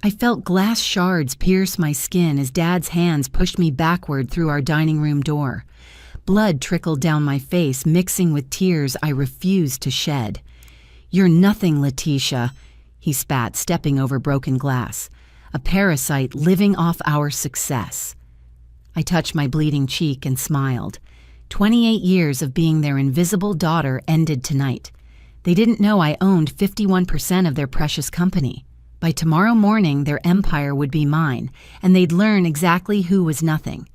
I felt glass shards pierce my skin as Dad's hands pushed me backward through our dining room door. Blood trickled down my face, mixing with tears I refused to shed. "You're nothing, Letitia," he spat, stepping over broken glass. "A parasite living off our success." I touched my bleeding cheek and smiled. 28 years of being their invisible daughter ended tonight. They didn't know I owned 51% of their precious company. By tomorrow morning, their empire would be mine, and they'd learn exactly who was nothing.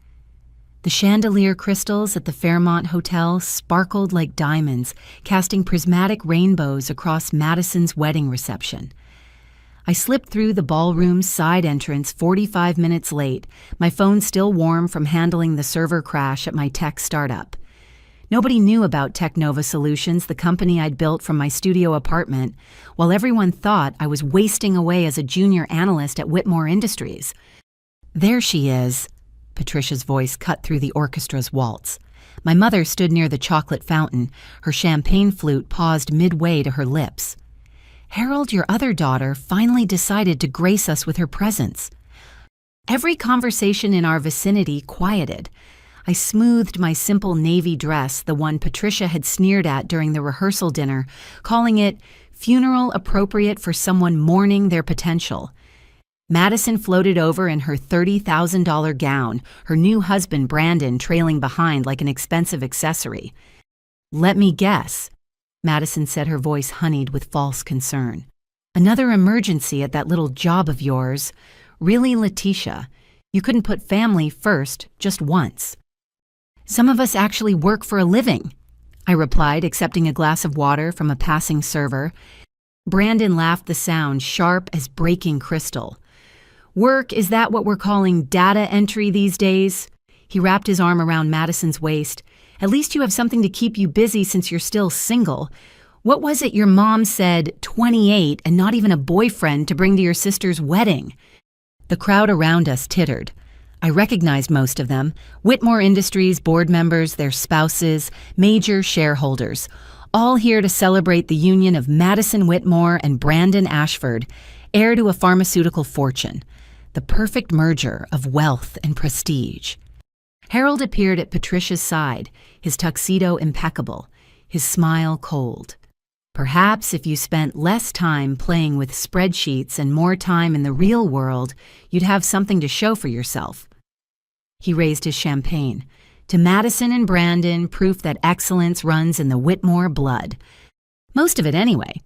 The chandelier crystals at the Fairmont Hotel sparkled like diamonds, casting prismatic rainbows across Madison's wedding reception. I slipped through the ballroom's side entrance 45 minutes late, my phone still warm from handling the server crash at my tech startup. Nobody knew about Technova Solutions, the company I'd built from my studio apartment, while everyone thought I was wasting away as a junior analyst at Whitmore Industries. "There she is," Patricia's voice cut through the orchestra's waltz. My mother stood near the chocolate fountain, her champagne flute paused midway to her lips. "Harold, your other daughter, finally decided to grace us with her presence." Every conversation in our vicinity quieted. I smoothed my simple navy dress, the one Patricia had sneered at during the rehearsal dinner, calling it funeral appropriate for someone mourning their potential. Madison floated over in her $30,000 gown, her new husband Brandon trailing behind like an expensive accessory. "Let me guess," Madison said, her voice honeyed with false concern. "Another emergency at that little job of yours. Really, Letitia, you couldn't put family first just once." "Some of us actually work for a living," I replied, accepting a glass of water from a passing server. Brandon laughed, the sound sharp as breaking crystal. "Work, is that what we're calling data entry these days?" He wrapped his arm around Madison's waist. "At least you have something to keep you busy since you're still single. What was it your mom said, 28 and not even a boyfriend to bring to your sister's wedding?" The crowd around us tittered. I recognized most of them: Whitmore Industries board members, their spouses, major shareholders, all here to celebrate the union of Madison Whitmore and Brandon Ashford, heir to a pharmaceutical fortune. The perfect merger of wealth and prestige. Harold appeared at Patricia's side, his tuxedo impeccable, his smile cold. "Perhaps if you spent less time playing with spreadsheets and more time in the real world, you'd have something to show for yourself." He raised his champagne. "To Madison and Brandon, proof that excellence runs in the Whitmore blood. Most of it anyway."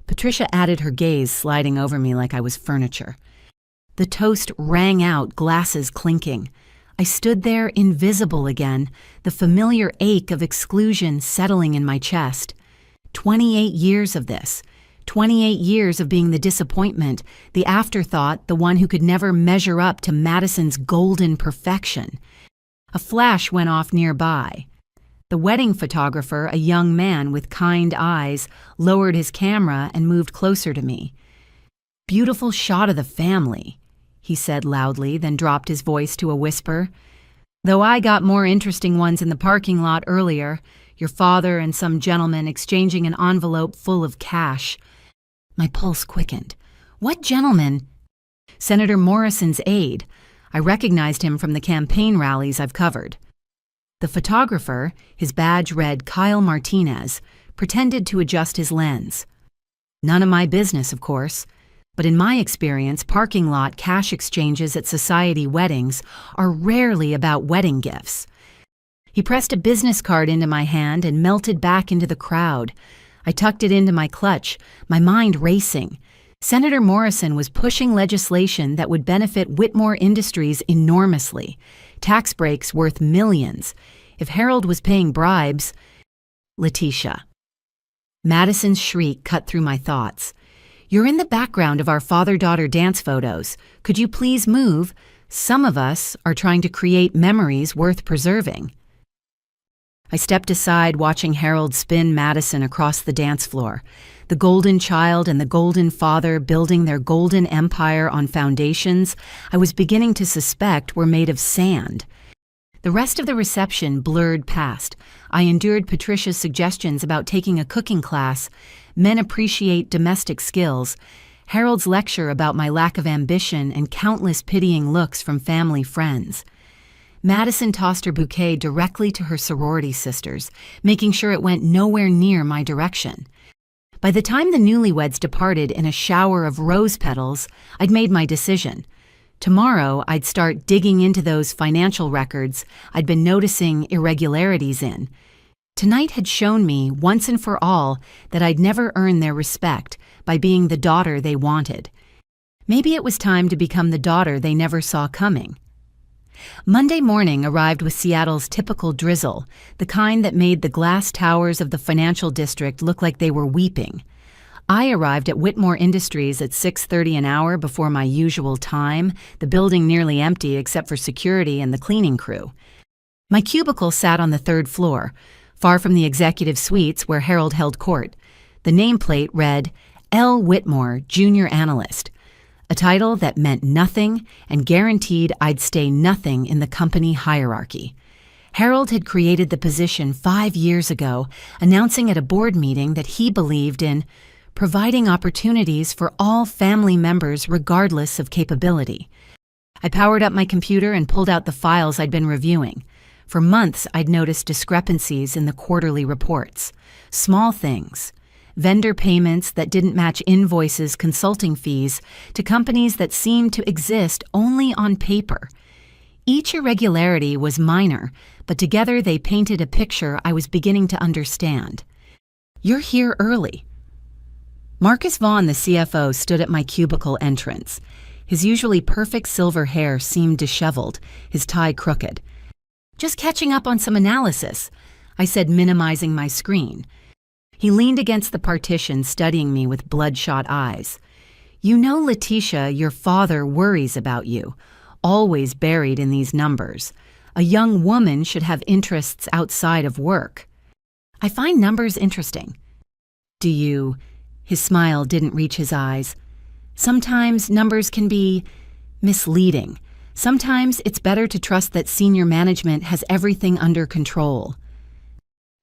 Patricia added, her gaze sliding over me like I was furniture. The toast rang out, glasses clinking. I stood there invisible again, the familiar ache of exclusion settling in my chest. 28 years of this. 28 years of being the disappointment, the afterthought, the one who could never measure up to Madison's golden perfection. A flash went off nearby. The wedding photographer, a young man with kind eyes, lowered his camera and moved closer to me. "Beautiful shot of the family," he said loudly, then dropped his voice to a whisper. "Though I got more interesting ones in the parking lot earlier, your father and some gentleman exchanging an envelope full of cash." My pulse quickened. "What gentleman?" "Senator Morrison's aide. I recognized him from the campaign rallies I've covered." The photographer, his badge read Kyle Martinez, pretended to adjust his lens. "None of my business, of course. But in my experience, parking lot cash exchanges at society weddings are rarely about wedding gifts." He pressed a business card into my hand and melted back into the crowd. I tucked it into my clutch, my mind racing. Senator Morrison was pushing legislation that would benefit Whitmore Industries enormously. Tax breaks worth millions. If Harold was paying bribes... Letitia. Madison's shriek cut through my thoughts. "You're in the background of our father-daughter dance photos. Could you please move? Some of us are trying to create memories worth preserving." I stepped aside, watching Harold spin Madison across the dance floor. The golden child and the golden father building their golden empire on foundations I was beginning to suspect were made of sand. The rest of the reception blurred past. I endured Patricia's suggestions about taking a cooking class. Men appreciate domestic skills. Harold's lecture about my lack of ambition, and countless pitying looks from family friends. Madison tossed her bouquet directly to her sorority sisters, making sure it went nowhere near my direction. By the time the newlyweds departed in a shower of rose petals, I'd made my decision. Tomorrow, I'd start digging into those financial records I'd been noticing irregularities in. Tonight had shown me, once and for all, that I'd never earned their respect by being the daughter they wanted. Maybe it was time to become the daughter they never saw coming. Monday morning arrived with Seattle's typical drizzle, the kind that made the glass towers of the financial district look like they were weeping. I arrived at Whitmore Industries at 6:30 an hour before my usual time, the building nearly empty except for security and the cleaning crew. My cubicle sat on the third floor, far from the executive suites where Harold held court. The nameplate read, L. Whitmore, Junior Analyst, a title that meant nothing and guaranteed I'd stay nothing in the company hierarchy. Harold had created the position 5 years ago, announcing at a board meeting that he believed in providing opportunities for all family members regardless of capability. I powered up my computer and pulled out the files I'd been reviewing. For months, I'd noticed discrepancies in the quarterly reports. Small things. Vendor payments that didn't match invoices, consulting fees, to companies that seemed to exist only on paper. Each irregularity was minor, but together they painted a picture I was beginning to understand. You're here early. Marcus Vaughn, the CFO, stood at my cubicle entrance. His usually perfect silver hair seemed disheveled, his tie crooked. Just catching up on some analysis, I said, minimizing my screen. He leaned against the partition, studying me with bloodshot eyes. You know, Letitia, your father worries about you, always buried in these numbers. A young woman should have interests outside of work. I find numbers interesting. Do you? His smile didn't reach his eyes. Sometimes numbers can be misleading. Sometimes it's better to trust that senior management has everything under control.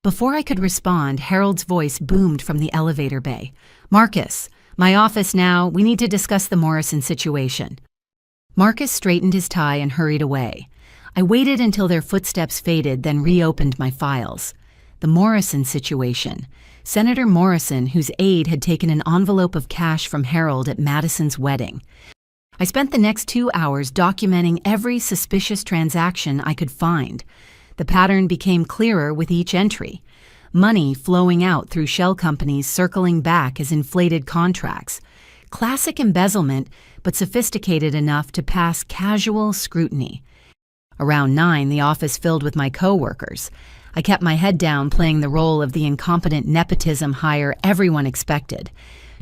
Before I could respond, Harold's voice boomed from the elevator bay. Marcus, my office now. We need to discuss the Morrison situation. Marcus straightened his tie and hurried away. I waited until their footsteps faded, then reopened my files. The Morrison situation. Senator Morrison, whose aide had taken an envelope of cash from Harold at Madison's wedding. I spent the next 2 hours documenting every suspicious transaction I could find. The pattern became clearer with each entry. Money flowing out through shell companies circling back as inflated contracts. Classic embezzlement, but sophisticated enough to pass casual scrutiny. Around 9, the office filled with my co-workers. I kept my head down, playing the role of the incompetent nepotism hire everyone expected.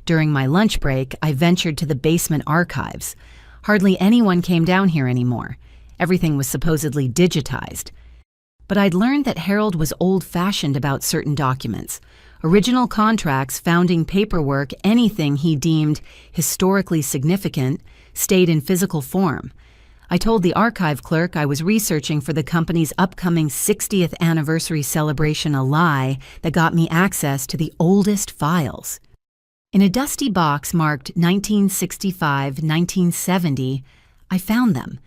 During my lunch break, I ventured to the basement archives. Hardly anyone came down here anymore. Everything was supposedly digitized. But I'd learned that Harold was old-fashioned about certain documents. Original contracts, founding paperwork, anything he deemed historically significant, stayed in physical form. I told the archive clerk I was researching for the company's upcoming 60th anniversary celebration a lie that got me access to the oldest files. In a dusty box marked 1965-1970, I found them.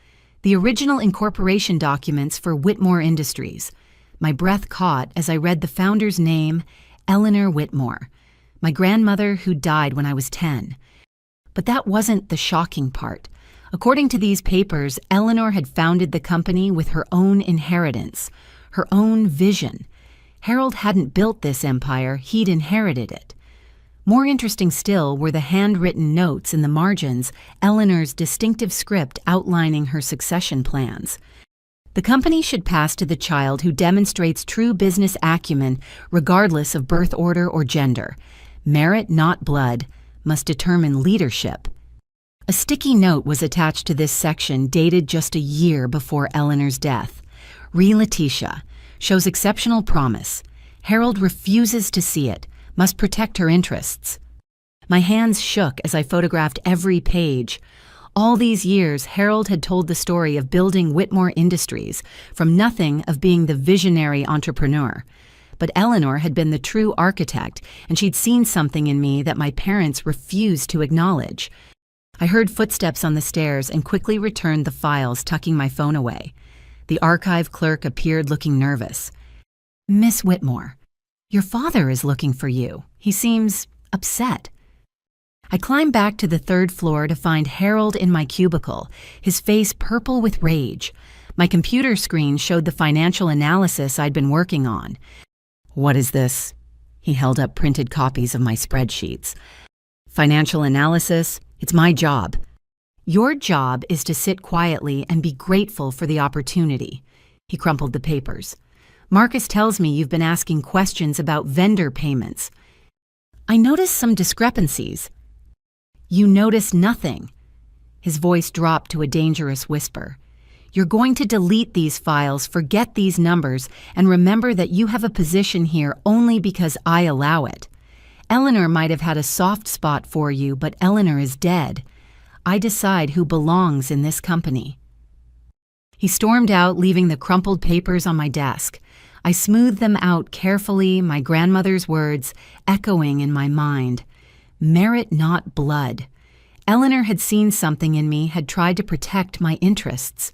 The original incorporation documents for Whitmore Industries. My breath caught as I read the founder's name, Eleanor Whitmore, my grandmother who died when I was 10. But that wasn't the shocking part. According to these papers, Eleanor had founded the company with her own inheritance, her own vision. Harold hadn't built this empire, he'd inherited it. More interesting still were the handwritten notes in the margins, Eleanor's distinctive script outlining her succession plans. The company should pass to the child who demonstrates true business acumen regardless of birth order or gender. Merit, not blood, must determine leadership. A sticky note was attached to this section dated just a year before Eleanor's death. Letitia shows exceptional promise. Harold refuses to see it. Must protect her interests. My hands shook as I photographed every page. All these years, Harold had told the story of building Whitmore Industries, from nothing of being the visionary entrepreneur. but Eleanor had been the true architect, and she'd seen something in me that my parents refused to acknowledge. I heard footsteps on the stairs and quickly returned the files, tucking my phone away. The archive clerk appeared looking nervous. "Miss Whitmore, your father is looking for you. He seems upset." I climbed back to the third floor to find Harold in my cubicle, his face purple with rage. My computer screen showed the financial analysis I'd been working on. "What is this?" He held up printed copies of my spreadsheets. "Financial analysis? It's my job." "Your job is to sit quietly and be grateful for the opportunity." He crumpled the papers. "Marcus tells me you've been asking questions about vendor payments. I noticed some discrepancies." "You noticed nothing." His voice dropped to a dangerous whisper. "You're going to delete these files, forget these numbers, and remember that you have a position here only because I allow it. Eleanor might have had a soft spot for you, but Eleanor is dead. I decide who belongs in this company." He stormed out, leaving the crumpled papers on my desk. I smoothed them out carefully, my grandmother's words echoing in my mind. Merit, not blood. Eleanor had seen something in me, had tried to protect my interests.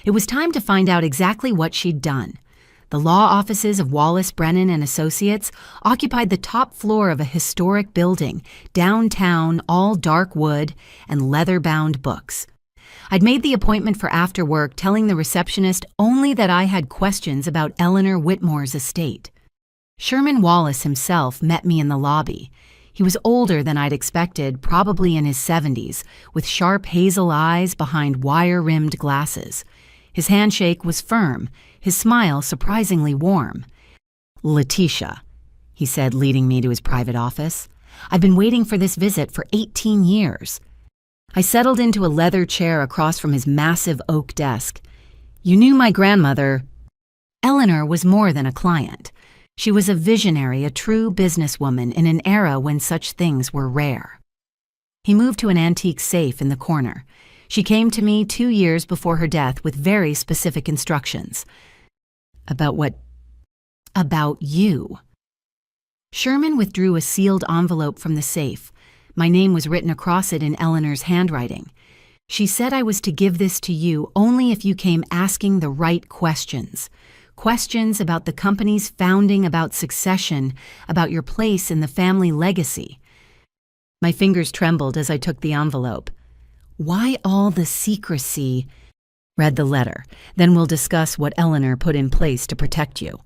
It was time to find out exactly what she'd done. The law offices of Wallace, Brennan and Associates occupied the top floor of a historic building, downtown, all dark wood and leather-bound books. I'd made the appointment for after work, telling the receptionist only that I had questions about Eleanor Whitmore's estate. Sherman Wallace himself met me in the lobby. He was older than I'd expected, probably in his 70s, with sharp hazel eyes behind wire-rimmed glasses. His handshake was firm, his smile surprisingly warm. "Letitia," he said, leading me to his private office. "I've been waiting for this visit for 18 years. I settled into a leather chair across from his massive oak desk. "You knew my grandmother." Eleanor was more than a client. She was a visionary, a true businesswoman in an era when such things were rare. He moved to an antique safe in the corner. She came to me 2 years before her death with very specific instructions. "About what?" "About you." Sherman withdrew a sealed envelope from the safe. My name was written across it in Eleanor's handwriting. "She said I was to give this to you only if you came asking the right questions. Questions about the company's founding, about succession, about your place in the family legacy." My fingers trembled as I took the envelope. "Why all the secrecy?" "Read the letter. Then we'll discuss what Eleanor put in place to protect you."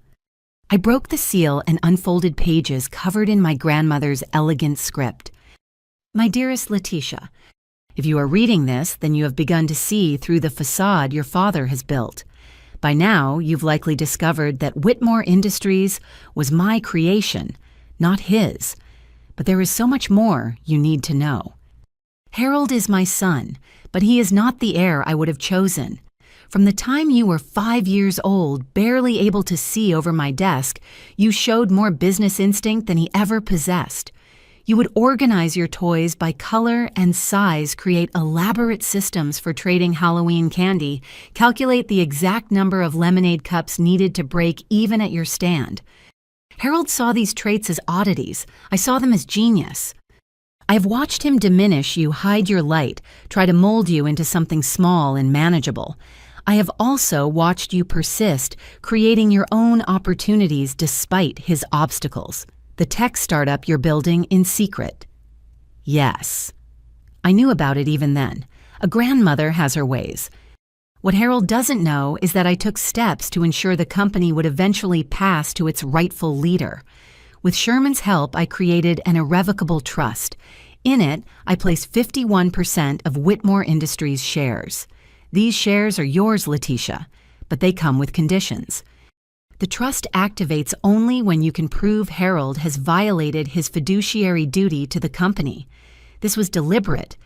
I broke the seal and unfolded pages covered in my grandmother's elegant script. "My dearest Letitia, if you are reading this, then you have begun to see through the facade your father has built. By now, you've likely discovered that Whitmore Industries was my creation, not his. But there is so much more you need to know. Harold is my son, but he is not the heir I would have chosen. From the time you were 5 years old, barely able to see over my desk, you showed more business instinct than he ever possessed. You would organize your toys by color and size, create elaborate systems for trading Halloween candy, calculate the exact number of lemonade cups needed to break even at your stand. Harold saw these traits as oddities. I saw them as genius. I have watched him diminish you, hide your light, try to mold you into something small and manageable. I have also watched you persist, creating your own opportunities despite his obstacles. The tech startup you're building in secret." Yes. I knew about it even then. A grandmother has her ways. What Harold doesn't know is that I took steps to ensure the company would eventually pass to its rightful leader. With Sherman's help, I created an irrevocable trust. In it, I placed 51% of Whitmore Industries shares. These shares are yours, Letitia, but they come with conditions. The trust activates only when you can prove Harold has violated his fiduciary duty to the company. This was deliberate.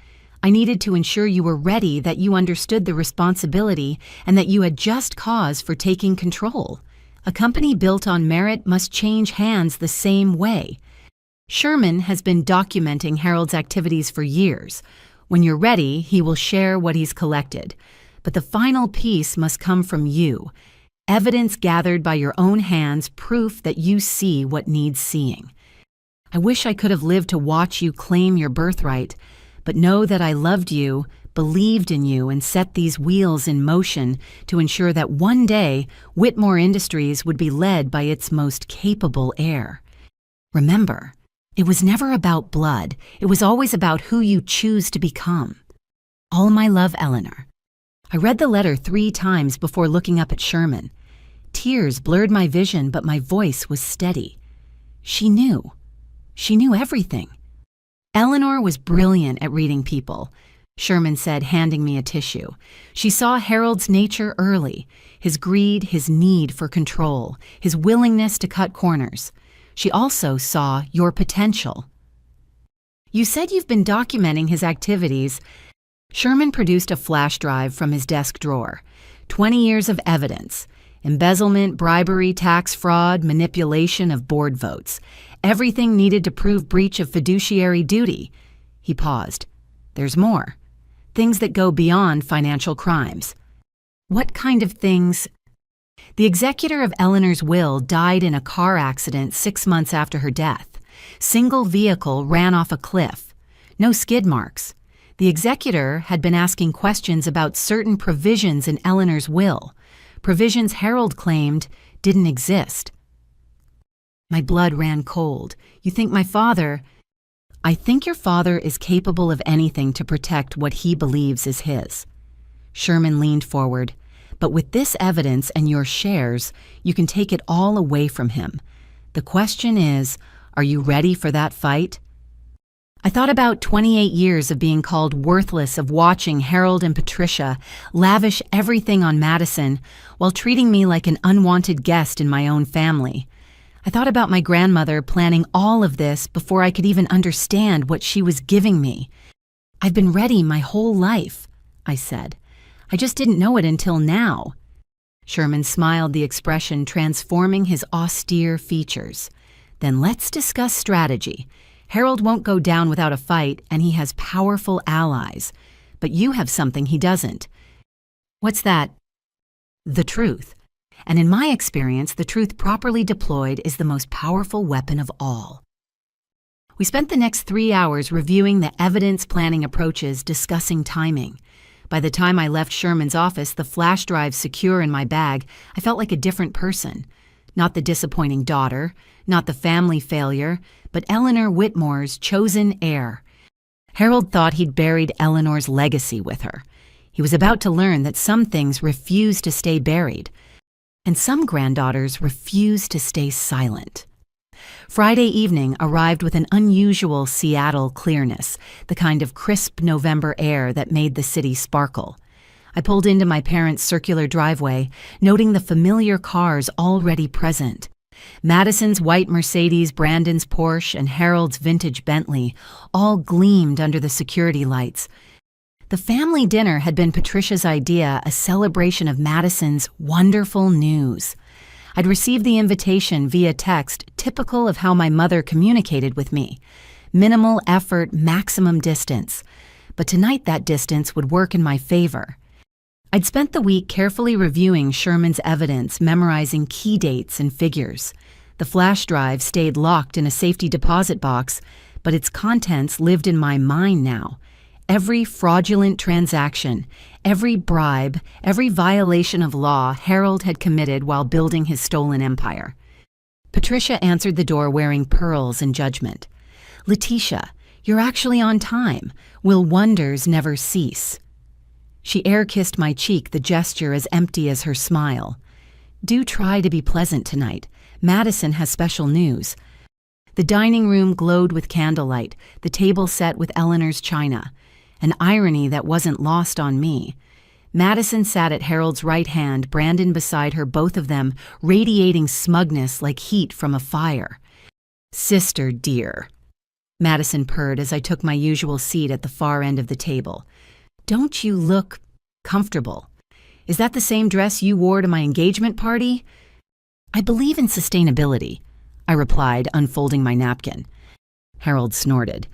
I needed to ensure you were ready, that you understood the responsibility, and that you had just cause for taking control. A company built on merit must change hands the same way. Sherman has been documenting Harold's activities for years. When you're ready, he will share what he's collected. But the final piece must come from you. Evidence gathered by your own hands, proof that you see what needs seeing. I wish I could have lived to watch you claim your birthright, but know that I loved you, believed in you, and set these wheels in motion to ensure that one day Whitmore Industries would be led by its most capable heir. Remember, it was never about blood. It was always about who you choose to become. All my love, Eleanor. I read the letter 3 times before looking up at Sherman. Tears blurred my vision, but my voice was steady. She knew. She knew everything. Eleanor was brilliant at reading people, Sherman said, handing me a tissue. She saw Harold's nature early, his greed, his need for control, his willingness to cut corners. She also saw your potential. You said you've been documenting his activities. Sherman produced a flash drive from his desk drawer. 20 years of evidence. Embezzlement, bribery, tax fraud, manipulation of board votes. Everything needed to prove breach of fiduciary duty. He paused. There's more. Things that go beyond financial crimes. What kind of things? The executor of Eleanor's will died in a car accident 6 months after her death. Single vehicle ran off a cliff. No skid marks. The executor had been asking questions about certain provisions in Eleanor's will, provisions Harold claimed didn't exist. My blood ran cold. You think my father... I think your father is capable of anything to protect what he believes is his. Sherman leaned forward. But with this evidence and your shares, you can take it all away from him. The question is, are you ready for that fight? I thought about 28 years of being called worthless, of watching Harold and Patricia lavish everything on Madison while treating me like an unwanted guest in my own family. I thought about my grandmother planning all of this before I could even understand what she was giving me. I've been ready my whole life, I said. I just didn't know it until now. Sherman smiled, the expression transforming his austere features. Then let's discuss strategy. Harold won't go down without a fight, and he has powerful allies. But you have something he doesn't. What's that? The truth. And in my experience, the truth properly deployed is the most powerful weapon of all. We spent the next 3 hours reviewing the evidence planning approaches, discussing timing. By the time I left Sherman's office, the flash drive secure in my bag, I felt like a different person. Not the disappointing daughter, not the family failure, but Eleanor Whitmore's chosen heir. Harold thought he'd buried Eleanor's legacy with her. He was about to learn that some things refuse to stay buried, and some granddaughters refuse to stay silent. Friday evening arrived with an unusual Seattle clearness, the kind of crisp November air that made the city sparkle. I pulled into my parents' circular driveway, noting the familiar cars already present. Madison's white Mercedes, Brandon's Porsche, and Harold's vintage Bentley all gleamed under the security lights. The family dinner had been Patricia's idea, a celebration of Madison's wonderful news. I'd received the invitation via text, typical of how my mother communicated with me. Minimal effort, maximum distance. But tonight that distance would work in my favor. I'd spent the week carefully reviewing Sherman's evidence, memorizing key dates and figures. The flash drive stayed locked in a safety deposit box, but its contents lived in my mind now. Every fraudulent transaction, every bribe, every violation of law Harold had committed while building his stolen empire. Patricia answered the door wearing pearls in judgment. Letitia, you're actually on time. Will wonders never cease? She air-kissed my cheek, the gesture as empty as her smile. Do try to be pleasant tonight. Madison has special news. The dining room glowed with candlelight, the table set with Eleanor's china. An irony that wasn't lost on me. Madison sat at Harold's right hand, Brandon beside her, both of them radiating smugness like heat from a fire. Sister dear, Madison purred as I took my usual seat at the far end of the table. Don't you look comfortable? Is that the same dress you wore to my engagement party? I believe in sustainability, I replied, unfolding my napkin. Harold snorted.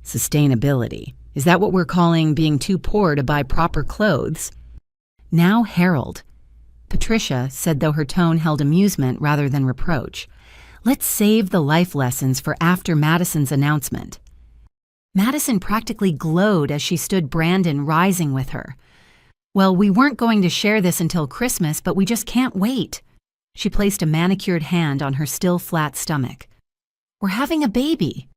Sustainability. Is that what we're calling being too poor to buy proper clothes? Now, Harold, Patricia said, though her tone held amusement rather than reproach. Let's save the life lessons for after Madison's announcement. Madison practically glowed as she stood Brandon rising with her. Well, we weren't going to share this until Christmas, but we just can't wait. She placed a manicured hand on her still flat stomach. We're having a baby.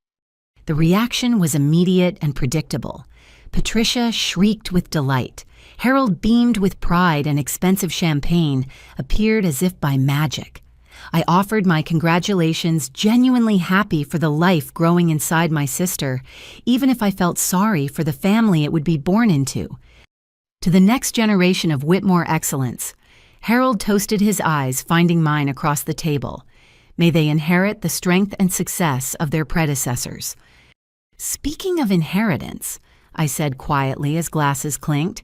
The reaction was immediate and predictable. Patricia shrieked with delight. Harold beamed with pride, and expensive champagne appeared as if by magic. I offered my congratulations, genuinely happy for the life growing inside my sister, even if I felt sorry for the family it would be born into. To the next generation of Whitmore excellence, Harold toasted his eyes, finding mine across the table. May they inherit the strength and success of their predecessors. Speaking of inheritance, I said quietly as glasses clinked,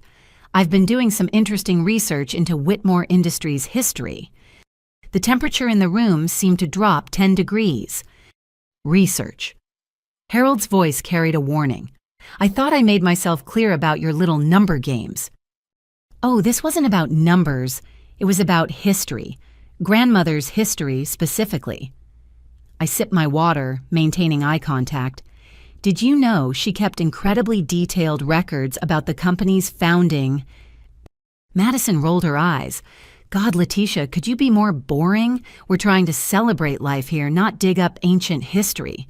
I've been doing some interesting research into Whitmore Industries' history. The temperature in the room seemed to drop 10 degrees. Research. Harold's voice carried a warning. I thought I made myself clear about your little number games. Oh, this wasn't about numbers. It was about history. Grandmother's history specifically. I sipped my water, maintaining eye contact. Did you know she kept incredibly detailed records about the company's founding? Madison rolled her eyes. God, Letitia, could you be more boring? We're trying to celebrate life here, not dig up ancient history.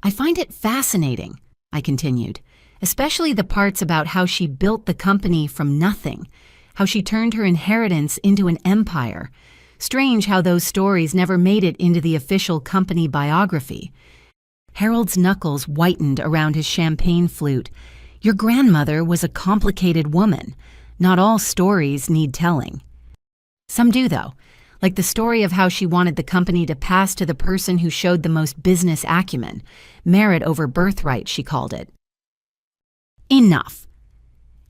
I find it fascinating, I continued, especially the parts about how she built the company from nothing, how she turned her inheritance into an empire. Strange how those stories never made it into the official company biography. Harold's knuckles whitened around his champagne flute. Your grandmother was a complicated woman. Not all stories need telling. Some do, though, like the story of how she wanted the company to pass to the person who showed the most business acumen. Merit over birthright, she called it. Enough.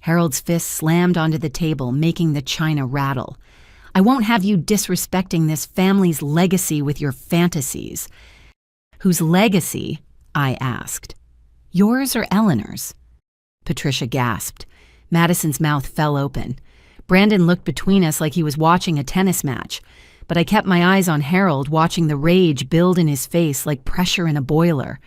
Harold's fist slammed onto the table, making the china rattle. I won't have you disrespecting this family's legacy with your fantasies. Whose legacy? I asked. Yours or Eleanor's? Patricia gasped. Madison's mouth fell open. Brandon looked between us like he was watching a tennis match, but I kept my eyes on Harold, watching the rage build in his face like pressure in a boiler.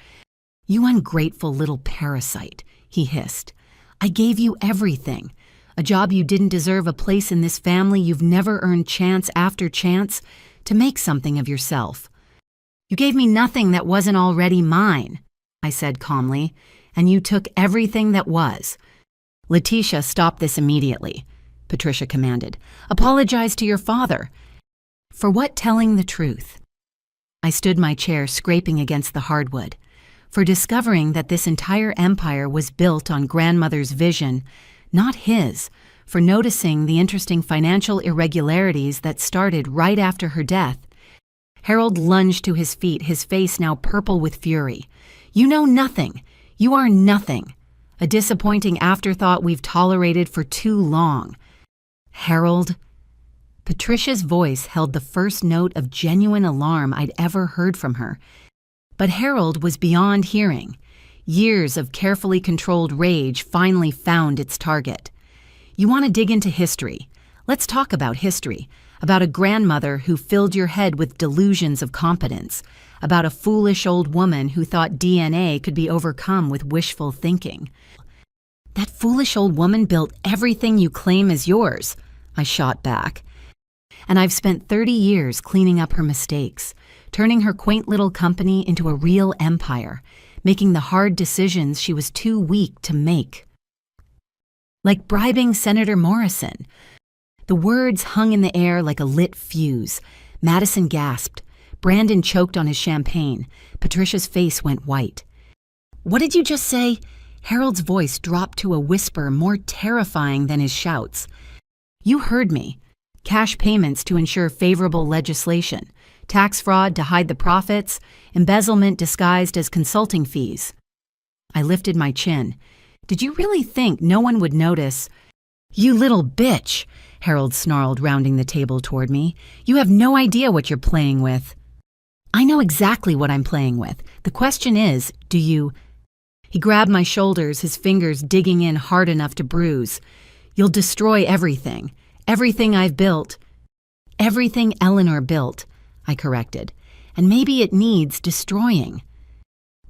You ungrateful little parasite, he hissed. I gave you everything. A job you didn't deserve, a place in this family you've never earned chance after chance to make something of yourself. You gave me nothing that wasn't already mine, I said calmly, and you took everything that was. Letitia, stop this immediately, Patricia commanded. Apologize to your father. For what? Telling the truth. I stood my chair, scraping against the hardwood. For discovering that this entire empire was built on grandmother's vision, not his. For noticing the interesting financial irregularities that started right after her death. Harold lunged to his feet, his face now purple with fury. You know nothing. You are nothing. A disappointing afterthought we've tolerated for too long. Harold. Patricia's voice held the first note of genuine alarm I'd ever heard from her. But Harold was beyond hearing. Years of carefully controlled rage finally found its target. You want to dig into history? Let's talk about history. About a grandmother who filled your head with delusions of competence, about a foolish old woman who thought DNA could be overcome with wishful thinking. That foolish old woman built everything you claim as yours, I shot back. And I've spent 30 years cleaning up her mistakes, turning her quaint little company into a real empire, making the hard decisions she was too weak to make. Like bribing Senator Morrison. The words hung in the air like a lit fuse. Madison gasped. Brandon choked on his champagne. Patricia's face went white. What did you just say? Harold's voice dropped to a whisper more terrifying than his shouts. You heard me. Cash payments to ensure favorable legislation. Tax fraud to hide the profits. Embezzlement disguised as consulting fees. I lifted my chin. Did you really think no one would notice? You little bitch! Harold snarled, rounding the table toward me. You have no idea what you're playing with. I know exactly what I'm playing with. The question is, do you... He grabbed my shoulders, his fingers digging in hard enough to bruise. You'll destroy everything. Everything I've built. Everything Eleanor built, I corrected, and maybe it needs destroying.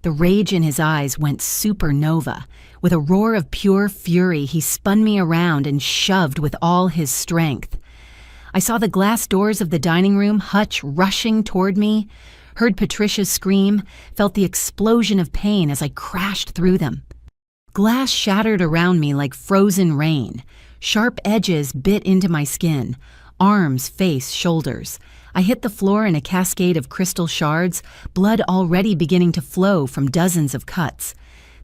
The rage in his eyes went supernova. With a roar of pure fury, he spun me around and shoved with all his strength. I saw the glass doors of the dining room hutch rushing toward me, heard Patricia's scream, felt the explosion of pain as I crashed through them. Glass shattered around me like frozen rain. Sharp edges bit into my skin, arms, face, shoulders. I hit the floor in a cascade of crystal shards, blood already beginning to flow from dozens of cuts.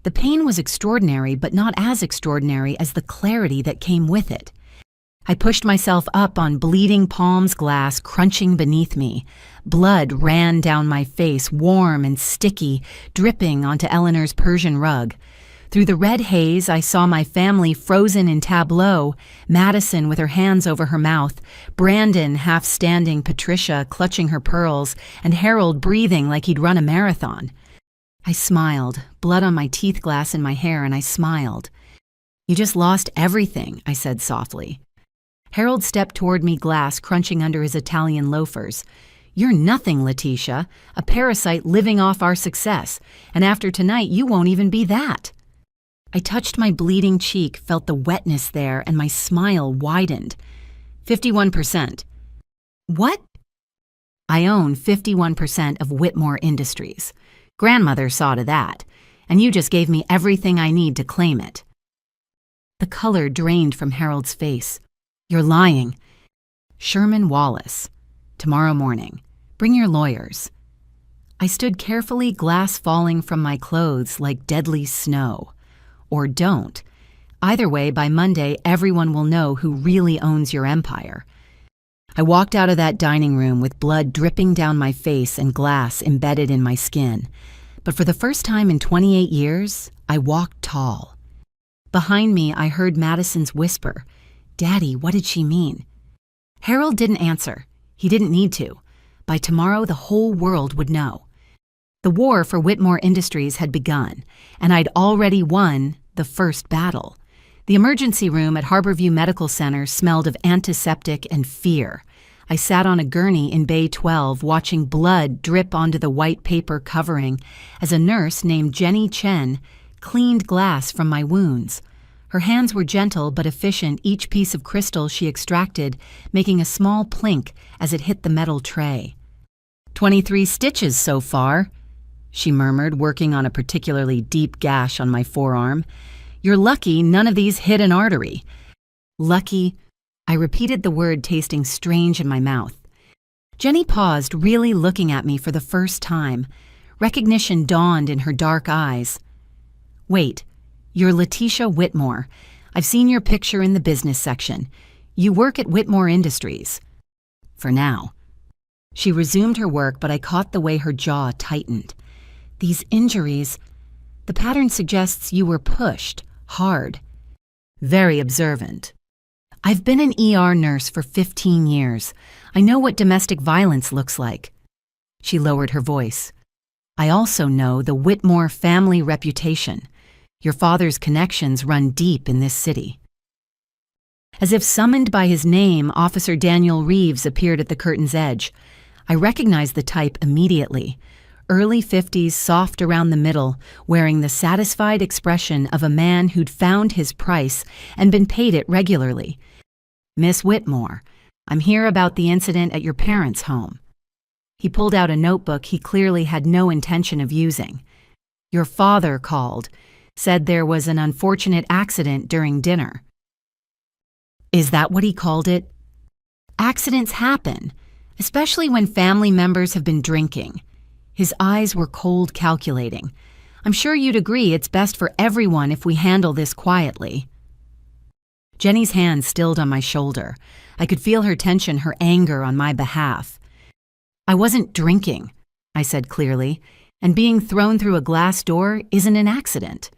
The pain was extraordinary, but not as extraordinary as the clarity that came with it. I pushed myself up on bleeding palms, glass crunching beneath me. Blood ran down my face, warm and sticky, dripping onto Eleanor's Persian rug. Through the red haze, I saw my family frozen in tableau, Madison with her hands over her mouth, Brandon half-standing, Patricia clutching her pearls, and Harold breathing like he'd run a marathon. I smiled, blood on my teeth glass in my hair, and I smiled. "You just lost everything," I said softly. Harold stepped toward me, glass crunching under his Italian loafers. "You're nothing, Letitia, a parasite living off our success, and after tonight you won't even be that." I touched my bleeding cheek, felt the wetness there, and my smile widened. 51%. "What?" "I own 51% of Whitmore Industries. Grandmother saw to that, and you just gave me everything I need to claim it." The color drained from Harold's face. "You're lying." "Sherman Wallace. Tomorrow morning. Bring your lawyers." I stood carefully, glass falling from my clothes like deadly snow. Or don't. Either way, by Monday, everyone will know who really owns your empire. I walked out of that dining room with blood dripping down my face and glass embedded in my skin. But for the first time in 28 years, I walked tall. Behind me, I heard Madison's whisper, "Daddy, what did she mean?" Harold didn't answer. He didn't need to. By tomorrow, the whole world would know. The war for Whitmore Industries had begun, and I'd already won the first battle. The emergency room at Harborview Medical Center smelled of antiseptic and fear. I sat on a gurney in Bay 12 watching blood drip onto the white paper covering as a nurse named Jenny Chen cleaned glass from my wounds. Her hands were gentle but efficient, each piece of crystal she extracted making a small plink as it hit the metal tray. 23 stitches so far," she murmured, working on a particularly deep gash on my forearm. "You're lucky none of these hit an artery." "Lucky," I repeated the word, tasting strange in my mouth. Jenny paused, really looking at me for the first time. Recognition dawned in her dark eyes. "Wait, you're Letitia Whitmore. I've seen your picture in the business section. You work at Whitmore Industries." "For now." She resumed her work, but I caught the way her jaw tightened. "These injuries, the pattern suggests you were pushed, hard." "Very observant." "I've been an ER nurse for 15 years. I know what domestic violence looks like." She lowered her voice. "I also know the Whitmore family reputation. Your father's connections run deep in this city." As if summoned by his name, Officer Daniel Reeves appeared at the curtain's edge. I recognized the type immediately. Early 50s, soft around the middle, wearing the satisfied expression of a man who'd found his price and been paid it regularly. "Miss Whitmore, I'm here about the incident at your parents' home." He pulled out a notebook he clearly had no intention of using. "Your father called, said there was an unfortunate accident during dinner." "Is that what he called it?" "Accidents happen, especially when family members have been drinking." His eyes were cold, calculating. "I'm sure you'd agree it's best for everyone if we handle this quietly." Jenny's hand stilled on my shoulder. I could feel her tension, her anger on my behalf. "I wasn't drinking," I said clearly, "and being thrown through a glass door isn't an accident."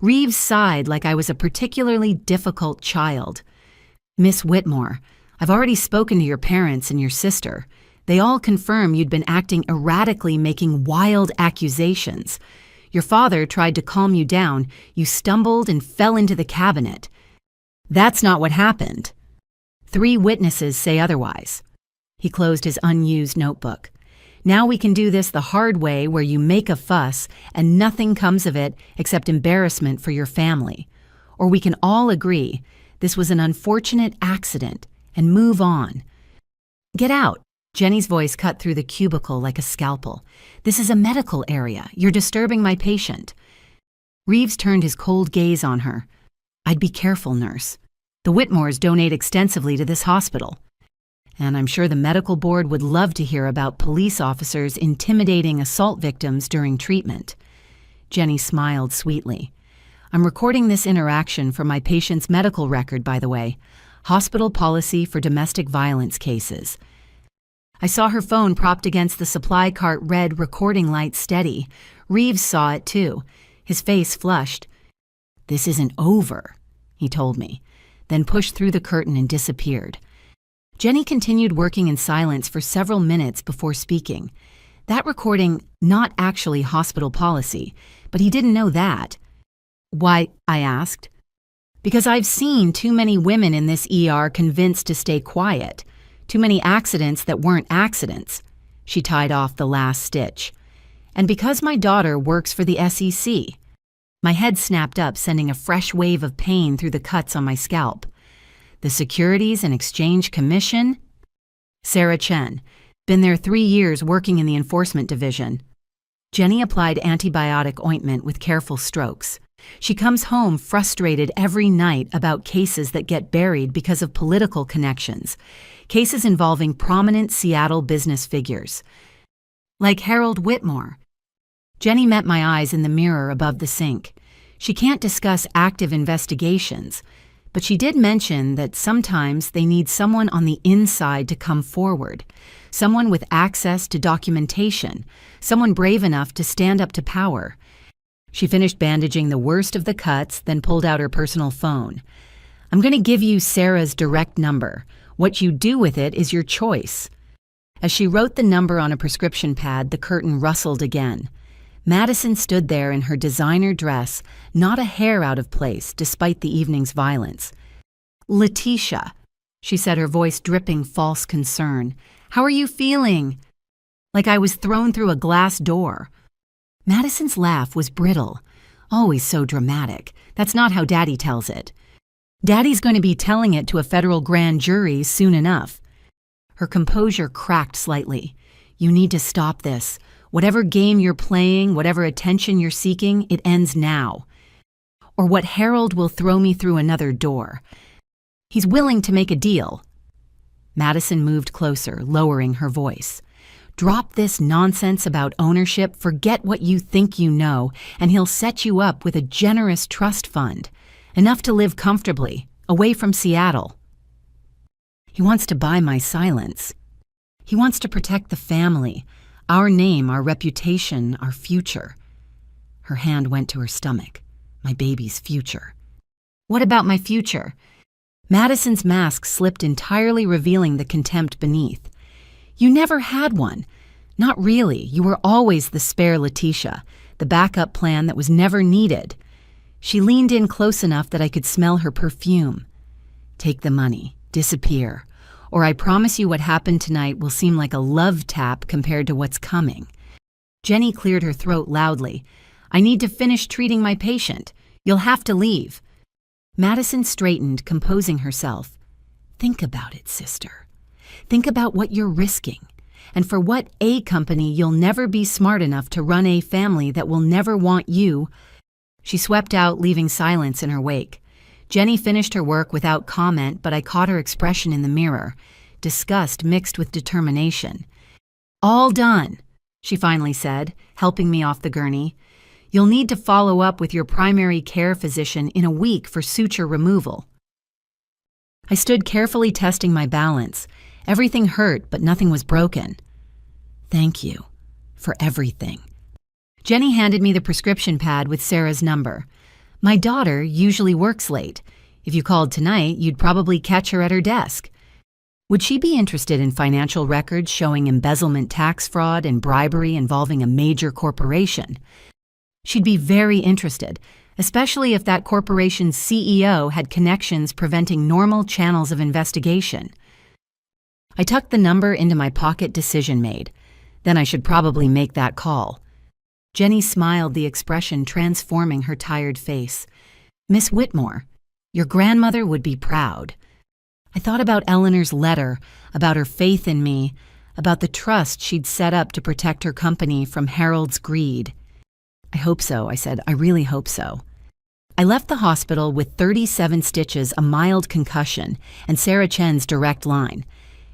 Reeves sighed like I was a particularly difficult child. "Miss Whitmore, I've already spoken to your parents and your sister. They all confirm you'd been acting erratically, making wild accusations. Your father tried to calm you down. You stumbled and fell into the cabinet." "That's not what happened." 3 witnesses say otherwise." He closed his unused notebook. "Now we can do this the hard way, where you make a fuss and nothing comes of it except embarrassment for your family. Or we can all agree this was an unfortunate accident and move on." "Get out." Jenny's voice cut through the cubicle like a scalpel. "This is a medical area. You're disturbing my patient." Reeves turned his cold gaze on her. "I'd be careful, nurse. The Whitmores donate extensively to this hospital. And I'm sure the medical board would love to hear about police officers intimidating assault victims during treatment." Jenny smiled sweetly. "I'm recording this interaction from my patient's medical record, by the way. Hospital policy for domestic violence cases." I saw her phone propped against the supply cart, red recording light steady. Reeves saw it too. His face flushed. "This isn't over," he told me, then pushed through the curtain and disappeared. Jenny continued working in silence for several minutes before speaking. That recording, not actually hospital policy, but he didn't know that. "Why?" I asked. "Because I've seen too many women in this ER convinced to stay quiet. Too many accidents that weren't accidents." She tied off the last stitch. "And because my daughter works for the SEC." My head snapped up, sending a fresh wave of pain through the cuts on my scalp. "The Securities and Exchange Commission?" "Sarah Chen. Been there 3 years working in the enforcement division." Jenny applied antibiotic ointment with careful strokes. "She comes home frustrated every night about cases that get buried because of political connections. Cases involving prominent Seattle business figures. Like Harold Whitmore." Jenny met my eyes in the mirror above the sink. "She can't discuss active investigations, but she did mention that sometimes they need someone on the inside to come forward, someone with access to documentation, someone brave enough to stand up to power." She finished bandaging the worst of the cuts, then pulled out her personal phone. "I'm going to give you Sarah's direct number. What you do with it is your choice." As she wrote the number on a prescription pad, the curtain rustled again. Madison stood there in her designer dress, not a hair out of place despite the evening's violence. "Letitia," she said, her voice dripping false concern. "How are you feeling?" Like I was thrown through a glass door. Madison's laugh was brittle. Always so dramatic. That's not how Daddy tells it. Daddy's going to be telling it to a federal grand jury soon enough. Her composure cracked slightly. "You need to stop this. Whatever game you're playing, whatever attention you're seeking, it ends now. Or what Harold will throw me through another door. He's willing to make a deal." Madison moved closer, lowering her voice. "Drop this nonsense about ownership, forget what you think you know, and he'll set you up with a generous trust fund. Enough to live comfortably, away from Seattle." "He wants to buy my silence. He wants to protect the family, our name, our reputation, our future." Her hand went to her stomach. "My baby's future." "What about my future?" Madison's mask slipped entirely, revealing the contempt beneath. "You never had one. Not really. You were always the spare Letitia, the backup plan that was never needed." She leaned in close enough that I could smell her perfume. "Take the money. Disappear. Or I promise you what happened tonight will seem like a love tap compared to what's coming." Jenny cleared her throat loudly. "I need to finish treating my patient. You'll have to leave." Madison straightened, composing herself. "Think about it, sister. Think about what you're risking, and for what A company you'll never be smart enough to run a family that will never want you." She swept out, leaving silence in her wake. Jenny finished her work without comment, but I caught her expression in the mirror, disgust mixed with determination. "All done," she finally said, helping me off the gurney. "You'll need to follow up with your primary care physician in a week for suture removal." I stood carefully testing my balance. Everything hurt, but nothing was broken. "Thank you for everything." Jenny handed me the prescription pad with Sarah's number. "My daughter usually works late. If you called tonight, you'd probably catch her at her desk. Would she be interested in financial records showing embezzlement, tax fraud, and bribery involving a major corporation?" "She'd be very interested. especially if that corporation's CEO had connections preventing normal channels of investigation. I tucked the number into my pocket. Decision made. Then I should probably make that call. Jenny smiled, the expression transforming her tired face. Miss Whitmore, your grandmother would be proud. I thought about Eleanor's letter, about her faith in me, about the trust she'd set up to protect her company from Harold's greed. I hope so, I said. I really hope so. I left the hospital with 37 stitches, a mild concussion, and Sarah Chen's direct line.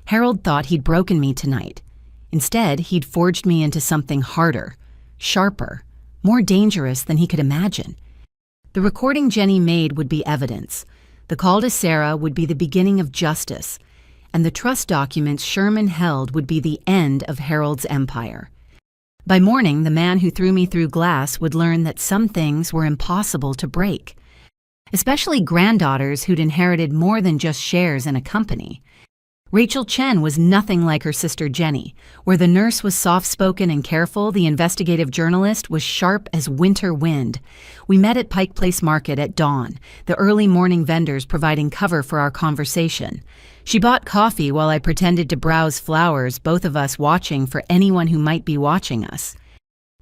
Harold thought he'd broken me tonight. Instead, he'd forged me into something harder, sharper, more dangerous than he could imagine. The recording Jenny made would be evidence. The call to Sarah would be the beginning of justice, and the trust documents Sherman held would be the end of Harold's empire. By morning, the man who threw me through glass would learn that some things were impossible to break, especially granddaughters who'd inherited more than just shares in a company. Rachel Chen was nothing like her sister Jenny. Where the nurse was soft-spoken and careful, the investigative journalist was sharp as winter wind. We met at Pike Place Market at dawn, the early morning vendors providing cover for our conversation. She bought coffee while I pretended to browse flowers, both of us watching for anyone who might be watching us.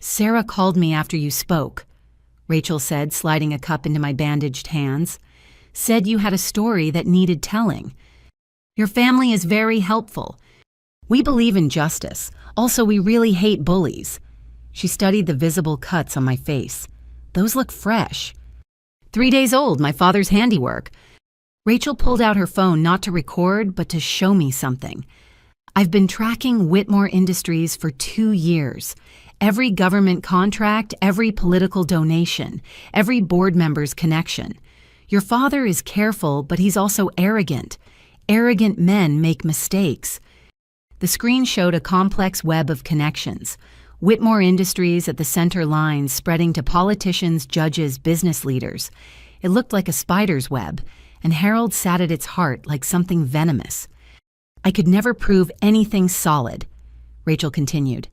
Sarah called me after you spoke, Rachel said, sliding a cup into my bandaged hands. Said you had a story that needed telling. Your family is very helpful. We believe in justice. Also, we really hate bullies. She studied the visible cuts on my face. Those look fresh. 3 days old, my father's handiwork. Rachel pulled out her phone not to record, but to show me something. I've been tracking Whitmore Industries for 2 years. Every government contract, every political donation, every board member's connection. Your father is careful, but he's also arrogant. Arrogant men make mistakes. The screen showed a complex web of connections. Whitmore Industries at the center line spreading to politicians, judges, business leaders. It looked like a spider's web, and Harold sat at its heart like something venomous. I could never prove anything solid, Rachel continued.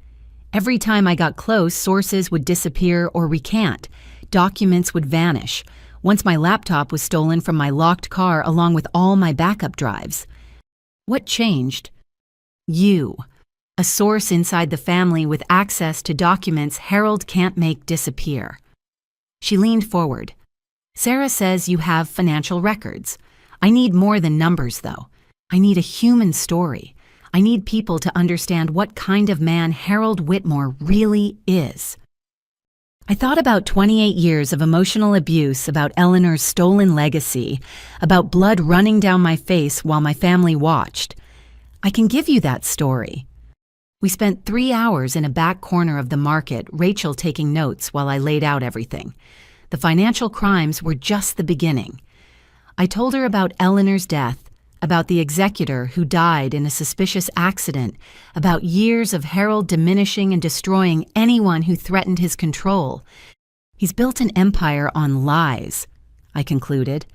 Every time I got close, sources would disappear or recant. Documents would vanish. Once my laptop was stolen from my locked car along with all my backup drives. What changed? You, a source inside the family with access to documents Harold can't make disappear. She leaned forward. Sarah says you have financial records. I need more than numbers, though. I need a human story. I need people to understand what kind of man Harold Whitmore really is. I thought about 28 years of emotional abuse, about Eleanor's stolen legacy, about blood running down my face while my family watched. I can give you that story. We spent 3 hours in a back corner of the market, Rachel taking notes while I laid out everything. The financial crimes were just the beginning. I told her about Eleanor's death, about the executor who died in a suspicious accident, about years of Harold diminishing and destroying anyone who threatened his control. He's built an empire on lies, I concluded.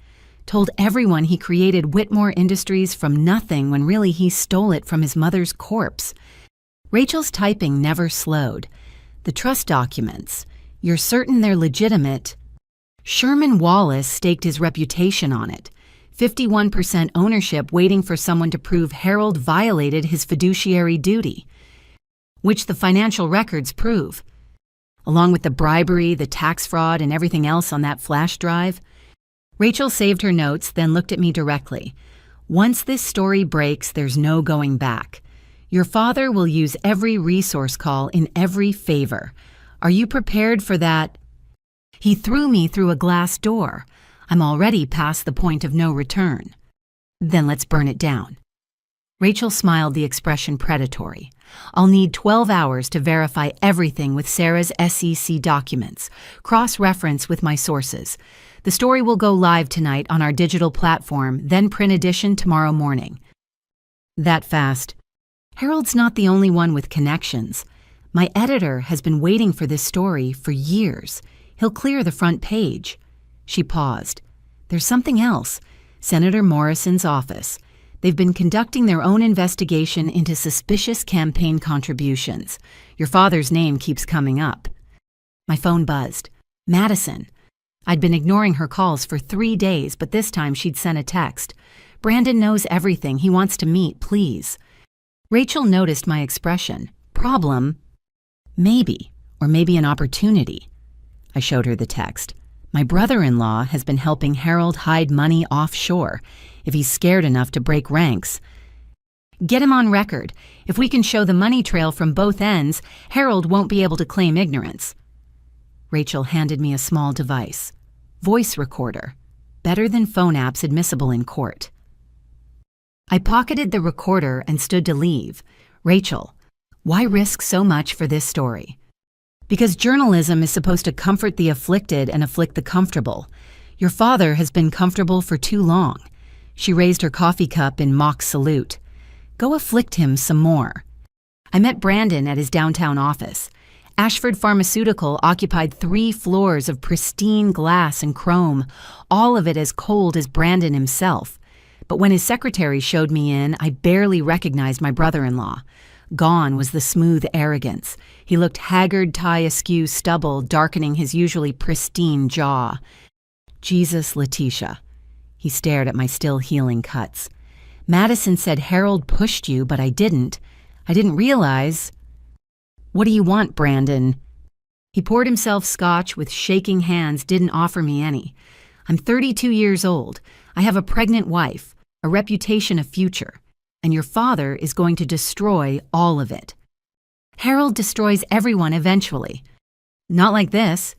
Told everyone he created Whitmore Industries from nothing when really he stole it from his mother's corpse. Rachel's typing never slowed. The trust documents. You're certain they're legitimate? Sherman Wallace staked his reputation on it. 51% ownership waiting for someone to prove Harold violated his fiduciary duty, which the financial records prove. Along with the bribery, the tax fraud, and everything else on that flash drive. Rachel saved her notes, then looked at me directly. Once this story breaks, there's no going back. Your father will use every resource call in every favor. Are you prepared for that? He threw me through a glass door. I'm already past the point of no return. Then let's burn it down. Rachel smiled, the expression predatory. I'll need 12 hours to verify everything with Sarah's SEC documents, cross-reference with my sources. The story will go live tonight on our digital platform, then print edition tomorrow morning. That fast. Harold's not the only one with connections. My editor has been waiting for this story for years. He'll clear the front page. She paused. There's something else. Senator Morrison's office. They've been conducting their own investigation into suspicious campaign contributions. Your father's name keeps coming up. My phone buzzed. Madison. I'd been ignoring her calls for 3 days, but this time she'd sent a text. "Brandon knows everything. He wants to meet, please." Rachel noticed my expression. "Problem? Maybe, or maybe an opportunity." I showed her the text. "My brother-in-law has been helping Harold hide money offshore. If he's scared enough to break ranks, get him on record. If we can show the money trail from both ends, Harold won't be able to claim ignorance." Rachel handed me a small device. Voice recorder. Better than phone apps admissible in court. I pocketed the recorder and stood to leave. "Rachel, why risk so much for this story?" "Because journalism is supposed to comfort the afflicted and afflict the comfortable. Your father has been comfortable for too long." She raised her coffee cup in mock salute. "Go afflict him some more." I met Brandon at his downtown office. Ashford Pharmaceutical occupied 3 floors of pristine glass and chrome, all of it as cold as Brandon himself. But when his secretary showed me in, I barely recognized my brother-in-law. Gone was the smooth arrogance. He looked haggard, tie-askew stubble darkening his usually pristine jaw. "Jesus, Letitia." He stared at my still healing cuts. "Madison said Harold pushed you, but I didn't. I didn't realize." "What do you want, Brandon?" He poured himself scotch with shaking hands, didn't offer me any. "I'm 32 years old. I have a pregnant wife, a reputation, a future. And your father is going to destroy all of it." "Harold destroys everyone eventually." "Not like this."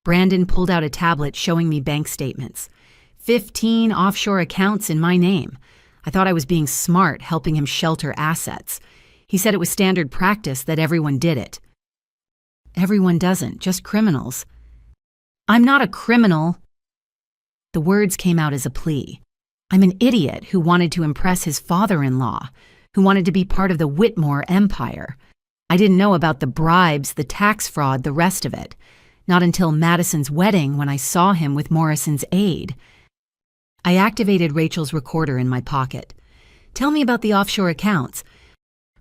Brandon pulled out a tablet showing me bank statements. 15 offshore accounts in my name. I thought I was being smart, helping him shelter assets. He said it was standard practice that everyone did it. "Everyone doesn't, just criminals." "I'm not a criminal." The words came out as a plea. "I'm an idiot who wanted to impress his father-in-law, who wanted to be part of the Whitmore empire. I didn't know about the bribes, the tax fraud, the rest of it. Not until Madison's wedding when I saw him with Morrison's aide." I activated Rachel's recorder in my pocket. "Tell me about the offshore accounts."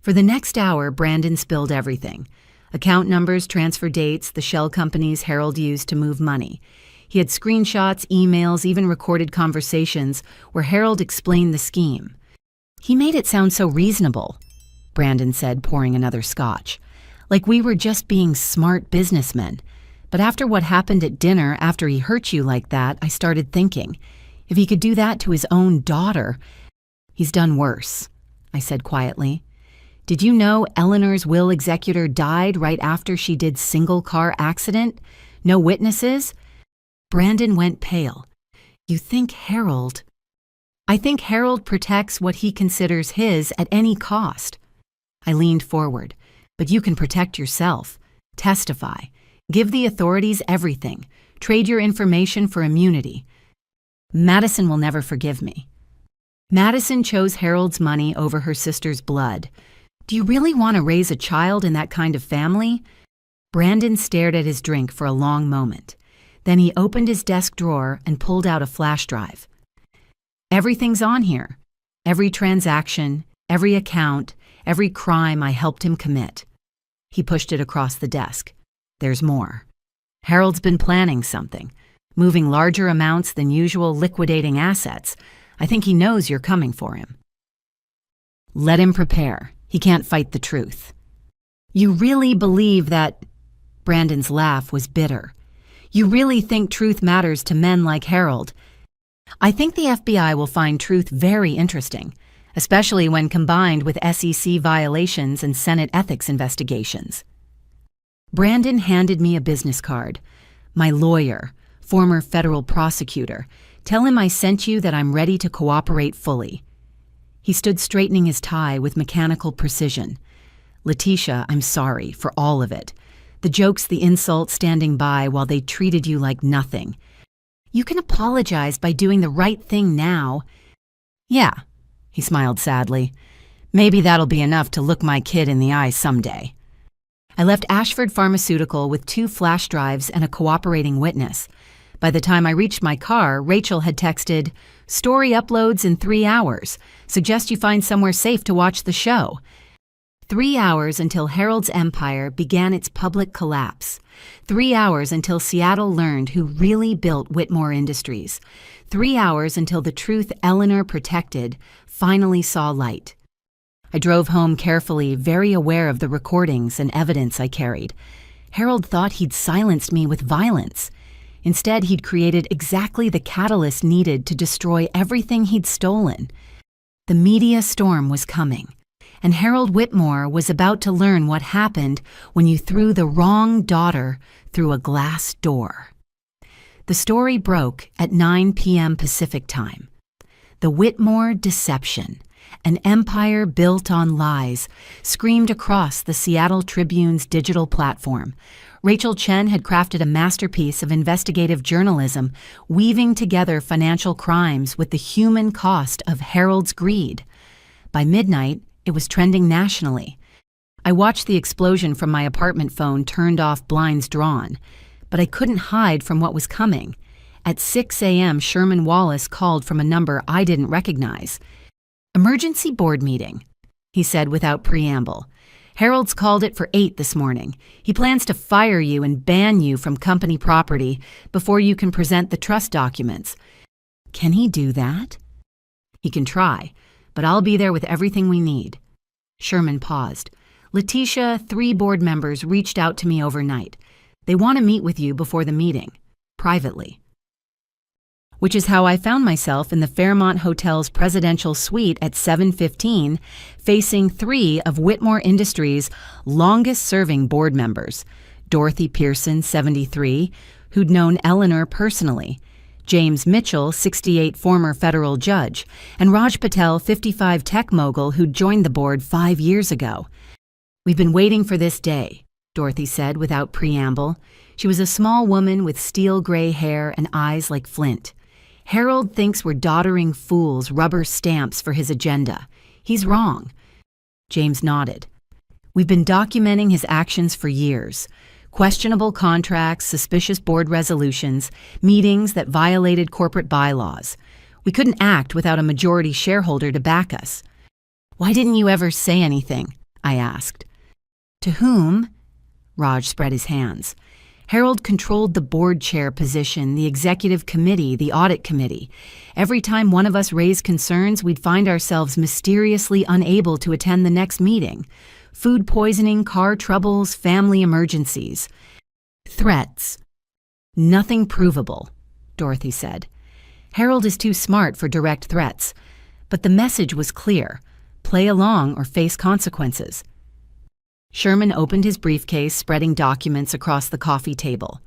For the next hour, Brandon spilled everything. Account numbers, transfer dates, the shell companies Harold used to move money. He had screenshots, emails, even recorded conversations where Harold explained the scheme. "He made it sound so reasonable," Brandon said, pouring another scotch. "Like we were just being smart businessmen. But after what happened at dinner, after he hurt you like that, I started thinking, if he could do that to his own daughter..." "He's done worse," I said quietly. "Did you know Eleanor's will executor died right after she did single-car accident? No witnesses?" Brandon went pale. "You think Harold..." "I think Harold protects what he considers his at any cost." I leaned forward. "But you can protect yourself. Testify. Give the authorities everything. Trade your information for immunity." "Madison will never forgive me." "Madison chose Harold's money over her sister's blood. Do you really want to raise a child in that kind of family?" Brandon stared at his drink for a long moment. Then he opened his desk drawer and pulled out a flash drive. "Everything's on here. Every transaction, every account, every crime I helped him commit." He pushed it across the desk. "There's more. Harold's been planning something, moving larger amounts than usual, liquidating assets. I think he knows you're coming for him." "Let him prepare. He can't fight the truth." "You really believe that..." Brandon's laugh was bitter. "You really think truth matters to men like Harold?" "I think the FBI will find truth very interesting, especially when combined with SEC violations and Senate ethics investigations." Brandon handed me a business card. "My lawyer, former federal prosecutor. Tell him I sent you, that I'm ready to cooperate fully." He stood straightening his tie with mechanical precision. "Letitia, I'm sorry for all of it. The jokes, the insults, standing by while they treated you like nothing. You can apologize by doing the right thing now." "Yeah," he smiled sadly. "Maybe that'll be enough to look my kid in the eye someday." I left Ashford Pharmaceutical with 2 flash drives and a cooperating witness. By the time I reached my car, Rachel had texted, "Story uploads in 3 hours. Suggest you find somewhere safe to watch the show." 3 hours until Harold's empire began its public collapse. 3 hours until Seattle learned who really built Whitmore Industries. 3 hours until the truth Eleanor protected finally saw light. I drove home carefully, very aware of the recordings and evidence I carried. Harold thought he'd silenced me with violence. Instead, he'd created exactly the catalyst needed to destroy everything he'd stolen. The media storm was coming, and Harold Whitmore was about to learn what happened when you threw the wrong daughter through a glass door. The story broke at 9 p.m. Pacific time. The Whitmore deception, an empire built on lies, screamed across the Seattle Tribune's digital platform. Rachel Chen had crafted a masterpiece of investigative journalism, weaving together financial crimes with the human cost of Harold's greed. By midnight, it was trending nationally. I watched the explosion from my apartment phone, turned off, blinds drawn. But I couldn't hide from what was coming. At 6 a.m., Sherman Wallace called from a number I didn't recognize. "Emergency board meeting," he said without preamble. "Harold's called it for 8 this morning. He plans to fire you and ban you from company property before you can present the trust documents." "Can he do that?" "He can try, but I'll be there with everything we need." Sherman paused. "Letitia, 3 board members reached out to me overnight. They want to meet with you before the meeting, privately." Which is how I found myself in the Fairmont Hotel's presidential suite at 7:15, facing 3 of Whitmore Industries' longest-serving board members: Dorothy Pearson, 73, who'd known Eleanor personally; James Mitchell, 68, former federal judge; and Raj Patel, 55, tech mogul who'd joined the board 5 years ago. "We've been waiting for this day," Dorothy said without preamble. She was a small woman with steel-gray hair and eyes like flint. "Harold thinks we're doddering fools, rubber stamps for his agenda. He's wrong." James nodded. "We've been documenting his actions for years. Questionable contracts, suspicious board resolutions, meetings that violated corporate bylaws. We couldn't act without a majority shareholder to back us." "Why didn't you ever say anything?" I asked. "To whom?" Raj spread his hands. "Harold controlled the board chair position, the executive committee, the audit committee. Every time one of us raised concerns, we'd find ourselves mysteriously unable to attend the next meeting. Food poisoning, car troubles, family emergencies. Threats. Nothing provable," Dorothy said. "Harold is too smart for direct threats. But the message was clear. Play along or face consequences." Sherman opened his briefcase, spreading documents across the coffee table.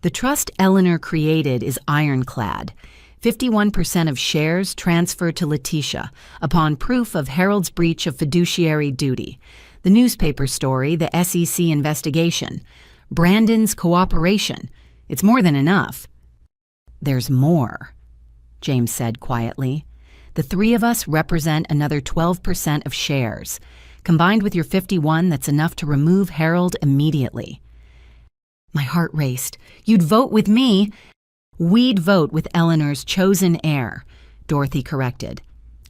"The trust Eleanor created is ironclad. 51% of shares transferred to Letitia upon proof of Harold's breach of fiduciary duty. The newspaper story, the SEC investigation. Brandon's cooperation. It's more than enough." "There's more," James said quietly. "The 3 of us represent another 12% of shares. Combined with your 51, that's enough to remove Harold immediately." My heart raced. "You'd vote with me." "We'd vote with Eleanor's chosen heir," Dorothy corrected.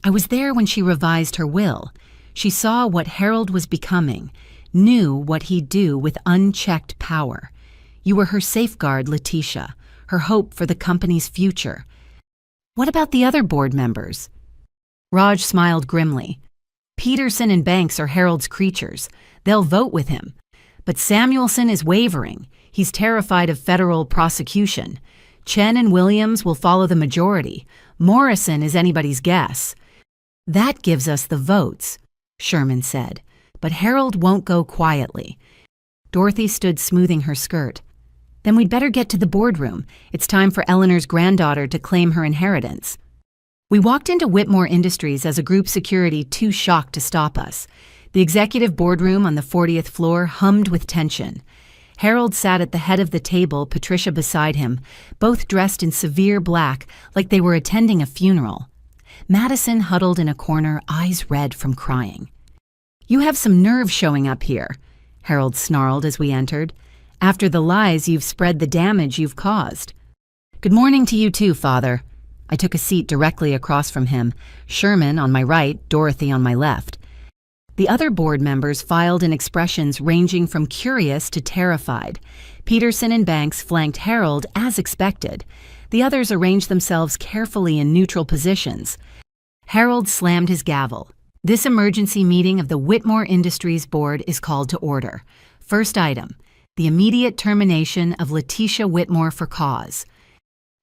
"I was there when she revised her will. She saw what Harold was becoming, knew what he'd do with unchecked power. You were her safeguard, Letitia, her hope for the company's future." "What about the other board members?" Raj smiled grimly. "Peterson and Banks are Harold's creatures. They'll vote with him. But Samuelson is wavering. He's terrified of federal prosecution. Chen and Williams will follow the majority. Morrison is anybody's guess." "That gives us the votes," Sherman said. "But Harold won't go quietly." Dorothy stood smoothing her skirt. "Then we'd better get to the boardroom. It's time for Eleanor's granddaughter to claim her inheritance." We walked into Whitmore Industries as a group security too shocked to stop us. The executive boardroom on the 40th floor hummed with tension. Harold sat at the head of the table, Patricia beside him, both dressed in severe black like they were attending a funeral. Madison huddled in a corner, eyes red from crying. "You have some nerve showing up here," Harold snarled as we entered. "After the lies you've spread, the damage you've caused." "Good morning to you too, Father." I took a seat directly across from him, Sherman on my right, Dorothy on my left. The other board members filed in expressions ranging from curious to terrified. Peterson and Banks flanked Harold as expected. The others arranged themselves carefully in neutral positions. Harold slammed his gavel. This emergency meeting of the Whitmore Industries Board is called to order. First item, the immediate termination of Letitia Whitmore for cause.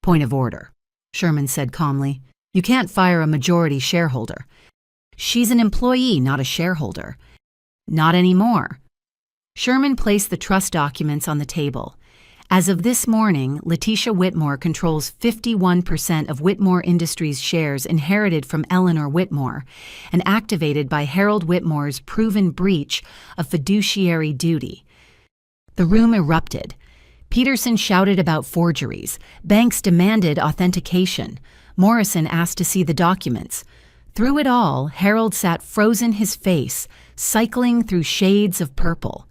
Point of order, Sherman said calmly. You can't fire a majority shareholder. She's an employee, not a shareholder. Not anymore. Sherman placed the trust documents on the table. As of this morning, Letitia Whitmore controls 51% of Whitmore Industries shares inherited from Eleanor Whitmore and activated by Harold Whitmore's proven breach of fiduciary duty. The room erupted. Peterson shouted about forgeries. Banks demanded authentication. Morrison asked to see the documents. Through it all, Harold sat frozen, his face cycling through shades of purple.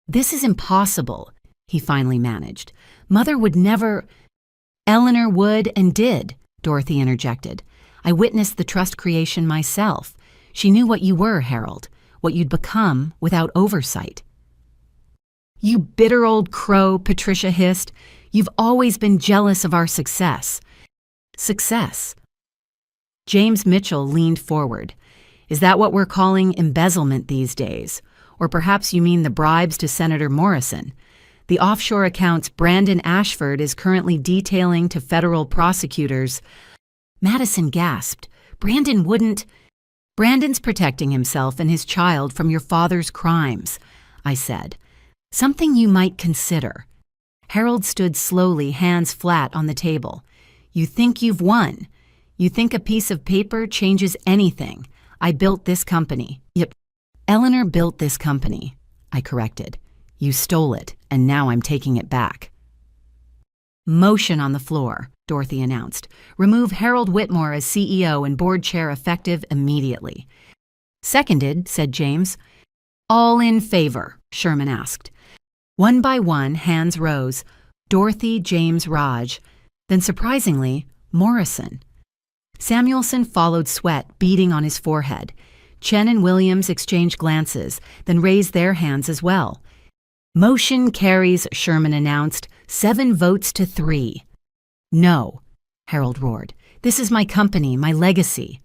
This is impossible, he finally managed. Mother would never— Eleanor would and did, Dorothy interjected. I witnessed the trust creation myself. She knew what you were, Harold, what you'd become without oversight. You bitter old crow, Patricia hissed. You've always been jealous of our success. Success. James Mitchell leaned forward. Is that what we're calling embezzlement these days? Or perhaps you mean the bribes to Senator Morrison? The offshore accounts Brandon Ashford is currently detailing to federal prosecutors. Madison gasped. Brandon wouldn't— Brandon's protecting himself and his child from your father's crimes, I said. Something you might consider. Harold stood slowly, hands flat on the table. You think you've won. You think a piece of paper changes anything. I built this company. Yep. Eleanor built this company, I corrected. You stole it, and now I'm taking it back. Motion on the floor, Dorothy announced. Remove Harold Whitmore as CEO and board chair effective immediately. Seconded, said James. All in favor, Sherman asked. One by one, hands rose. Dorothy, James, Raj. Then surprisingly, Morrison. Samuelson followed, sweat beading on his forehead. Chen and Williams exchanged glances, then raised their hands as well. Motion carries, Sherman announced, 7 votes to 3. No, Harold roared. This is my company, my legacy.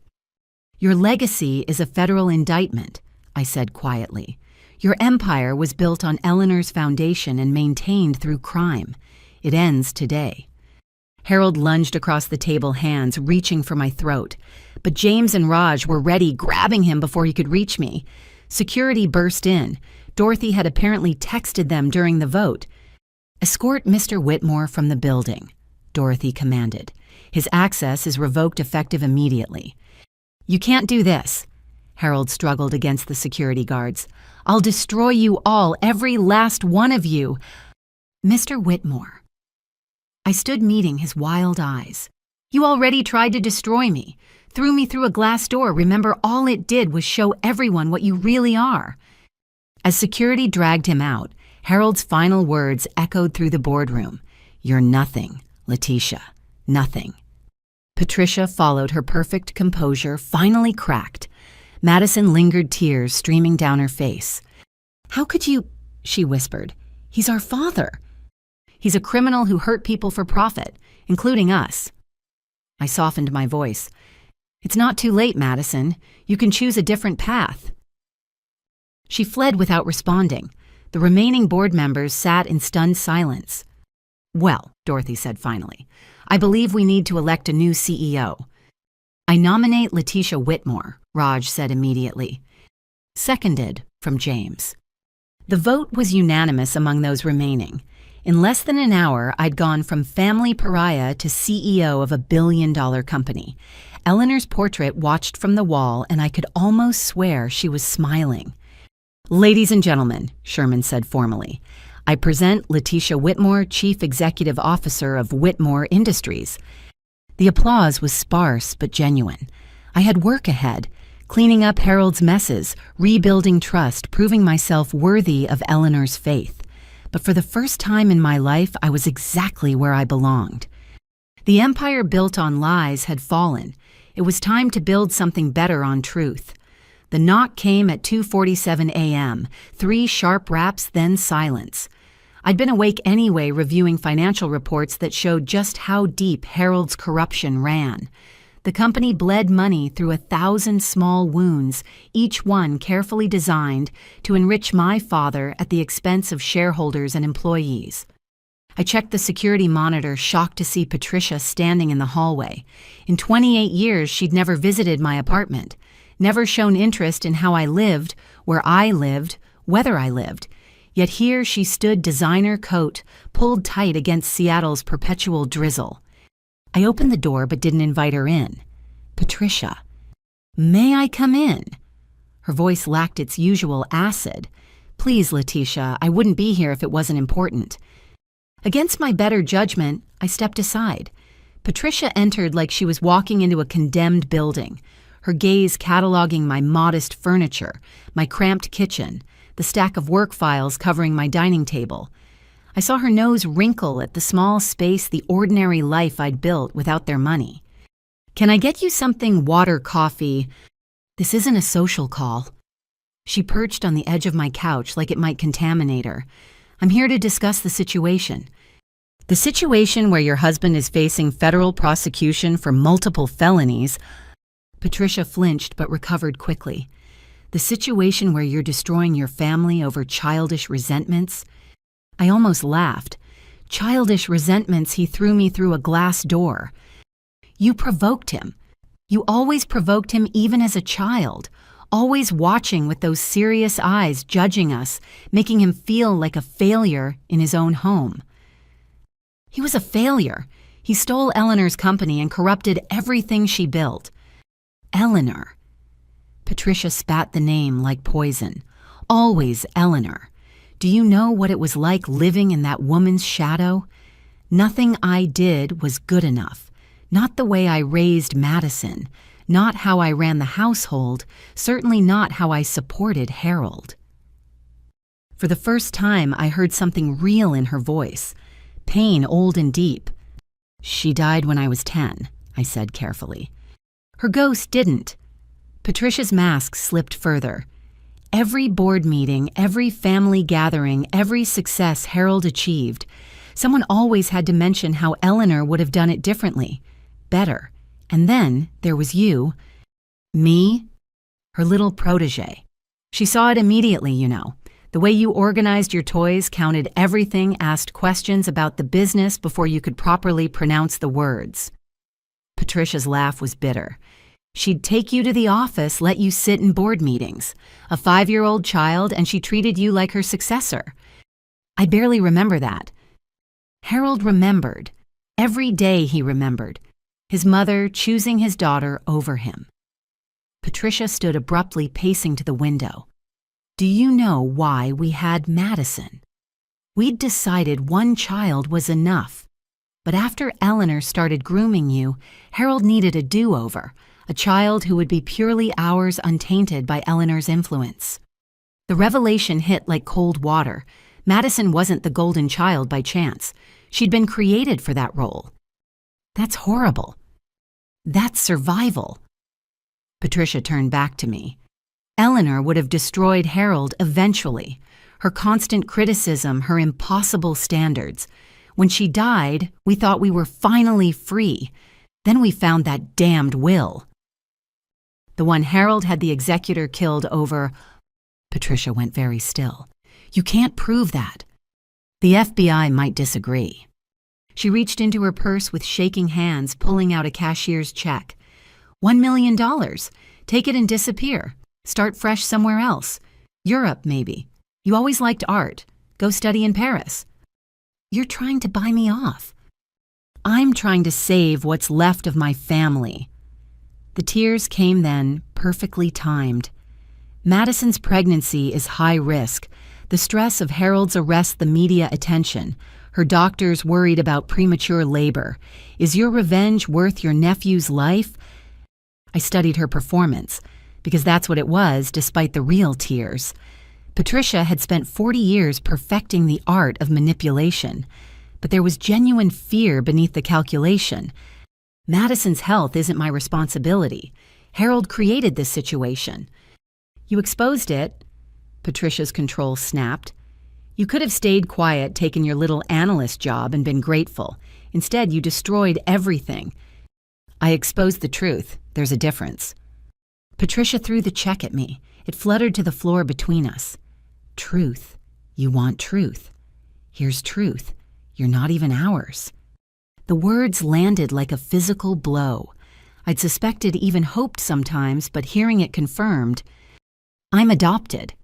Your legacy is a federal indictment, I said quietly. Your empire was built on Eleanor's foundation and maintained through crime. It ends today. Harold lunged across the table, hands reaching for my throat. But James and Raj were ready, grabbing him before he could reach me. Security burst in. Dorothy had apparently texted them during the vote. Escort Mr. Whitmore from the building, Dorothy commanded. His access is revoked effective immediately. You can't do this. Harold struggled against the security guards. I'll destroy you all, every last one of you. Mr. Whitmore. I stood meeting his wild eyes. You already tried to destroy me. Threw me through a glass door. Remember, all it did was show everyone what you really are. As security dragged him out, Harold's final words echoed through the boardroom. You're nothing, Letitia. Nothing. Patricia followed, her perfect composure finally cracked. Madison lingered, tears streaming down her face. How could you— she whispered. He's our father. He's a criminal who hurt people for profit, including us. I softened my voice. It's not too late, Madison. You can choose a different path. She fled without responding. The remaining board members sat in stunned silence. Well, Dorothy said finally, I believe we need to elect a new CEO. I nominate Letitia Whitmore, Raj said immediately. Seconded, from James. The vote was unanimous among those remaining. In less than an hour, I'd gone from family pariah to CEO of a billion-dollar company. Eleanor's portrait watched from the wall, and I could almost swear she was smiling. Ladies and gentlemen, Sherman said formally, I present Letitia Whitmore, Chief Executive Officer of Whitmore Industries. The applause was sparse but genuine. I had work ahead, cleaning up Harold's messes, rebuilding trust, proving myself worthy of Eleanor's faith. But for the first time in my life, I was exactly where I belonged. The empire built on lies had fallen. It was time to build something better on truth. The knock came at 2:47 a.m., 3 sharp raps, then silence. I'd been awake anyway, reviewing financial reports that showed just how deep Harold's corruption ran. The company bled money through 1,000 small wounds, each one carefully designed to enrich my father at the expense of shareholders and employees. I checked the security monitor, shocked to see Patricia standing in the hallway. In 28 years, she'd never visited my apartment, never shown interest in how I lived, where I lived, whether I lived. Yet here she stood, designer coat, pulled tight against Seattle's perpetual drizzle. I opened the door but didn't invite her in. Patricia. "May I come in?" Her voice lacked its usual acid. "Please, Letitia, I wouldn't be here if it wasn't important." Against my better judgment, I stepped aside. Patricia entered like she was walking into a condemned building, her gaze cataloging my modest furniture, my cramped kitchen, the stack of work files covering my dining table. I saw her nose wrinkle at the small space, the ordinary life I'd built without their money. "Can I get you something, water, coffee?" "This isn't a social call." She perched on the edge of my couch like it might contaminate her. "I'm here to discuss the situation." "The situation where your husband is facing federal prosecution for multiple felonies." Patricia flinched but recovered quickly. "The situation where you're destroying your family over childish resentments." I almost laughed. "Childish resentments he threw me through a glass door." "You provoked him. You always provoked him even as a child, always watching with those serious eyes, judging us, making him feel like a failure in his own home." "He was a failure. He stole Eleanor's company and corrupted everything she built." "Eleanor." Patricia spat the name like poison. "Always Eleanor. Do you know what it was like living in that woman's shadow? Nothing I did was good enough. Not the way I raised Madison, not how I ran the household, certainly not how I supported Harold." For the first time, I heard something real in her voice, pain old and deep. "She died when I was 10, I said carefully. "Her ghost didn't." Patricia's mask slipped further. Every board meeting, every family gathering, every success Harold achieved, someone always had to mention how Eleanor would have done it differently, better. And then there was you. Me, her little protege. She saw it immediately, you know. The way you organized your toys, counted everything, asked questions about the business before you could properly pronounce the words. Patricia's laugh was bitter. She'd take you to the office, let you sit in board meetings. A 5-year-old child, and she treated you like her successor. I barely remember that. Harold remembered. Every day he remembered. His mother choosing his daughter over him. Patricia stood abruptly, pacing to the window. "Do you know why we had Madison? We'd decided one child was enough. But after Eleanor started grooming you, Harold needed a do-over. A child who would be purely ours, untainted by Eleanor's influence." The revelation hit like cold water. Madison wasn't the golden child by chance. She'd been created for that role. That's horrible. That's survival. Patricia turned back to me. Eleanor would have destroyed Harold eventually. Her constant criticism, her impossible standards. When she died, we thought we were finally free. Then we found that damned will. The one Harold had the executor killed over. Patricia went very still. You can't prove that. The FBI might disagree. She reached into her purse with shaking hands, pulling out a cashier's check. $1 million. Take it and disappear. Start fresh somewhere else. Europe, maybe. You always liked art. Go study in Paris. You're trying to buy me off. I'm trying to save what's left of my family. The tears came then, perfectly timed. Madison's pregnancy is high risk. The stress of Harold's arrest, the media attention. Her doctors worried about premature labor. Is your revenge worth your nephew's life? I studied her performance, because that's what it was, despite the real tears. Patricia had spent 40 years perfecting the art of manipulation, but there was genuine fear beneath the calculation. Madison's health isn't my responsibility. Harold created this situation. You exposed it, Patricia's control snapped. You could have stayed quiet, taken your little analyst job, and been grateful. Instead, you destroyed everything. I exposed the truth. There's a difference. Patricia threw the check at me. It fluttered to the floor between us. Truth. You want truth. Here's truth. You're not even ours. The words landed like a physical blow. I'd suspected, even hoped sometimes, but hearing it confirmed. I'm adopted.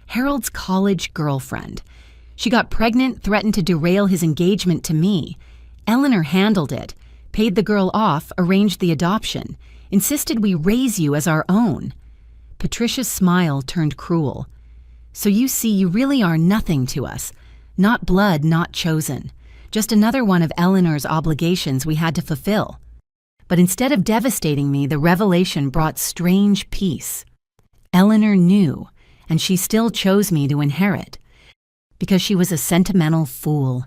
Harold's college girlfriend. She got pregnant, threatened to derail his engagement to me. Eleanor handled it, paid the girl off, arranged the adoption, insisted we raise you as our own. Patricia's smile turned cruel. So you see, you really are nothing to us. Not blood, not chosen. Just another one of Eleanor's obligations we had to fulfill. But instead of devastating me, the revelation brought strange peace. Eleanor knew, and she still chose me to inherit. Because she was a sentimental fool.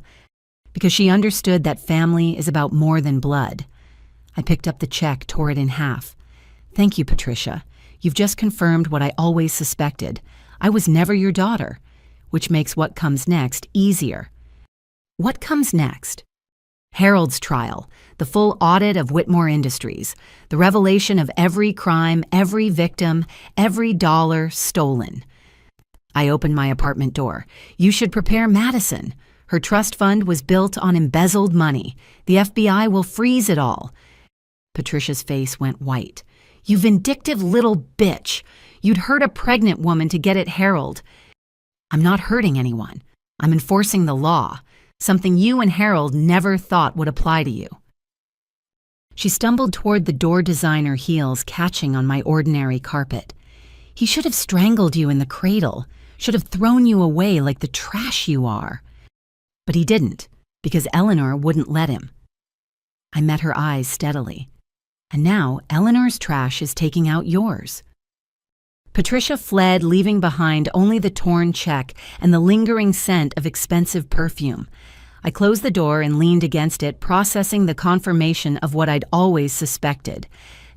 Because she understood that family is about more than blood. I picked up the check, tore it in half. Thank you, Patricia. You've just confirmed what I always suspected. I was never your daughter, which makes what comes next easier. What comes next? Harold's trial, the full audit of Whitmore Industries, the revelation of every crime, every victim, every dollar stolen. I opened my apartment door. You should prepare Madison. Her trust fund was built on embezzled money. The FBI will freeze it all. Patricia's face went white. You vindictive little bitch. You'd hurt a pregnant woman to get at Harold. I'm not hurting anyone. I'm enforcing the law, something you and Harold never thought would apply to you. She stumbled toward the door designer heels catching on my ordinary carpet. He should have strangled you in the cradle, should have thrown you away like the trash you are. But he didn't, because Eleanor wouldn't let him. I met her eyes steadily. And now Eleanor's trash is taking out yours. Patricia fled, leaving behind only the torn check and the lingering scent of expensive perfume. I closed the door and leaned against it, processing the confirmation of what I'd always suspected.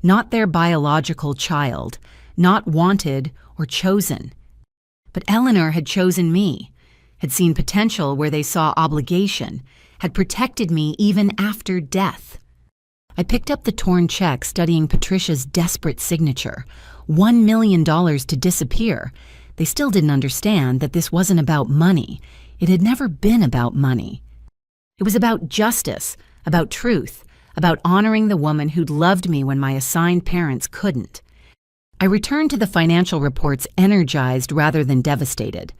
Not their biological child, not wanted or chosen. But Eleanor had chosen me, had seen potential where they saw obligation, had protected me even after death. I picked up the torn check, studying Patricia's desperate signature. $1 million to disappear. They still didn't understand that this wasn't about money. It had never been about money. It was about justice, about truth, about honoring the woman who'd loved me when my assigned parents couldn't. I returned to the financial reports energized rather than devastated.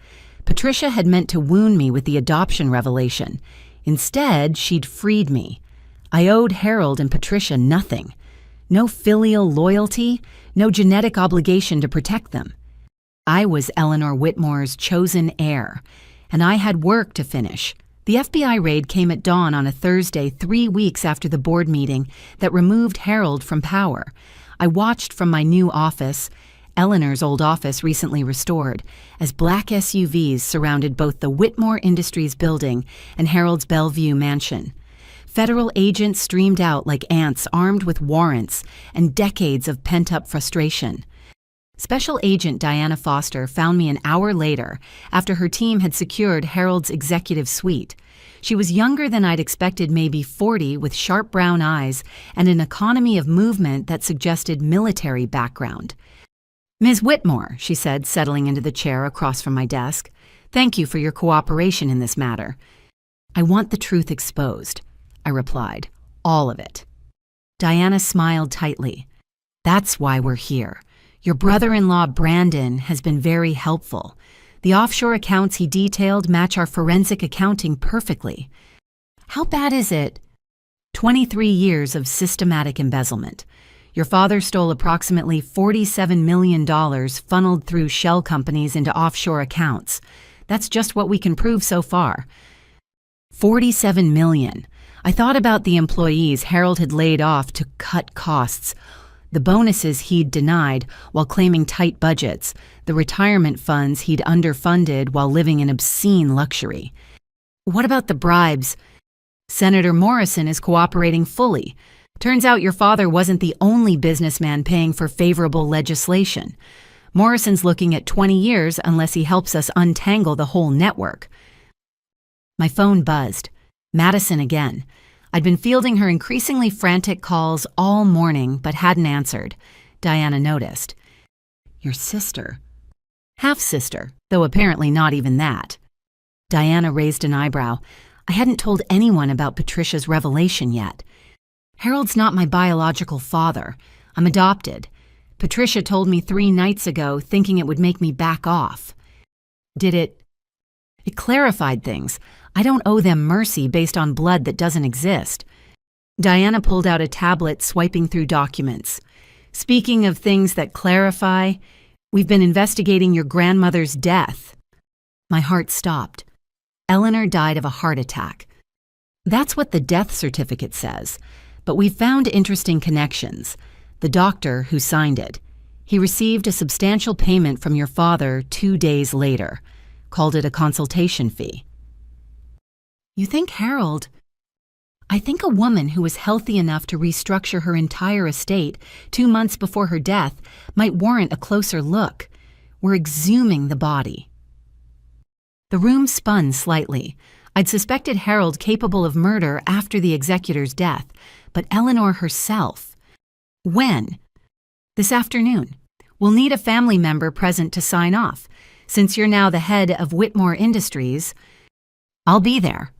Patricia had meant to wound me with the adoption revelation. Instead, she'd freed me. I owed Harold and Patricia nothing. No filial loyalty, no genetic obligation to protect them. I was Eleanor Whitmore's chosen heir, and I had work to finish. The FBI raid came at dawn on a Thursday, 3 weeks after the board meeting that removed Harold from power. I watched from my new office, Eleanor's old office recently restored, as black SUVs surrounded both the Whitmore Industries building and Harold's Bellevue mansion. Federal agents streamed out like ants armed with warrants and decades of pent-up frustration. Special Agent Diana Foster found me an hour later after her team had secured Harold's executive suite. She was younger than I'd expected, maybe 40, with sharp brown eyes and an economy of movement that suggested military background. Ms. Whitmore, she said, settling into the chair across from my desk, thank you for your cooperation in this matter. I want the truth exposed, I replied, all of it. Diana smiled tightly. That's why we're here. Your brother-in-law, Brandon, has been very helpful. The offshore accounts he detailed match our forensic accounting perfectly. How bad is it? 23 years of systematic embezzlement. Your father stole approximately $47 million funneled through shell companies into offshore accounts. That's just what we can prove so far. $47 million. I thought about the employees Harold had laid off to cut costs, the bonuses he'd denied while claiming tight budgets, the retirement funds he'd underfunded while living in obscene luxury. What about the bribes? Senator Morrison is cooperating fully. Turns out your father wasn't the only businessman paying for favorable legislation. Morrison's looking at 20 years unless he helps us untangle the whole network. My phone buzzed. Madison again. I'd been fielding her increasingly frantic calls all morning but hadn't answered. Diana noticed. Your sister. Half-sister, though apparently not even that. Diana raised an eyebrow. I hadn't told anyone about Patricia's revelation yet. Harold's not my biological father. I'm adopted. Patricia told me 3 nights ago, thinking it would make me back off. Did it? It clarified things. I don't owe them mercy based on blood that doesn't exist. Diana pulled out a tablet, swiping through documents. Speaking of things that clarify, we've been investigating your grandmother's death. My heart stopped. Eleanor died of a heart attack. That's what the death certificate says, but we found interesting connections. The doctor who signed it. He received a substantial payment from your father 2 days later. Called it a consultation fee. You think Harold... I think a woman who was healthy enough to restructure her entire estate 2 months before her death might warrant a closer look. We're exhuming the body. The room spun slightly. I'd suspected Harold capable of murder after the executor's death, but Eleanor herself. When? This afternoon. We'll need a family member present to sign off. Since you're now the head of Whitmore Industries, I'll be there.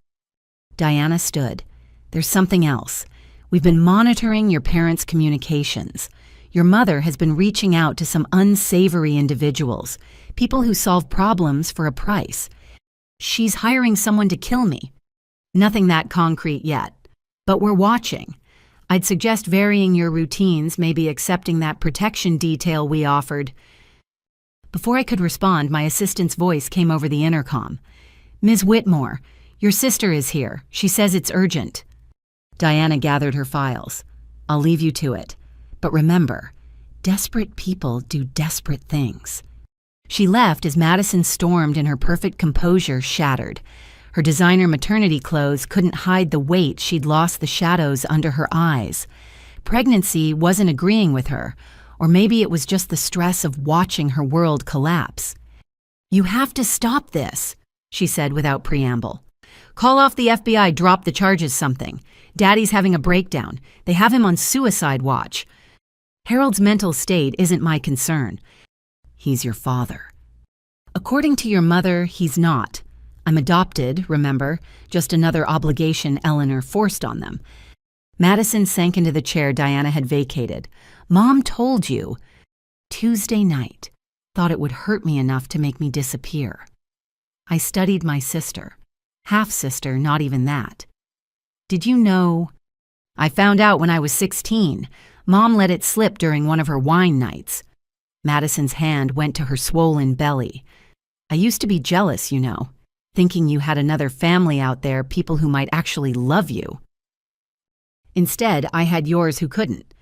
Diana stood. There's something else. We've been monitoring your parents' communications. Your mother has been reaching out to some unsavory individuals, people who solve problems for a price. She's hiring someone to kill me. Nothing that concrete yet, but we're watching. I'd suggest varying your routines, maybe accepting that protection detail we offered. Before I could respond, my assistant's voice came over the intercom. Ms. Whitmore, your sister is here. She says it's urgent. Diana gathered her files. I'll leave you to it. But remember, desperate people do desperate things. She left as Madison stormed and her perfect composure shattered. Her designer maternity clothes couldn't hide the weight she'd lost the shadows under her eyes. Pregnancy wasn't agreeing with her, or maybe it was just the stress of watching her world collapse. You have to stop this, she said without preamble. Call off the FBI, drop the charges, something. Daddy's having a breakdown. They have him on suicide watch. Harold's mental state isn't my concern. He's your father. According to your mother, he's not. I'm adopted, remember? Just another obligation Eleanor forced on them. Madison sank into the chair Diana had vacated. Mom told you. Tuesday night. Thought it would hurt me enough to make me disappear. I studied my sister. Half-sister, not even that. Did you know? I found out when I was 16. Mom let it slip during one of her wine nights. Madison's hand went to her swollen belly. I used to be jealous, you know, thinking you had another family out there, people who might actually love you. Instead, I had yours who couldn't.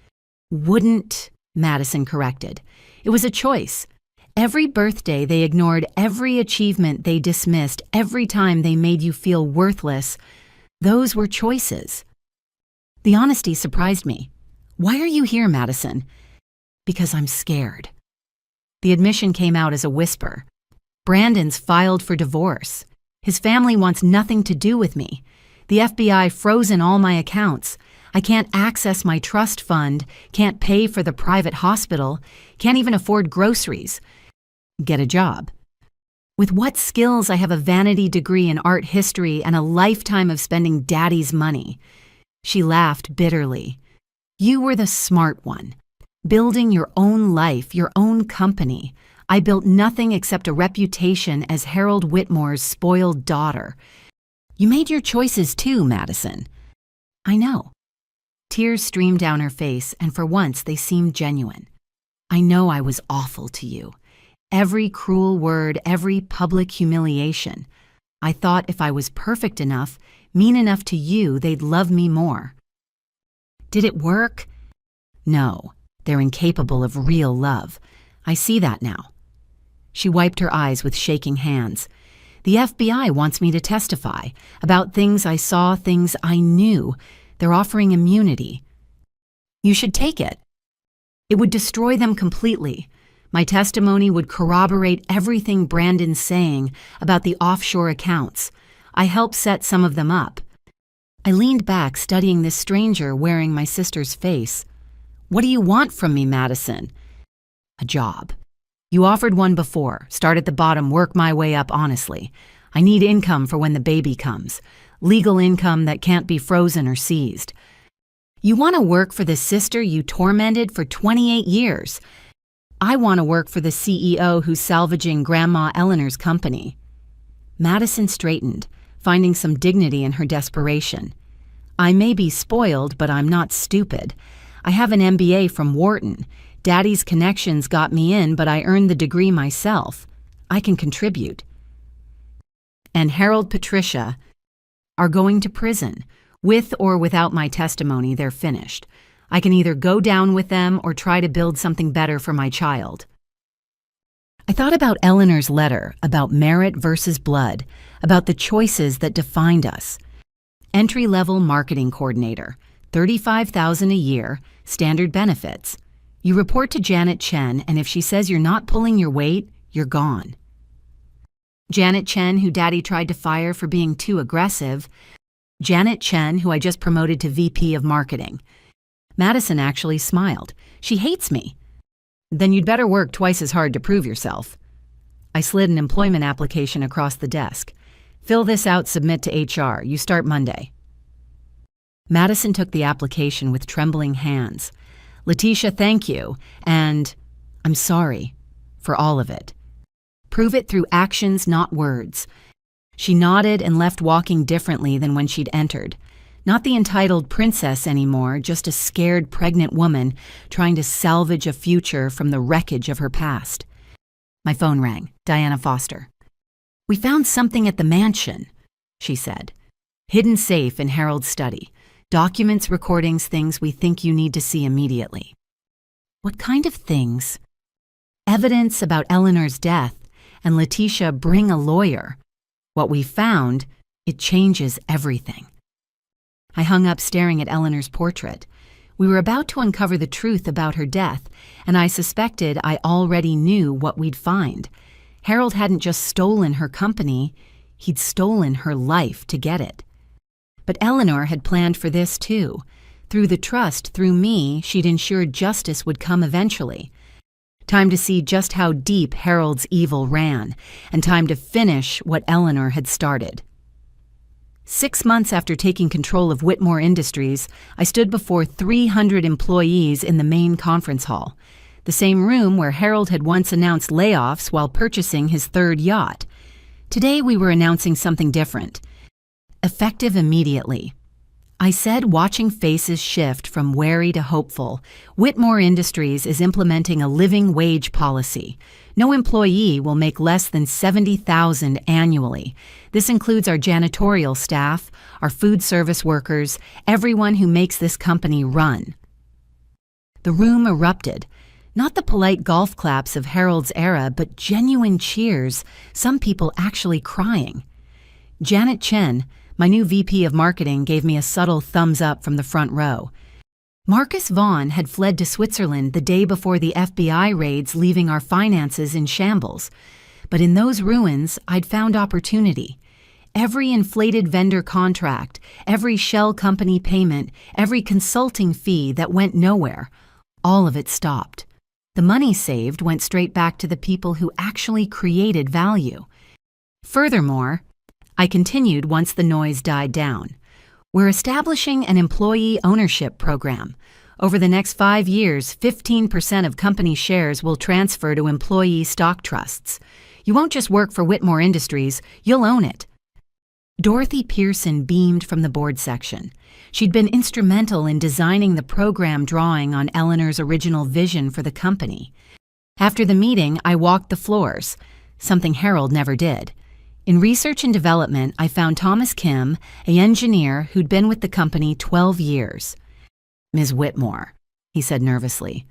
Wouldn't, Madison corrected. It was a choice. Every birthday they ignored, every achievement they dismissed, every time they made you feel worthless. Those were choices. The honesty surprised me. Why are you here, Madison? Because I'm scared. The admission came out as a whisper. Brandon's filed for divorce. His family wants nothing to do with me. The FBI frozen all my accounts. I can't access my trust fund, can't pay for the private hospital, can't even afford groceries. Get a job. With what skills? I have a vanity degree in art history and a lifetime of spending daddy's money. She laughed bitterly. You were the smart one. Building your own life, your own company. I built nothing except a reputation as Harold Whitmore's spoiled daughter. You made your choices too, Madison. I know. Tears streamed down her face, and for once they seemed genuine. I know I was awful to you. Every cruel word, every public humiliation. I thought if I was perfect enough, mean enough to you, they'd love me more. Did it work? No, they're incapable of real love. I see that now. She wiped her eyes with shaking hands. The FBI wants me to testify about things I saw, things I knew. They're offering immunity. You should take it. It would destroy them completely. My testimony would corroborate everything Brandon's saying about the offshore accounts. I helped set some of them up. I leaned back, studying this stranger wearing my sister's face. "What do you want from me, Madison?" "A job. You offered one before. Start at the bottom, work my way up honestly. I need income for when the baby comes. Legal income that can't be frozen or seized." "You want to work for the sister you tormented for 28 years. I want to work for the CEO who's salvaging Grandma Eleanor's company." Madison straightened, finding some dignity in her desperation. "I may be spoiled, but I'm not stupid. I have an MBA from Wharton. Daddy's connections got me in, but I earned the degree myself. I can contribute." "And Harold Patricia are going to prison. With or without my testimony, they're finished. I can either go down with them or try to build something better for my child." I thought about Eleanor's letter, about merit versus blood, about the choices that defined us. Entry-level marketing coordinator, $35,000 a year, standard benefits. You report to Janet Chen, and if she says you're not pulling your weight, you're gone. Janet Chen, who Daddy tried to fire for being too aggressive. Janet Chen, who I just promoted to VP of marketing. Madison actually smiled. "She hates me." "Then you'd better work twice as hard to prove yourself." I slid an employment application across the desk. "Fill this out, submit to HR. You start Monday." Madison took the application with trembling hands. "Letitia, thank you, and I'm sorry for all of it. Prove it through actions, not words." She nodded and left, walking differently than when she'd entered. Not the entitled princess anymore, just a scared pregnant woman trying to salvage a future from the wreckage of her past. My phone rang. Diana Foster. "We found something at the mansion," she said. "Hidden safe in Harold's study. Documents, recordings, things we think you need to see immediately." "What kind of things?" "Evidence about Eleanor's death, and Letitia, bring a lawyer. What we found, it changes everything." I hung up, staring at Eleanor's portrait. We were about to uncover the truth about her death, and I suspected I already knew what we'd find. Harold hadn't just stolen her company, he'd stolen her life to get it. But Eleanor had planned for this too. Through the trust, through me, she'd ensured justice would come eventually. Time to see just how deep Harold's evil ran, and time to finish what Eleanor had started. 6 months after taking control of Whitmore Industries, I stood before 300 employees in the main conference hall, the same room where Harold had once announced layoffs while purchasing his third yacht. Today we were announcing something different. Effective immediately. I said, watching faces shift from wary to hopeful, Whitmore Industries is implementing a living wage policy. No employee will make less than $70,000 annually. This includes our janitorial staff, our food service workers, everyone who makes this company run. The room erupted. Not the polite golf claps of Harold's era, but genuine cheers, some people actually crying. Janet Chen, my new VP of marketing, gave me a subtle thumbs up from the front row. Marcus Vaughn had fled to Switzerland the day before the FBI raids, leaving our finances in shambles. But in those ruins, I'd found opportunity. Every inflated vendor contract, every shell company payment, every consulting fee that went nowhere, all of it stopped. The money saved went straight back to the people who actually created value. Furthermore, I continued once the noise died down. We're establishing an employee ownership program. Over the next 5 years, 15% of company shares will transfer to employee stock trusts. You won't just work for Whitmore Industries, you'll own it. Dorothy Pearson beamed from the board section. She'd been instrumental in designing the program, drawing on Eleanor's original vision for the company. After the meeting, I walked the floors, something Harold never did. In research and development, I found Thomas Kim, an engineer who'd been with the company 12 years. "Ms. Whitmore," he said nervously,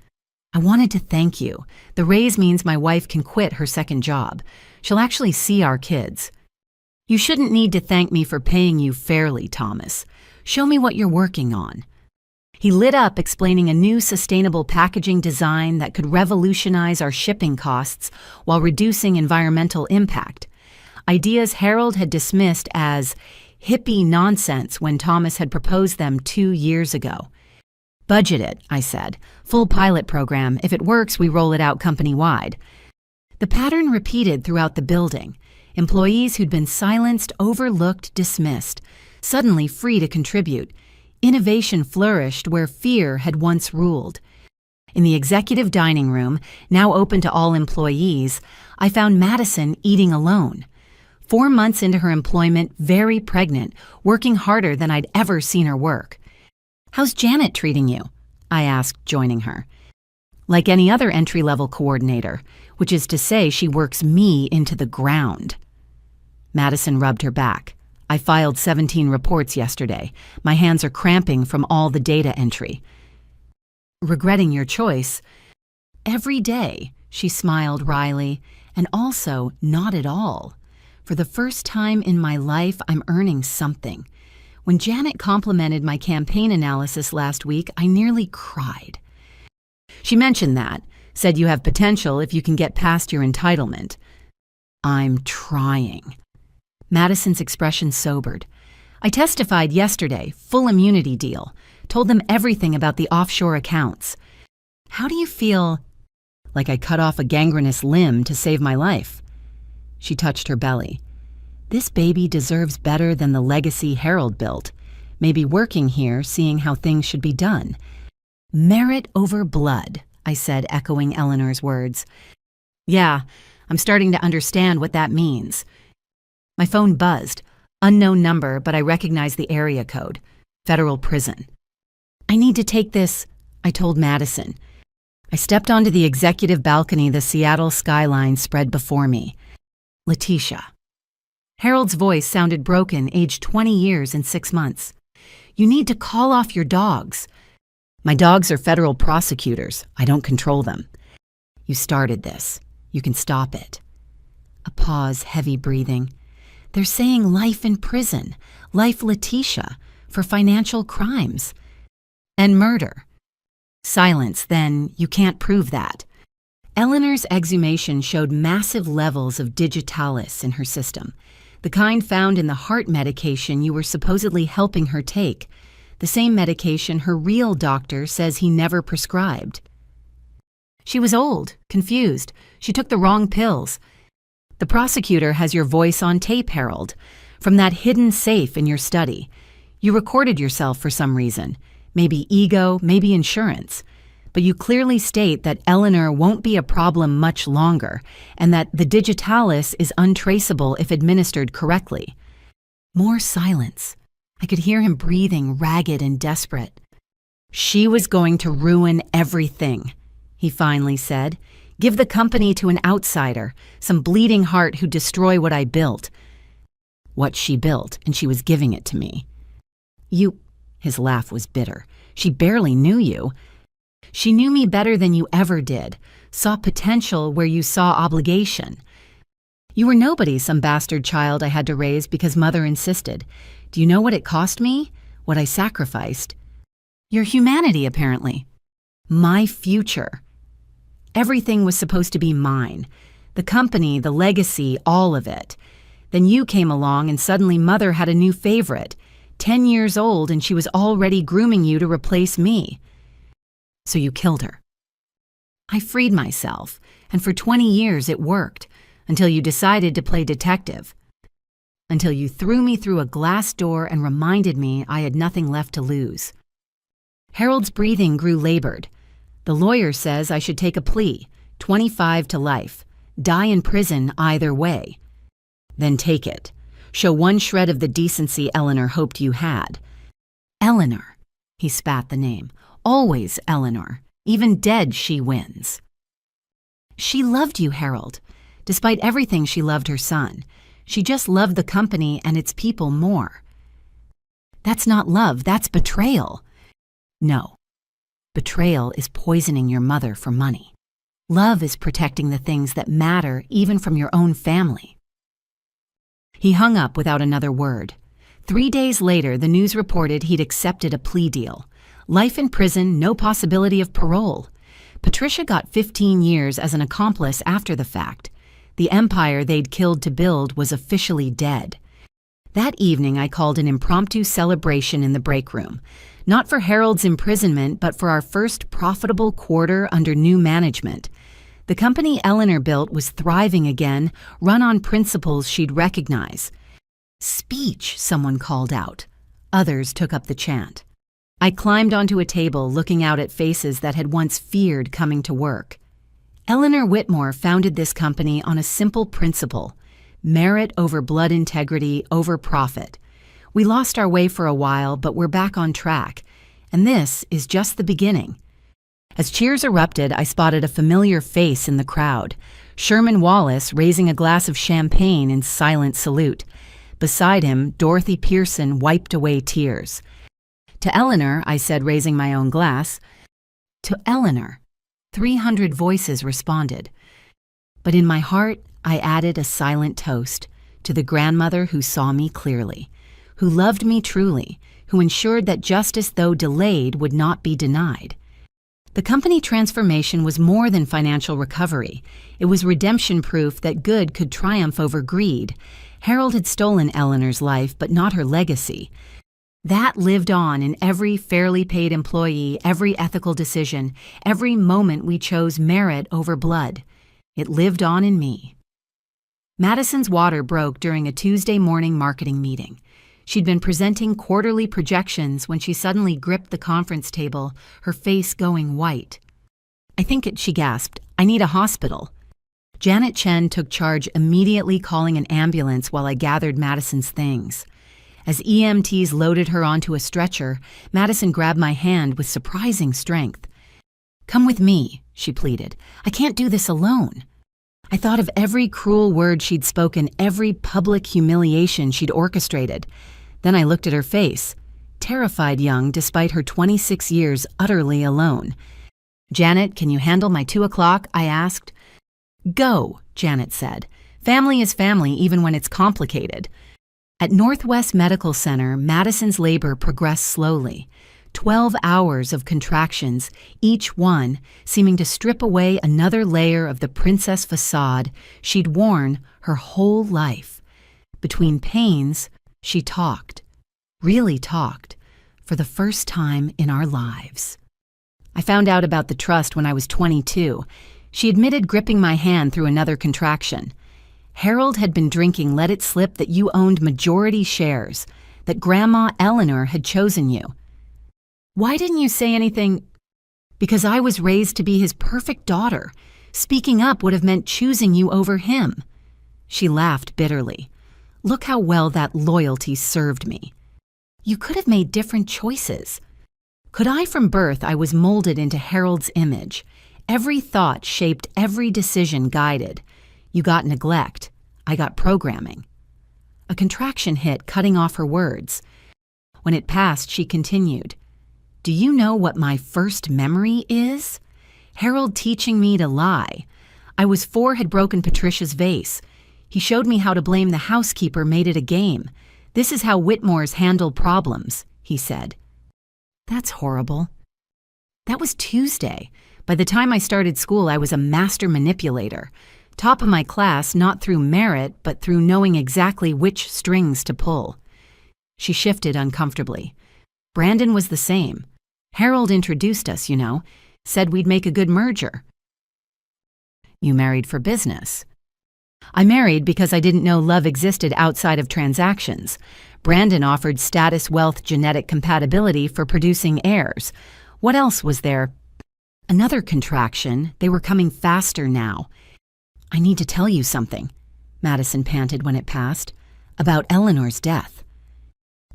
"I wanted to thank you. The raise means my wife can quit her second job. She'll actually see our kids." "You shouldn't need to thank me for paying you fairly, Thomas. Show me what you're working on." He lit up explaining a new sustainable packaging design that could revolutionize our shipping costs while reducing environmental impact. Ideas Harold had dismissed as hippie nonsense when Thomas had proposed them 2 years ago. "Budget it," I said. "Full pilot program. If it works, we roll it out company-wide." The pattern repeated throughout the building. Employees who'd been silenced, overlooked, dismissed, suddenly free to contribute. Innovation flourished where fear had once ruled. In the executive dining room, now open to all employees, I found Madison eating alone. 4 months into her employment, very pregnant, working harder than I'd ever seen her work. "How's Janet treating you?" I asked, joining her. "Like any other entry-level coordinator, which is to say she works me into the ground." Madison rubbed her back. "I filed 17 reports yesterday. My hands are cramping from all the data entry." "Regretting your choice?" "Every day," she smiled wryly, "and also not at all. For the first time in my life, I'm earning something. When Janet complimented my campaign analysis last week, I nearly cried. She mentioned that, said you have potential if you can get past your entitlement." "I'm trying." Madison's expression sobered. "I testified yesterday, full immunity deal, told them everything about the offshore accounts. How do you feel?" "Like I cut off a gangrenous limb to save my life." She touched her belly. "This baby deserves better than the legacy Harold built. Maybe working here, seeing how things should be done." "Merit over blood," I said, echoing Eleanor's words. "Yeah, I'm starting to understand what that means." My phone buzzed. Unknown number, but I recognized the area code. Federal prison. "I need to take this," I told Madison. I stepped onto the executive balcony. The Seattle skyline spread before me. "Letitia." Harold's voice sounded broken, aged 20 years and 6 months. "You need to call off your dogs." "My dogs are federal prosecutors. I don't control them." "You started this. You can stop it." A pause, heavy breathing. "They're saying life in prison, life Letitia, for financial crimes." "And murder." Silence, then you can't prove that. Eleanor's exhumation showed massive levels of digitalis in her system, the kind found in the heart medication you were supposedly helping her take, the same medication her real doctor says he never prescribed. She was old, confused. She took the wrong pills. "The prosecutor has your voice on tape, Harold, from that hidden safe in your study. You recorded yourself for some reason, maybe ego, maybe insurance. But you clearly state that Eleanor won't be a problem much longer, and that the digitalis is untraceable if administered correctly." More silence. I could hear him breathing, ragged and desperate. "She was going to ruin everything," he finally said. "Give the company to an outsider, some bleeding heart who'd destroy what I built." "What she built, and she was giving it to me." "You—" His laugh was bitter. "She barely knew you." "She knew me better than you ever did, saw potential where you saw obligation. You were nobody, some bastard child I had to raise because mother insisted. Do you know what it cost me? What I sacrificed? Your humanity, apparently. My future. Everything was supposed to be mine. The company, the legacy, all of it. Then you came along and suddenly mother had a new favorite. 10 years old and she was already grooming you to replace me. So you killed her." "I freed myself, and for 20 years it worked, until you decided to play detective. Until you threw me through a glass door and reminded me I had nothing left to lose." Harold's breathing grew labored. "The lawyer says I should take a plea, 25 to life, die in prison either way." "Then take it. Show one shred of the decency Eleanor hoped you had." "Eleanor," he spat the name. "Always Eleanor. Even dead, she wins." "She loved you, Harold. Despite everything, she loved her son. She just loved the company and its people more." "That's not love, that's betrayal." "No. Betrayal is poisoning your mother for money. Love is protecting the things that matter even from your own family." He hung up without another word. 3 days later, the news reported he'd accepted a plea deal. Life in prison, no possibility of parole. Patricia got 15 years as an accomplice after the fact. The empire they'd killed to build was officially dead. That evening, I called an impromptu celebration in the break room. Not for Harold's imprisonment, but for our first profitable quarter under new management. The company Eleanor built was thriving again, run on principles she'd recognize. "Speech," someone called out. Others took up the chant. I climbed onto a table, looking out at faces that had once feared coming to work. Eleanor Whitmore founded this company on a simple principle: merit over blood integrity over profit. We lost our way for a while, but we're back on track. And this is just the beginning. As cheers erupted, I spotted a familiar face in the crowd. Sherman Wallace raising a glass of champagne in silent salute. Beside him, Dorothy Pearson wiped away tears. "To Eleanor," I said, raising my own glass. "To Eleanor." 300 voices responded. But in my heart, I added a silent toast to the grandmother who saw me clearly, who loved me truly, who ensured that justice, though delayed, would not be denied. The company transformation was more than financial recovery. It was redemption proof that good could triumph over greed. Harold had stolen Eleanor's life, but not her legacy. That lived on in every fairly paid employee, every ethical decision, every moment we chose merit over blood. It lived on in me. Madison's water broke during a Tuesday morning marketing meeting. She'd been presenting quarterly projections when she suddenly gripped the conference table, her face going white. She gasped. "I need a hospital." Janet Chen took charge, immediately calling an ambulance while I gathered Madison's things. As EMTs loaded her onto a stretcher, Madison grabbed my hand with surprising strength. "Come with me," she pleaded. "I can't do this alone." I thought of every cruel word she'd spoken, every public humiliation she'd orchestrated. Then I looked at her face, terrified young despite her 26 years utterly alone. "Janet, can you handle my 2 o'clock?" I asked. "Go," Janet said. "Family is family even when it's complicated." At Northwest Medical Center, Madison's labor progressed slowly. 12 hours of contractions, each one seeming to strip away another layer of the princess facade she'd worn her whole life. Between pains, she talked, really talked, for the first time in our lives. I found out about the trust when I was 22. She admitted gripping my hand through another contraction. "Harold had been drinking let it slip that you owned majority shares, that Grandma Eleanor had chosen you." "Why didn't you say anything?" "Because I was raised to be his perfect daughter. Speaking up would have meant choosing you over him." She laughed bitterly. "Look how well that loyalty served me." "You could have made different choices." Could I? From birth, I was molded into Harold's image. Every thought shaped, every decision guided. You got neglect. I got programming. A contraction hit, cutting off her words. When it passed, she continued. "Do you know what my first memory is? Harold teaching me to lie. I was 4, had broken Patricia's vase. He showed me how to blame the housekeeper, made it a game. This is how Whitmores handle problems," he said. "That's horrible." That was Tuesday. By the time I started school, I was a master manipulator. Top of my class, not through merit, but through knowing exactly which strings to pull. She shifted uncomfortably. "Brandon was the same. Harold introduced us, said we'd make a good merger." "You married for business." "I married because I didn't know love existed outside of transactions. Brandon offered status, wealth, genetic compatibility for producing heirs. What else was there?" Another contraction. They were coming faster now. "I need to tell you something," Madison panted when it passed, "about Eleanor's death."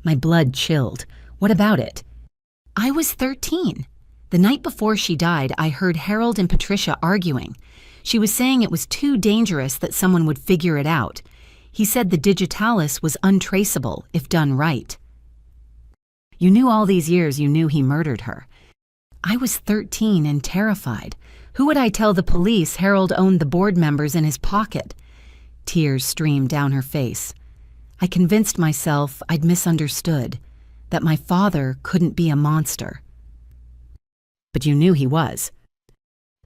My blood chilled. "What about it?" "I was 13. The night before she died, I heard Harold and Patricia arguing. She was saying it was too dangerous that someone would figure it out. He said the digitalis was untraceable if done right." "You knew all these years you knew he murdered her." "I was 13 and terrified. Who would I tell the police Harold owned the board members in his pocket?" Tears streamed down her face. I convinced myself I'd misunderstood, that my father couldn't be a monster. But you knew he was.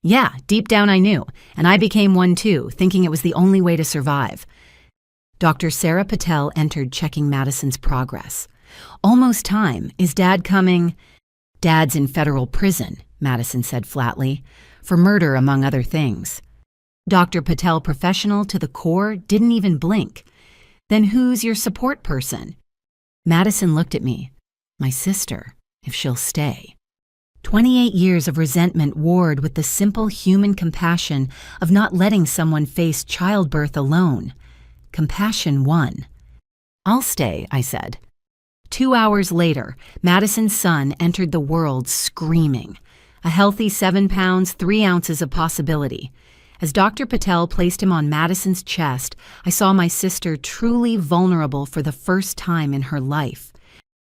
Yeah, deep down I knew, and I became one too, thinking it was the only way to survive. Dr. Sarah Patel entered, checking Madison's progress. Almost time. Is Dad coming? Dad's in federal prison, Madison said flatly, for murder among other things. Dr. Patel, professional to the core, didn't even blink. Then who's your support person? Madison looked at me. My sister, if she'll stay. 28 years of resentment warred with the simple human compassion of not letting someone face childbirth alone. Compassion won. I'll stay, I said. 2 hours later, Madison's son entered the world screaming. A healthy 7 pounds, 3 ounces of possibility. As Dr. Patel placed him on Madison's chest, I saw my sister truly vulnerable for the first time in her life.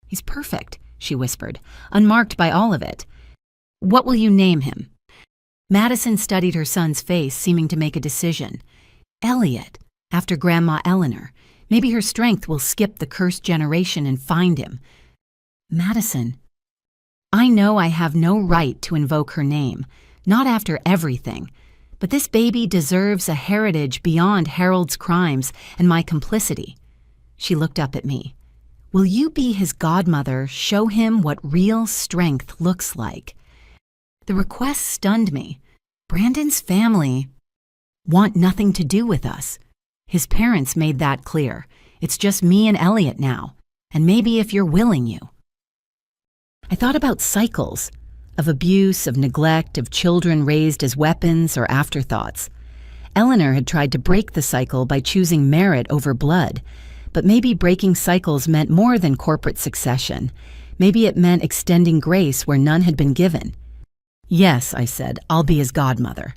He's perfect, she whispered, unmarked by all of it. What will you name him? Madison studied her son's face, seeming to make a decision. Elliot, after Grandma Eleanor. Maybe her strength will skip the cursed generation and find him. Madison. I know I have no right to invoke her name, not after everything, but this baby deserves a heritage beyond Harold's crimes and my complicity. She looked up at me. Will you be his godmother, show him what real strength looks like? The request stunned me. Brandon's family want nothing to do with us. His parents made that clear. It's just me and Elliot now, and maybe if you're willing you. I thought about cycles, of abuse, of neglect, of children raised as weapons or afterthoughts. Eleanor had tried to break the cycle by choosing merit over blood, but maybe breaking cycles meant more than corporate succession. Maybe it meant extending grace where none had been given. Yes, I said, I'll be his godmother.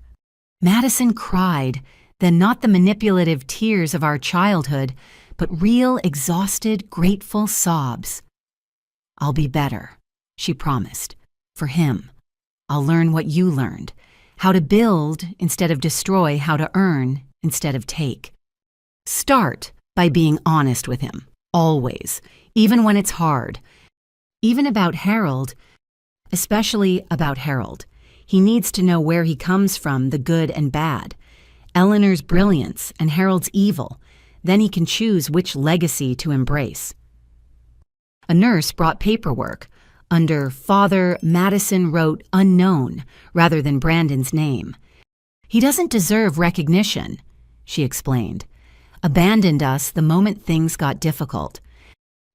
Madison cried, then not the manipulative tears of our childhood, but real, exhausted, grateful sobs. I'll be better, she promised, for him. I'll learn what you learned, how to build instead of destroy, how to earn instead of take. Start by being honest with him, always, even when it's hard. Even about Harold, especially about Harold. He needs to know where he comes from, the good and bad. Eleanor's brilliance and Harold's evil. Then he can choose which legacy to embrace. A nurse brought paperwork. Under Father, Madison wrote unknown rather than Brandon's name. He doesn't deserve recognition, she explained. Abandoned us the moment things got difficult.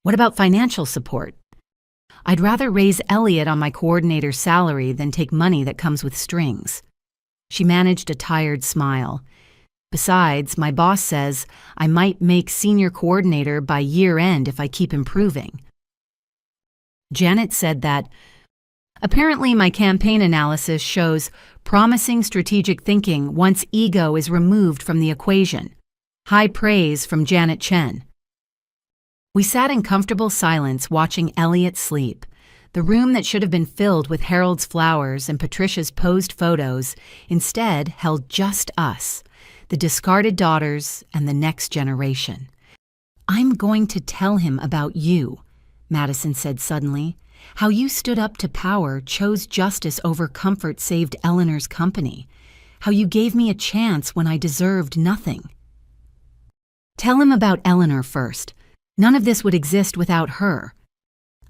What about financial support? I'd rather raise Elliot on my coordinator's salary than take money that comes with strings. She managed a tired smile. Besides, my boss says I might make senior coordinator by year end if I keep improving. Janet said that, apparently my campaign analysis shows promising strategic thinking once ego is removed from the equation. High praise from Janet Chen. We sat in comfortable silence watching Elliot sleep. The room that should have been filled with Harold's flowers and Patricia's posed photos instead held just us, the discarded daughters and the next generation. I'm going to tell him about you, Madison said suddenly. How you stood up to power, chose justice over comfort, saved Eleanor's company. How you gave me a chance when I deserved nothing. Tell him about Eleanor first. None of this would exist without her.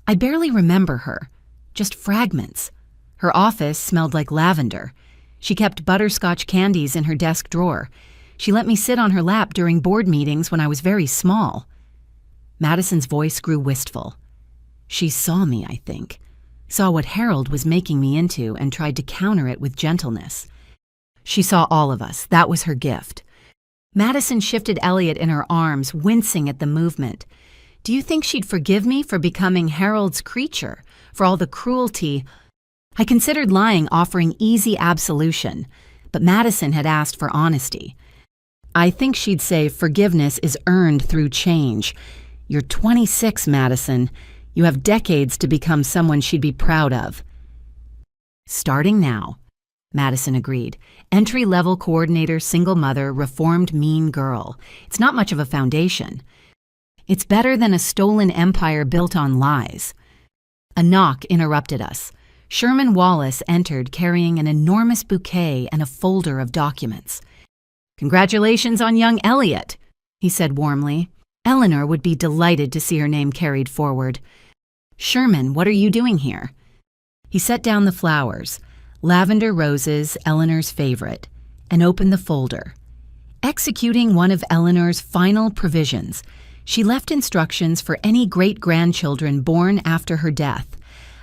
I barely remember her, just fragments. Her office smelled like lavender. She kept butterscotch candies in her desk drawer. She let me sit on her lap during board meetings when I was very small. Madison's voice grew wistful. She saw me, I think, saw what Harold was making me into and tried to counter it with gentleness. She saw all of us. That was her gift. Madison shifted Elliot in her arms, wincing at the movement. Do you think she'd forgive me for becoming Harold's creature, for all the cruelty? I considered lying, offering easy absolution, but Madison had asked for honesty. I think she'd say forgiveness is earned through change. You're 26, Madison. You have decades to become someone she'd be proud of. Starting now, Madison agreed. Entry-level coordinator, single mother, reformed mean girl. It's not much of a foundation. It's better than a stolen empire built on lies. A knock interrupted us. Sherman Wallace entered carrying an enormous bouquet and a folder of documents. "Congratulations on young Elliot," he said warmly. Eleanor would be delighted to see her name carried forward. "Sherman, what are you doing here?" He set down the flowers, lavender roses, Eleanor's favorite, and opened the folder. Executing one of Eleanor's final provisions, she left instructions for any great-grandchildren born after her death,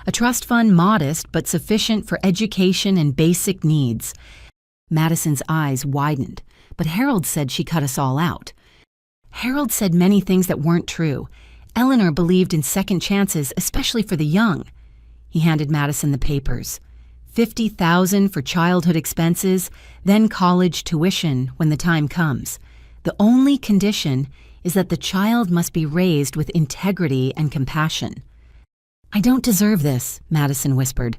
a trust fund modest but sufficient for education and basic needs. Madison's eyes widened, but Harold said she cut us all out. Harold said many things that weren't true. Eleanor believed in second chances, especially for the young. He handed Madison the papers. $50,000 for childhood expenses, then college tuition when the time comes. The only condition is that the child must be raised with integrity and compassion. "I don't deserve this," Madison whispered.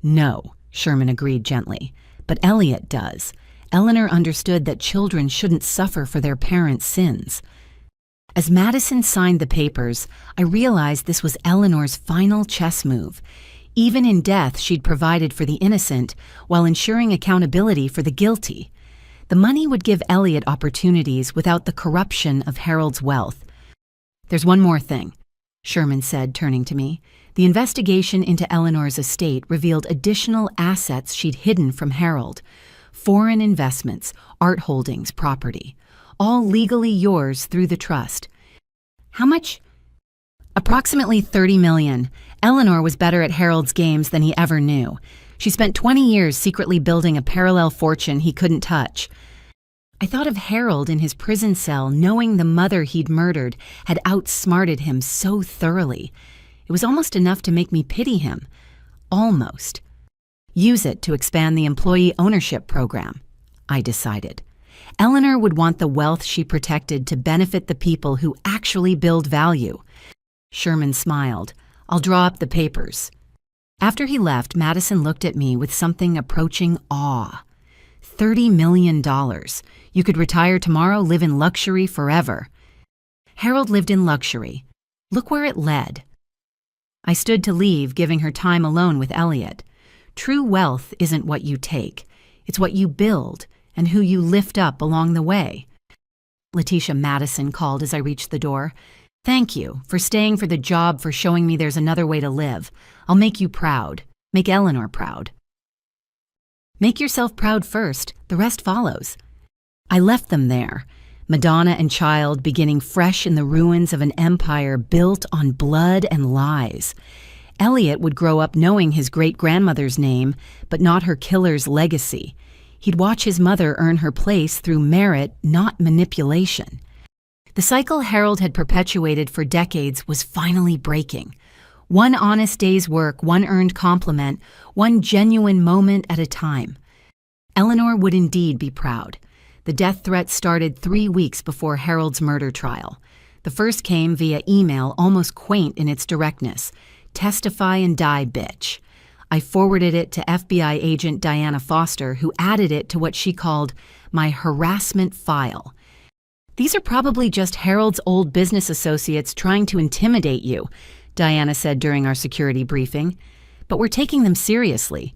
"No," Sherman agreed gently, "but Elliot does." Eleanor understood that children shouldn't suffer for their parents' sins. As Madison signed the papers, I realized this was Eleanor's final chess move. Even in death, she'd provided for the innocent while ensuring accountability for the guilty. The money would give Elliot opportunities without the corruption of Harold's wealth. "There's one more thing," Sherman said, turning to me. The investigation into Eleanor's estate revealed additional assets she'd hidden from Harold. Foreign investments, art holdings, property. All legally yours through the trust. "How much?" "Approximately $30 million. Eleanor was better at Harold's games than he ever knew. She spent 20 years secretly building a parallel fortune he couldn't touch." I thought of Harold in his prison cell, knowing the mother he'd murdered had outsmarted him so thoroughly. It was almost enough to make me pity him. Almost. Use it to expand the employee ownership program, I decided. Eleanor would want the wealth she protected to benefit the people who actually build value. Sherman smiled. "I'll draw up the papers." After he left, Madison looked at me with something approaching awe. $30 million. You could retire tomorrow, live in luxury forever. Harold lived in luxury. Look where it led. I stood to leave, giving her time alone with Elliot. True wealth isn't what you take. It's what you build and who you lift up along the way. Letitia Madison called as I reached the door. "Thank you for staying for the job, for showing me there's another way to live. I'll make you proud. Make Eleanor proud." "Make yourself proud first. The rest follows." I left them there, Madonna and child beginning fresh in the ruins of an empire built on blood and lies. Elliot would grow up knowing his great-grandmother's name, but not her killer's legacy. He'd watch his mother earn her place through merit, not manipulation. The cycle Harold had perpetuated for decades was finally breaking. One honest day's work, one earned compliment, one genuine moment at a time. Eleanor would indeed be proud. The death threat started 3 weeks before Harold's murder trial. The first came via email, almost quaint in its directness. "Testify and die, bitch." I forwarded it to FBI agent Diana Foster, who added it to what she called my harassment file. "These are probably just Harold's old business associates trying to intimidate you," Diana said during our security briefing. "But we're taking them seriously."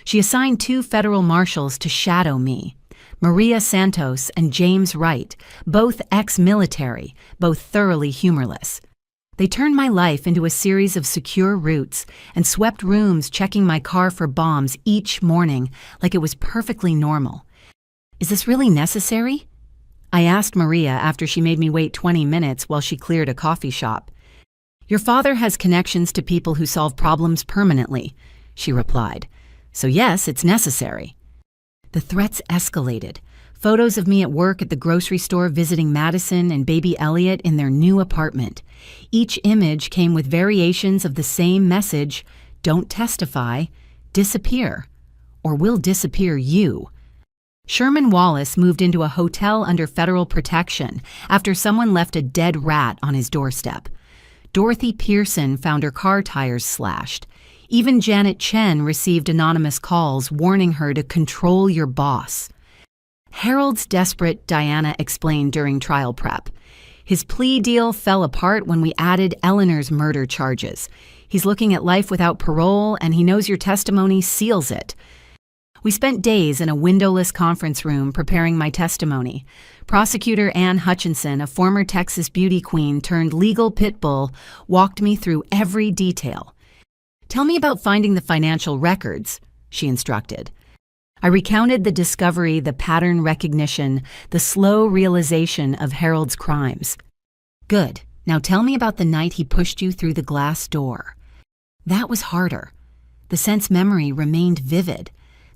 She assigned 2 federal marshals to shadow me, Maria Santos and James Wright, both ex-military, both thoroughly humorless. They turned my life into a series of secure routes and swept rooms checking my car for bombs each morning like it was perfectly normal. "Is this really necessary?" I asked Maria after she made me wait 20 minutes while she cleared a coffee shop. "Your father has connections to people who solve problems permanently," she replied. "So yes, it's necessary." The threats escalated. Photos of me at work at the grocery store visiting Madison and baby Elliot in their new apartment. Each image came with variations of the same message: don't testify, disappear, or we'll disappear you. Sherman Wallace moved into a hotel under federal protection after someone left a dead rat on his doorstep. Dorothy Pearson found her car tires slashed. Even Janet Chen received anonymous calls warning her to control your boss. Harold's desperate, Diana explained during trial prep. His plea deal fell apart when we added Eleanor's murder charges. He's looking at life without parole, and he knows your testimony seals it. We spent days in a windowless conference room preparing my testimony. Prosecutor Ann Hutchinson, a former Texas beauty queen turned legal pit bull, walked me through every detail. "Tell me about finding the financial records," she instructed. I recounted the discovery, the pattern recognition, the slow realization of Harold's crimes. "Good. Now tell me about the night he pushed you through the glass door." That was harder. The sense memory remained vivid.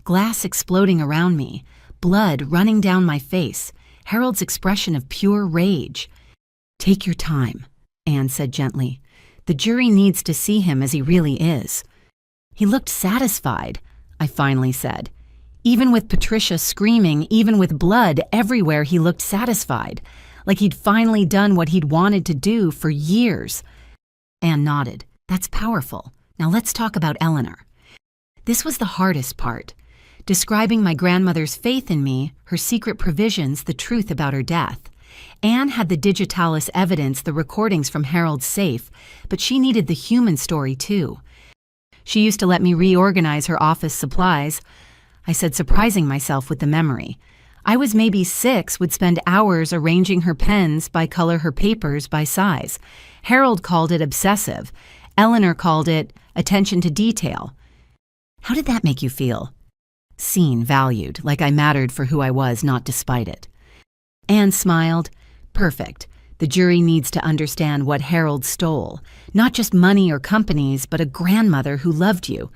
Glass exploding around me, blood running down my face, Harold's expression of pure rage. "Take your time," Anne said gently. "The jury needs to see him as he really is." "He looked satisfied," I finally said. Even with Patricia screaming, even with blood everywhere, he looked satisfied, like he'd finally done what he'd wanted to do for years. Anne nodded. "That's powerful. Now let's talk about Eleanor." This was the hardest part. Describing my grandmother's faith in me, her secret provisions, the truth about her death. Anne had the digitalis evidence, the recordings from Harold's safe, but she needed the human story too. She used to let me reorganize her office supplies. I said, surprising myself with the memory. I was maybe 6, would spend hours arranging her pens by color, her papers by size. Harold called it obsessive. Eleanor called it attention to detail. How did that make you feel? Seen, valued, like I mattered for who I was, not despite it. Anne smiled. Perfect. The jury needs to understand what Harold stole. Not just money or companies, but a grandmother who loved you.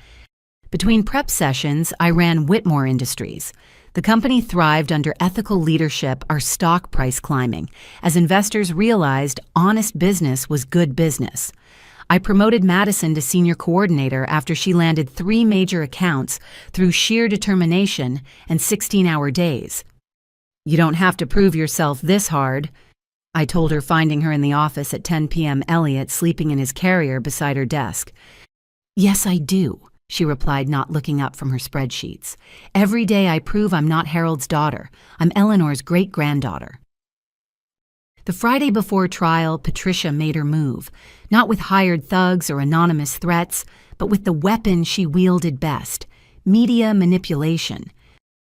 Between prep sessions, I ran Whitmore Industries. The company thrived under ethical leadership, our stock price climbing, as investors realized honest business was good business. I promoted Madison to senior coordinator after she landed 3 major accounts through sheer determination and 16-hour days. "You don't have to prove yourself this hard," I told her, finding her in the office at 10 p.m., Elliot sleeping in his carrier beside her desk. "Yes, I do," she replied, not looking up from her spreadsheets. "Every day I prove I'm not Harold's daughter. I'm Eleanor's great-granddaughter." The Friday before trial, Patricia made her move, not with hired thugs or anonymous threats, but with the weapon she wielded best, media manipulation.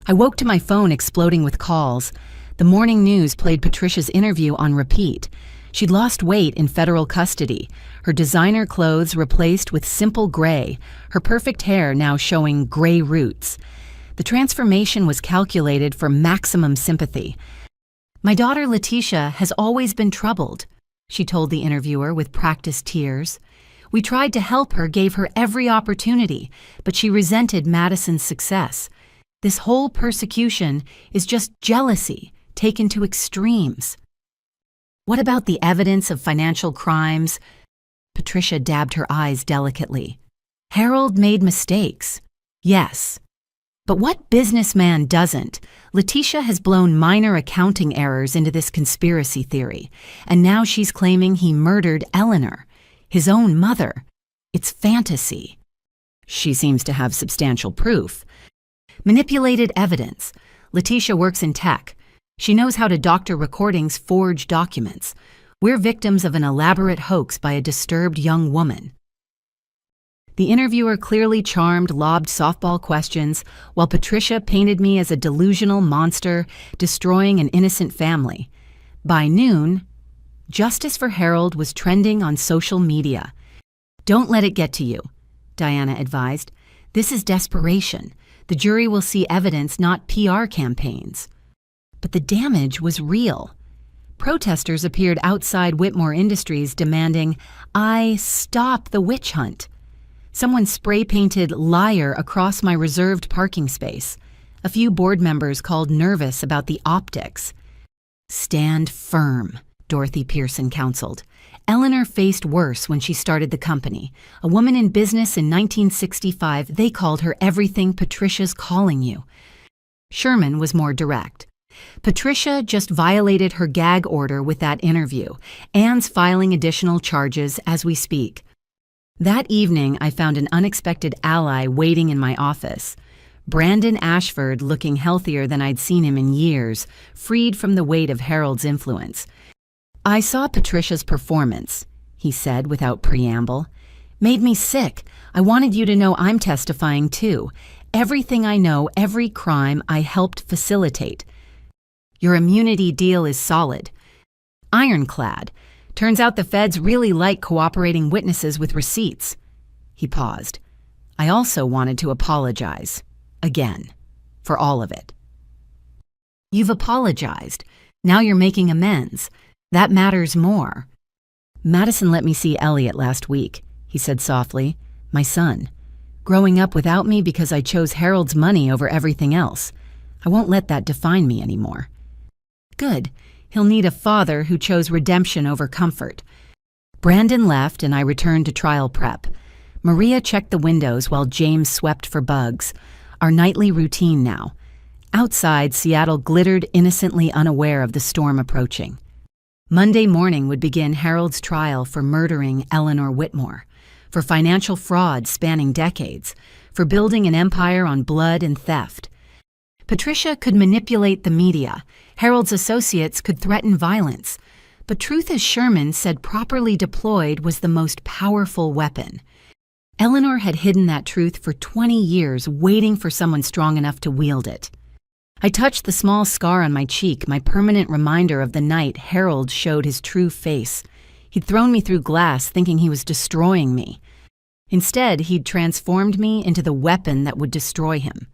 I woke to my phone exploding with calls. The morning news played Patricia's interview on repeat. She'd lost weight in federal custody, her designer clothes replaced with simple gray, her perfect hair now showing gray roots. The transformation was calculated for maximum sympathy. "My daughter Letitia has always been troubled," she told the interviewer with practiced tears. "We tried to help her, gave her every opportunity, but she resented Madison's success. This whole persecution is just jealousy taken to extremes." "What about the evidence of financial crimes?" Patricia dabbed her eyes delicately. "Harold made mistakes. Yes. But what businessman doesn't? Letitia has blown minor accounting errors into this conspiracy theory, and now she's claiming he murdered Eleanor, his own mother. It's fantasy." "She seems to have substantial proof." "Manipulated evidence. Letitia works in tech. She knows how to doctor recordings, forge documents. We're victims of an elaborate hoax by a disturbed young woman." The interviewer, clearly charmed, lobbed softball questions, while Patricia painted me as a delusional monster destroying an innocent family. By noon, justice for Harold was trending on social media. "Don't let it get to you," Diana advised. "This is desperation. The jury will see evidence, not PR campaigns." But the damage was real. Protesters appeared outside Whitmore Industries demanding, "I stop the witch hunt." Someone spray-painted "liar" across my reserved parking space. A few board members called nervous about the optics. "Stand firm," Dorothy Pearson counseled. Eleanor faced worse when she started the company. A woman in business in 1965, they called her everything Patricia's calling you. Sherman was more direct. "Patricia just violated her gag order with that interview. Anne's filing additional charges as we speak." That evening, I found an unexpected ally waiting in my office. Brandon Ashford, looking healthier than I'd seen him in years, freed from the weight of Harold's influence. "I saw Patricia's performance," he said without preamble. Made me sick. I wanted you to know I'm testifying too. Everything I know, every crime I helped facilitate. Your immunity deal is solid. Ironclad. Turns out the feds really like cooperating witnesses with receipts. He paused. I also wanted to apologize. Again. For all of it. You've apologized. Now you're making amends. That matters more. Madison let me see Elliot last week, he said softly. My son. Growing up without me because I chose Harold's money over everything else. I won't let that define me anymore. Good. He'll need a father who chose redemption over comfort. Brandon left and I returned to trial prep. Maria checked the windows while James swept for bugs. Our nightly routine now. Outside, Seattle glittered innocently unaware of the storm approaching. Monday morning would begin Harold's trial for murdering Eleanor Whitmore, for financial fraud spanning decades, for building an empire on blood and theft. Patricia could manipulate the media. Harold's associates could threaten violence. But truth, as Sherman said, properly deployed was the most powerful weapon. Eleanor had hidden that truth for 20 years, waiting for someone strong enough to wield it. I touched the small scar on my cheek, my permanent reminder of the night Harold showed his true face. He'd thrown me through glass, thinking he was destroying me. Instead, he'd transformed me into the weapon that would destroy him.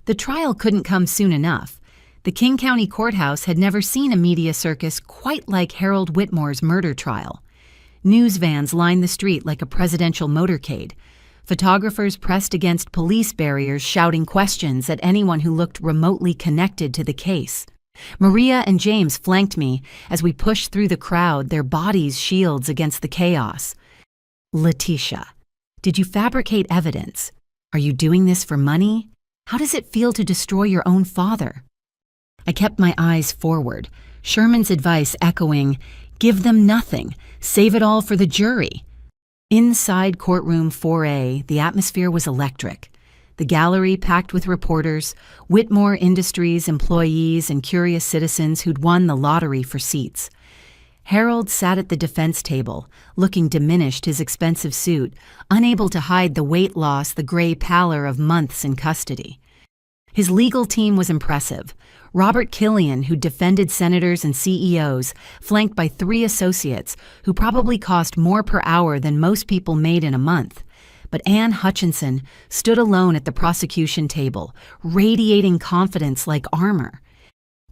The trial couldn't come soon enough. The King County Courthouse had never seen a media circus quite like Harold Whitmore's murder trial. News vans lined the street like a presidential motorcade. Photographers pressed against police barriers, shouting questions at anyone who looked remotely connected to the case. Maria and James flanked me as we pushed through the crowd, their bodies shields against the chaos. Letitia, did you fabricate evidence? Are you doing this for money? How does it feel to destroy your own father? I kept my eyes forward, Sherman's advice echoing, give them nothing, save it all for the jury. Inside courtroom 4A, the atmosphere was electric. The gallery packed with reporters, Whitmore Industries employees and curious citizens who'd won the lottery for seats. Harold sat at the defense table, looking diminished, his expensive suit, unable to hide the weight loss, the gray pallor of months in custody. His legal team was impressive. Robert Killian, who defended senators and CEOs, flanked by 3 associates who probably cost more per hour than most people made in a month. But Ann Hutchinson stood alone at the prosecution table, radiating confidence like armor.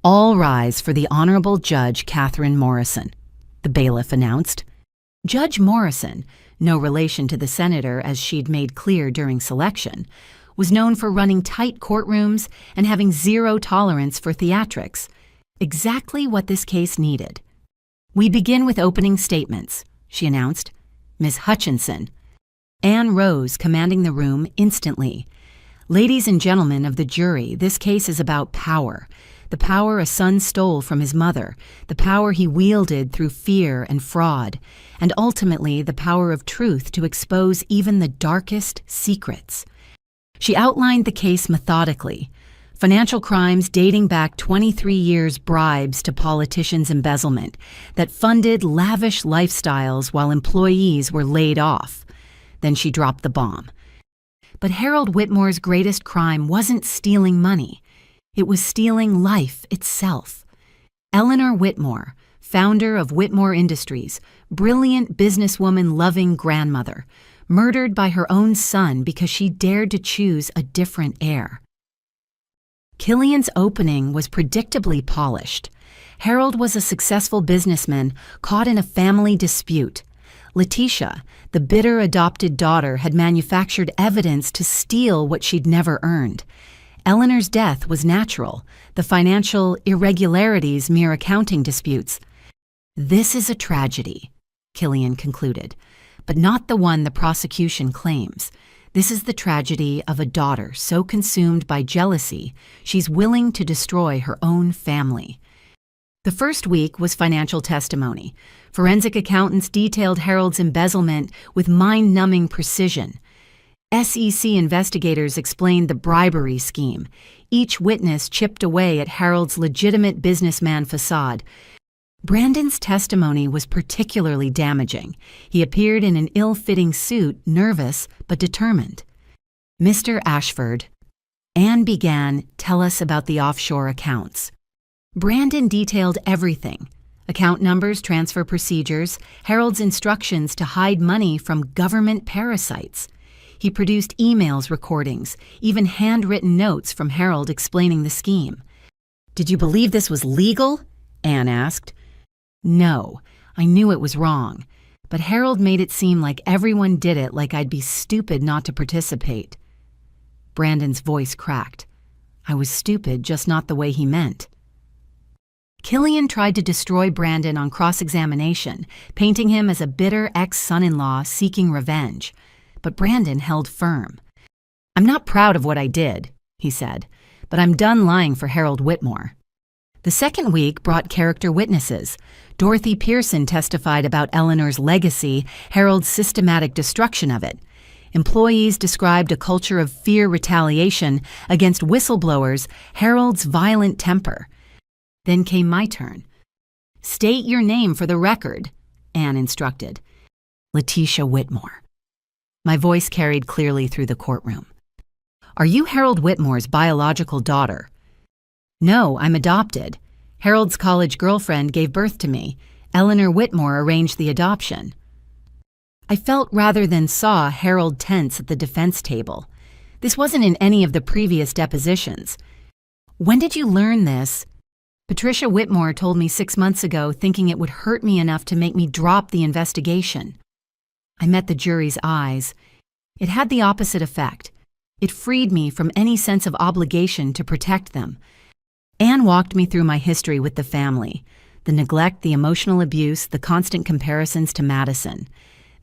All rise for the Honorable Judge Catherine Morrison, the bailiff announced. Judge Morrison, no relation to the senator as she'd made clear during selection, was known for running tight courtrooms and having zero tolerance for theatrics, exactly what this case needed. We begin with opening statements, she announced. Ms. Hutchinson. Anne rose, commanding the room instantly. Ladies and gentlemen of the jury, this case is about power. The power a son stole from his mother, the power he wielded through fear and fraud, and ultimately the power of truth to expose even the darkest secrets. She outlined the case methodically. Financial crimes dating back 23 years, bribes to politicians' embezzlement that funded lavish lifestyles while employees were laid off. Then she dropped the bomb. But Harold Whitmore's greatest crime wasn't stealing money. It was stealing life itself. Eleanor Whitmore, founder of Whitmore Industries, brilliant businesswoman, loving grandmother, murdered by her own son because she dared to choose a different heir. Killian's opening was predictably polished. Harold was a successful businessman caught in a family dispute. Letitia, the bitter adopted daughter, had manufactured evidence to steal what she'd never earned. Eleanor's death was natural, the financial irregularities mere accounting disputes. This is a tragedy, Killian concluded, but not the one the prosecution claims. This is the tragedy of a daughter so consumed by jealousy she's willing to destroy her own family. The first week was financial testimony. Forensic accountants detailed Harold's embezzlement with mind-numbing precision. SEC investigators explained the bribery scheme. Each witness chipped away at Harold's legitimate businessman facade. Brandon's testimony was particularly damaging. He appeared in an ill-fitting suit, nervous but determined. "Mr. Ashford," Anne began, "tell us about the offshore accounts." Brandon detailed everything: account numbers, transfer procedures, Harold's instructions to hide money from government parasites. He produced emails, recordings, even handwritten notes from Harold explaining the scheme. "Did you believe this was legal?" Anne asked. "No, I knew it was wrong, but Harold made it seem like everyone did it, like I'd be stupid not to participate." Brandon's voice cracked. "I was stupid, just not the way he meant." Killian tried to destroy Brandon on cross-examination, painting him as a bitter ex-son-in-law seeking revenge. But Brandon held firm. "I'm not proud of what I did," he said, "but I'm done lying for Harold Whitmore." The second week brought character witnesses. Dorothy Pearson testified about Eleanor's legacy, Harold's systematic destruction of it. Employees described a culture of fear retaliation against whistleblowers, Harold's violent temper. Then came my turn. "State your name for the record," Anne instructed. "Letitia Whitmore." My voice carried clearly through the courtroom. "Are you Harold Whitmore's biological daughter?" "No, I'm adopted. Harold's college girlfriend gave birth to me. Eleanor Whitmore arranged the adoption." I felt rather than saw Harold tense at the defense table. This wasn't in any of the previous depositions. "When did you learn this?" "Patricia Whitmore told me 6 months ago, thinking it would hurt me enough to make me drop the investigation." I met the jury's eyes. It had the opposite effect. It freed me from any sense of obligation to protect them. Anne walked me through my history with the family, the neglect, the emotional abuse, the constant comparisons to Madison.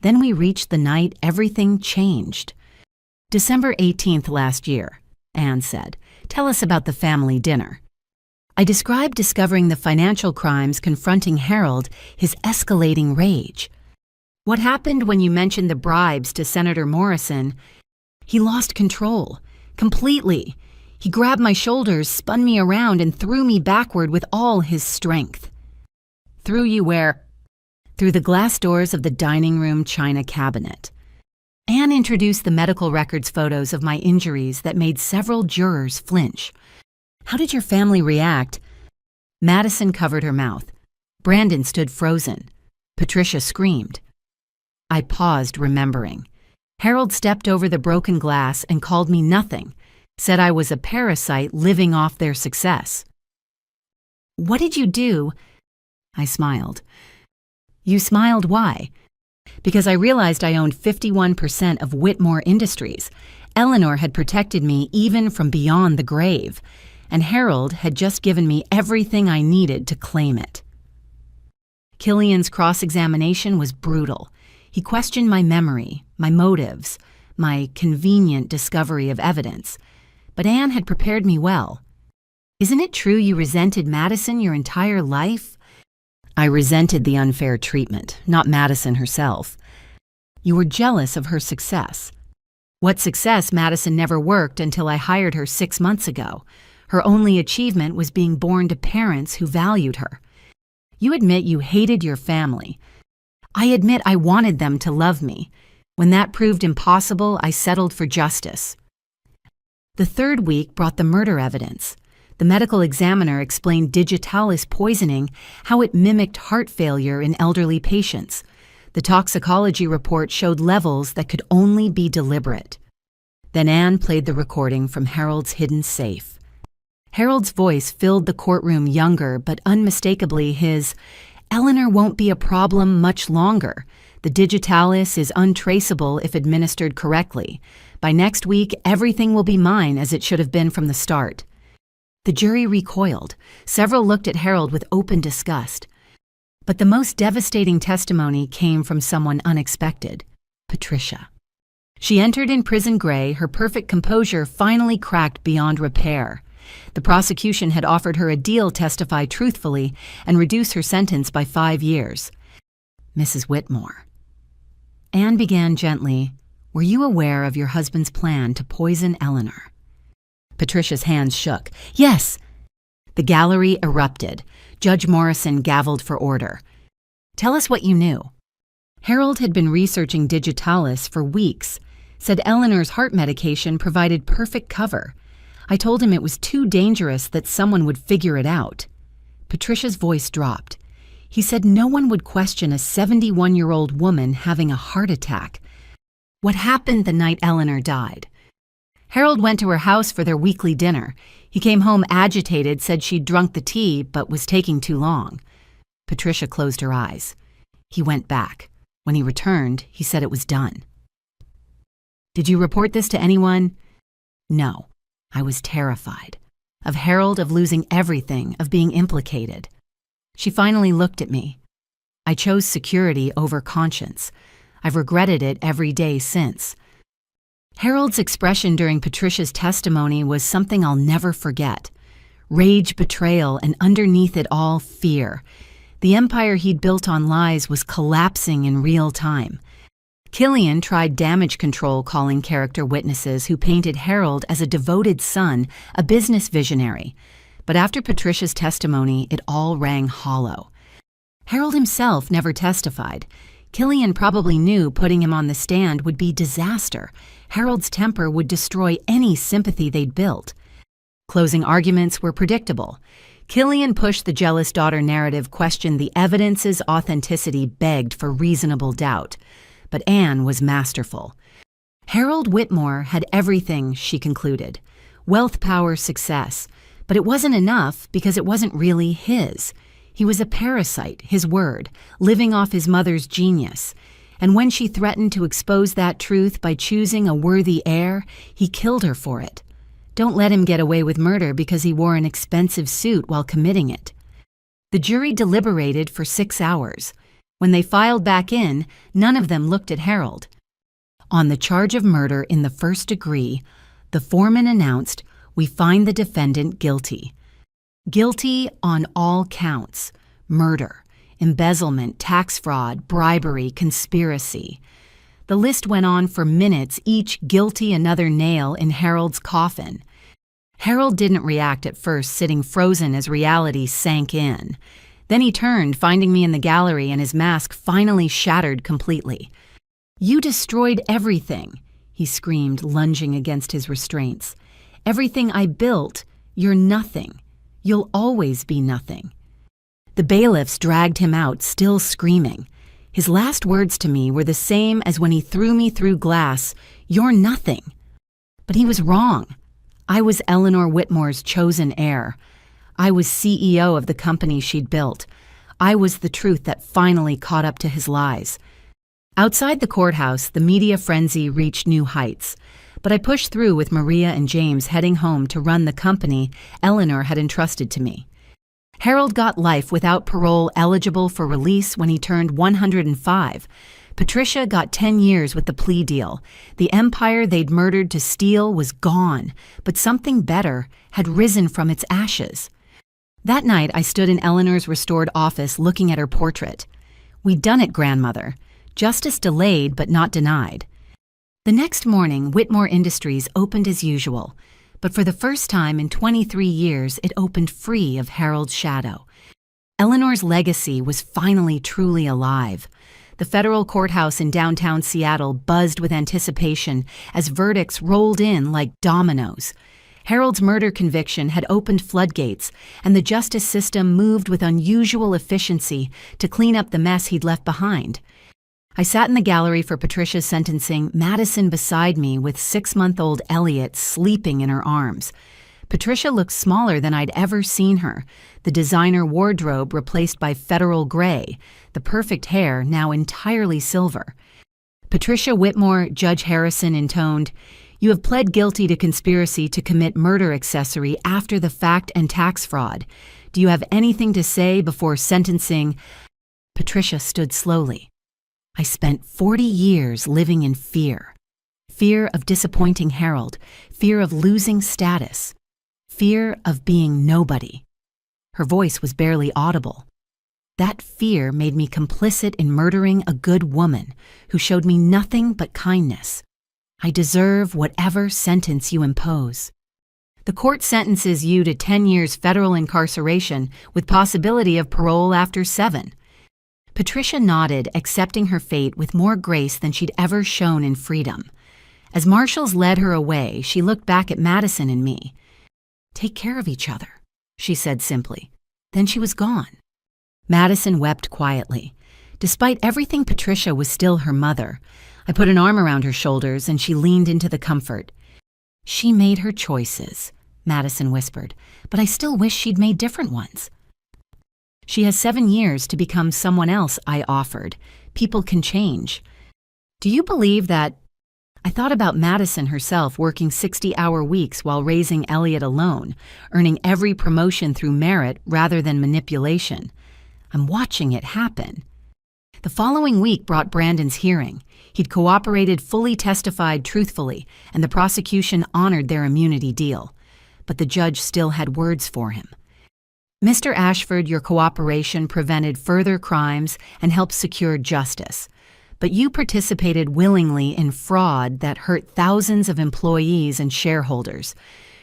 Then we reached the night everything changed. "December 18th last year," Anne said. "Tell us about the family dinner." I described discovering the financial crimes confronting Harold, his escalating rage. "What happened when you mentioned the bribes to Senator Morrison?" "He lost control. Completely. He grabbed my shoulders, spun me around, and threw me backward with all his strength." "Threw you where?" "Through the glass doors of the dining room china cabinet." Anne introduced the medical records photos of my injuries that made several jurors flinch. "How did your family react?" Madison covered her mouth. Brandon stood frozen. Patricia screamed. I paused, remembering. Harold stepped over the broken glass and called me nothing, said I was a parasite living off their success. "What did you do?" I smiled. "You smiled, why?" "Because I realized I owned 51% of Whitmore Industries. Eleanor had protected me even from beyond the grave, and Harold had just given me everything I needed to claim it." Killian's cross-examination was brutal. He questioned my memory, my motives, my convenient discovery of evidence. But Anne had prepared me well. "Isn't it true you resented Madison your entire life?" "I resented the unfair treatment, not Madison herself." "You were jealous of her success." "What success? Madison never worked until I hired her 6 months ago. Her only achievement was being born to parents who valued her." "You admit you hated your family." "I admit I wanted them to love me. When that proved impossible, I settled for justice." The third week brought the murder evidence. The medical examiner explained digitalis poisoning, how it mimicked heart failure in elderly patients. The toxicology report showed levels that could only be deliberate. Then Anne played the recording from Harold's hidden safe. Harold's voice filled the courtroom, younger but unmistakably his. "Eleanor won't be a problem much longer. The digitalis is untraceable if administered correctly. By next week, everything will be mine as it should have been from the start." The jury recoiled. Several looked at Harold with open disgust. But the most devastating testimony came from someone unexpected: Patricia. She entered in prison gray, her perfect composure finally cracked beyond repair. The prosecution had offered her a deal, testify truthfully, and reduce her sentence by 5 years. "Mrs. Whitmore." Anne began gently, "Were you aware of your husband's plan to poison Eleanor?" Patricia's hands shook. "Yes." The gallery erupted. Judge Morrison gavelled for order. "Tell us what you knew." Harold had been researching digitalis for weeks, said Eleanor's heart medication provided perfect cover. I told him it was too dangerous that someone would figure it out. Patricia's voice dropped. He said no one would question a 71-year-old woman having a heart attack. What happened the night Eleanor died? Harold went to her house for their weekly dinner. He came home agitated, said she'd drunk the tea but was taking too long. Patricia closed her eyes. He went back. When he returned, he said it was done. "Did you report this to anyone?" "No. I was terrified. Of Harold, of losing everything, of being implicated." She finally looked at me. "I chose security over conscience. I've regretted it every day since." Harold's expression during Patricia's testimony was something I'll never forget. Rage, betrayal, and underneath it all, fear. The empire he'd built on lies was collapsing in real time. Killian tried damage control, calling character witnesses who painted Harold as a devoted son, a business visionary. But after Patricia's testimony, it all rang hollow. Harold himself never testified. Killian probably knew putting him on the stand would be disaster. Harold's temper would destroy any sympathy they'd built. Closing arguments were predictable. Killian pushed the jealous daughter narrative, questioned the evidence's authenticity, begged for reasonable doubt. But Anne was masterful. Harold Whitmore had everything, she concluded. Wealth, power, success. But it wasn't enough because it wasn't really his. He was a parasite, his word, living off his mother's genius. And when she threatened to expose that truth by choosing a worthy heir, he killed her for it. Don't let him get away with murder because he wore an expensive suit while committing it. The jury deliberated for 6 hours. When they filed back in, none of them looked at Harold. On the charge of murder in the first degree, the foreman announced, "We find the defendant guilty." Guilty on all counts: murder, embezzlement, tax fraud, bribery, conspiracy. The list went on for minutes, each guilty another nail in Harold's coffin. Harold didn't react at first, sitting frozen as reality sank in. Then he turned, finding me in the gallery, and his mask finally shattered completely. "You destroyed everything," he screamed, lunging against his restraints. "Everything I built, you're nothing. You'll always be nothing." The bailiffs dragged him out, still screaming. His last words to me were the same as when he threw me through glass, "You're nothing." But he was wrong. I was Eleanor Whitmore's chosen heir. I was CEO of the company she'd built. I was the truth that finally caught up to his lies. Outside the courthouse, the media frenzy reached new heights. But I pushed through with Maria and James heading home to run the company Eleanor had entrusted to me. Harold got life without parole, eligible for release when he turned 105. Patricia got 10 years with the plea deal. The empire they'd murdered to steal was gone, but something better had risen from its ashes. That night, I stood in Eleanor's restored office looking at her portrait. "We'd done it, grandmother. Justice delayed but not denied." The next morning, Whitmore Industries opened as usual. But for the first time in 23 years, it opened free of Harold's shadow. Eleanor's legacy was finally truly alive. The federal courthouse in downtown Seattle buzzed with anticipation as verdicts rolled in like dominoes. Harold's murder conviction had opened floodgates, and the justice system moved with unusual efficiency to clean up the mess he'd left behind. I sat in the gallery for Patricia's sentencing, Madison beside me with 6-month-old Elliot sleeping in her arms. Patricia looked smaller than I'd ever seen her, the designer wardrobe replaced by federal gray, the perfect hair now entirely silver. Patricia Whitmore, Judge Harrison intoned, "You have pled guilty to conspiracy to commit murder accessory after the fact and tax fraud. Do you have anything to say before sentencing?" Patricia stood slowly. "I spent 40 years living in fear. Fear of disappointing Harold, fear of losing status, fear of being nobody." Her voice was barely audible. "That fear made me complicit in murdering a good woman who showed me nothing but kindness. I deserve whatever sentence you impose." The court sentences you to 10 years federal incarceration with possibility of parole after 7. Patricia nodded, accepting her fate with more grace than she'd ever shown in freedom. As marshals led her away, she looked back at Madison and me. "Take care of each other," she said simply. Then she was gone. Madison wept quietly. Despite everything, Patricia was still her mother. I put an arm around her shoulders and she leaned into the comfort. "She made her choices," Madison whispered, "but I still wish she'd made different ones." "She has 7 years to become someone else," I offered. "People can change." "Do you believe that—" I thought about Madison herself working 60-hour weeks while raising Elliot alone, earning every promotion through merit rather than manipulation. I'm watching it happen. The following week brought Brandon's hearing. He'd cooperated, fully testified truthfully, and the prosecution honored their immunity deal. But the judge still had words for him. "Mr. Ashford, your cooperation prevented further crimes and helped secure justice. But you participated willingly in fraud that hurt thousands of employees and shareholders.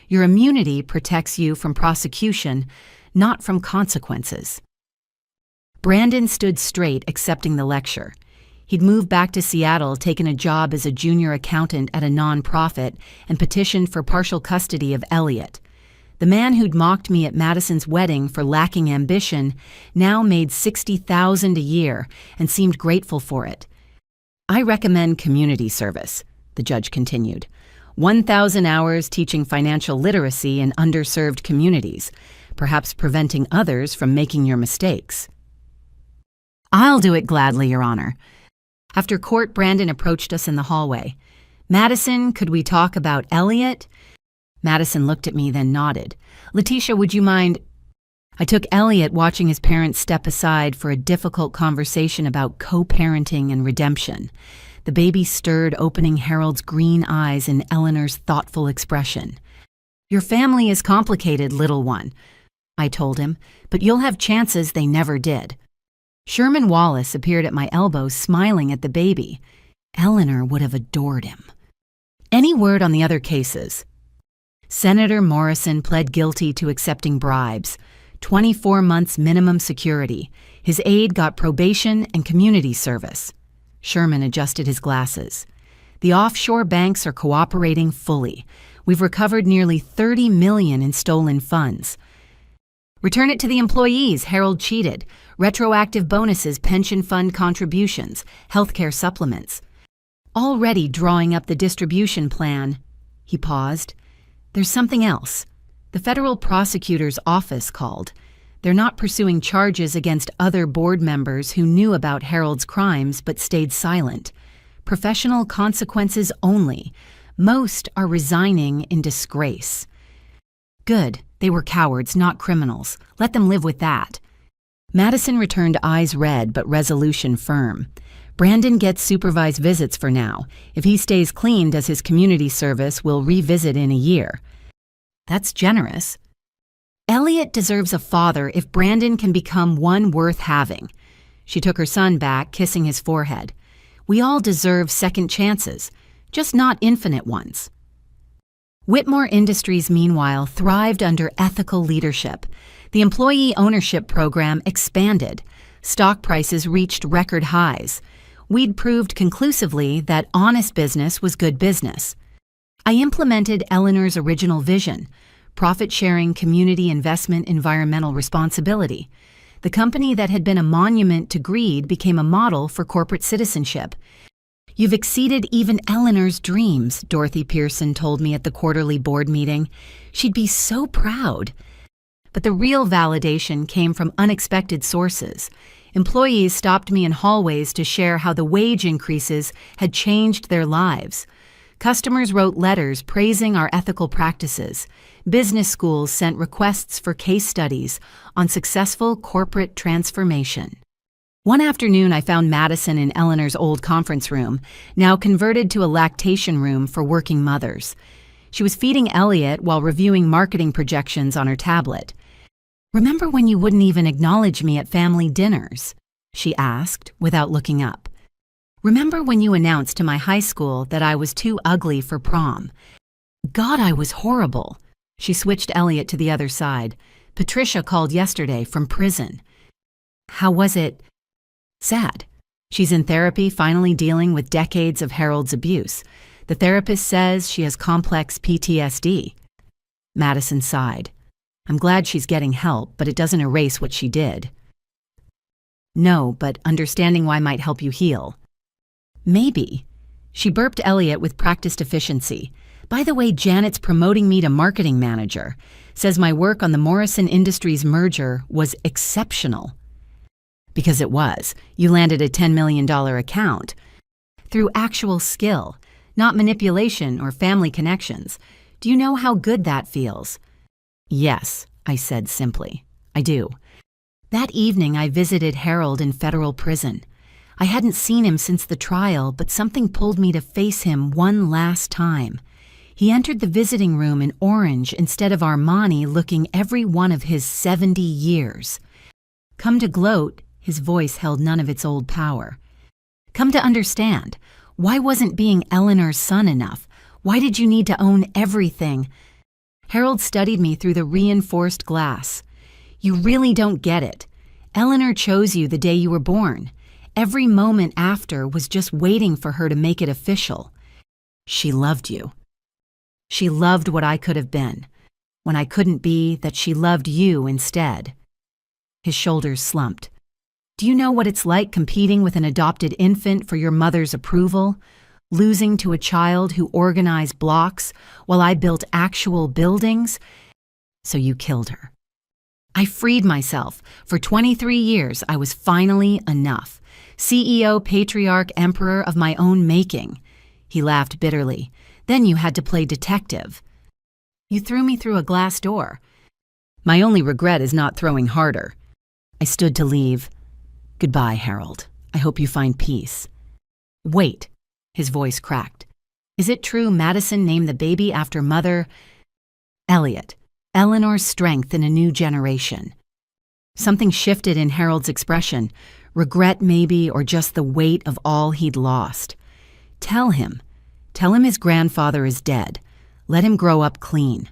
Your immunity protects you from prosecution, not from consequences." Brandon stood straight, accepting the lecture. He'd moved back to Seattle, taken a job as a junior accountant at a nonprofit, and petitioned for partial custody of Elliot. The man who'd mocked me at Madison's wedding for lacking ambition now made $60,000 a year and seemed grateful for it. "I recommend community service," the judge continued. 1,000 hours teaching financial literacy in underserved communities, perhaps preventing others from making your mistakes. "I'll do it gladly, Your Honor." After court, Brandon approached us in the hallway. "Madison, could we talk about Elliot?" Madison looked at me, then nodded. "Letitia, would you mind—" I took Elliot watching his parents step aside for a difficult conversation about co-parenting and redemption. The baby stirred, opening Harold's green eyes in Eleanor's thoughtful expression. "Your family is complicated, little one," I told him, "but you'll have chances they never did." Sherman Wallace appeared at my elbow, smiling at the baby. Eleanor would have adored him. "Any word on the other cases?" Senator Morrison pled guilty to accepting bribes. 24 months minimum security. His aide got probation and community service. Sherman adjusted his glasses. "The offshore banks are cooperating fully. We've recovered nearly $30 million in stolen funds." "Return it to the employees," Harold cheated. "Retroactive bonuses, pension fund contributions, healthcare supplements." "Already drawing up the distribution plan." He paused. "There's something else. The federal prosecutor's office called. They're not pursuing charges against other board members who knew about Harold's crimes but stayed silent. Professional consequences only. Most are resigning in disgrace." "Good. They were cowards, not criminals. Let them live with that." Madison returned, eyes red but resolution firm. "Brandon gets supervised visits for now. If he stays clean, does his community service, we'll revisit in a year." "That's generous." "Elliot deserves a father if Brandon can become one worth having." She took her son back, kissing his forehead. "We all deserve second chances, just not infinite ones." Whitmore Industries, meanwhile, thrived under ethical leadership. The employee ownership program expanded. Stock prices reached record highs. We'd proved conclusively that honest business was good business. I implemented Eleanor's original vision: profit-sharing, community investment, environmental responsibility. The company that had been a monument to greed became a model for corporate citizenship. "You've exceeded even Eleanor's dreams," Dorothy Pearson told me at the quarterly board meeting. She'd be so proud. But the real validation came from unexpected sources. Employees stopped me in hallways to share how the wage increases had changed their lives. Customers wrote letters praising our ethical practices. Business schools sent requests for case studies on successful corporate transformation. One afternoon, I found Madison in Eleanor's old conference room, now converted to a lactation room for working mothers. She was feeding Elliot while reviewing marketing projections on her tablet. "Remember when you wouldn't even acknowledge me at family dinners?" she asked, without looking up. "Remember when you announced to my high school that I was too ugly for prom? God, I was horrible." She switched Elliot to the other side. Patricia called yesterday from prison. How was it? Sad. She's in therapy, finally dealing with decades of Harold's abuse. The therapist says she has complex PTSD. Madison sighed. I'm glad she's getting help, but it doesn't erase what she did. No, but understanding why might help you heal. Maybe. She burped Elliot with practiced efficiency. By the way, Janet's promoting me to marketing manager. Says my work on the Morrison Industries merger was exceptional. Because it was. You landed a $10 million account. Through actual skill, not manipulation or family connections. Do you know how good that feels? Yes, I said simply. I do. That evening I visited Harold in federal prison. I hadn't seen him since the trial, but something pulled me to face him one last time. He entered the visiting room in orange instead of Armani, looking every one of his 70 years. Come to gloat, his voice held none of its old power. Come to understand, why wasn't being Eleanor's son enough? Why did you need to own everything? Harold studied me through the reinforced glass. You really don't get it. Eleanor chose you the day you were born. Every moment after was just waiting for her to make it official. She loved you. She loved what I could have been. When I couldn't be, that she loved you instead. His shoulders slumped. Do you know what it's like competing with an adopted infant for your mother's approval? Losing to a child who organized blocks while I built actual buildings? So you killed her. I freed myself. For 23 years, I was finally enough. CEO, patriarch, emperor of my own making. He laughed bitterly. Then you had to play detective. You threw me through a glass door. My only regret is not throwing harder. I stood to leave. Goodbye, Harold. I hope you find peace. Wait, his voice cracked. Is it true Madison named the baby after Mother Elliot, Eleanor's strength in a new generation? Something shifted in Harold's expression. Regret maybe, or just the weight of all he'd lost. Tell him his grandfather is dead. Let him grow up clean.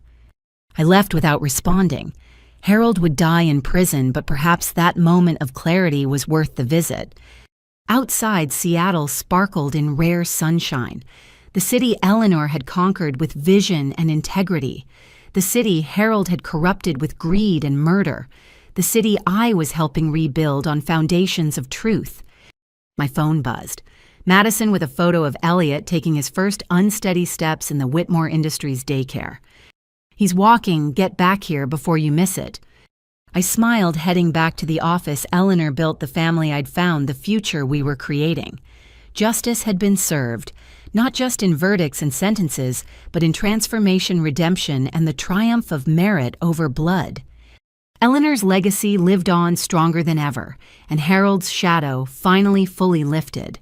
I left without responding. Harold would die in prison, but perhaps that moment of clarity was worth the visit. Outside, Seattle sparkled in rare sunshine. The city Eleanor had conquered with vision and integrity. The city Harold had corrupted with greed and murder. The city I was helping rebuild on foundations of truth. My phone buzzed. Madison with a photo of Elliot taking his first unsteady steps in the Whitmore Industries daycare. He's walking, get back here before you miss it. I smiled, heading back to the office. Eleanor built the family I'd found, the future we were creating. Justice had been served, not just in verdicts and sentences, but in transformation, redemption, and the triumph of merit over blood. Eleanor's legacy lived on stronger than ever, and Harold's shadow finally fully lifted.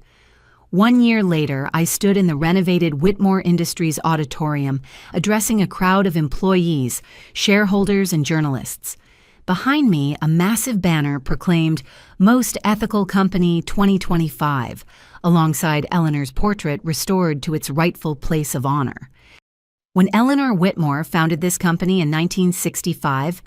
1 year later, I stood in the renovated Whitmore Industries auditorium, addressing a crowd of employees, shareholders, and journalists. Behind me, a massive banner proclaimed Most Ethical Company 2025, alongside Eleanor's portrait restored to its rightful place of honor. When Eleanor Whitmore founded this company in 1965,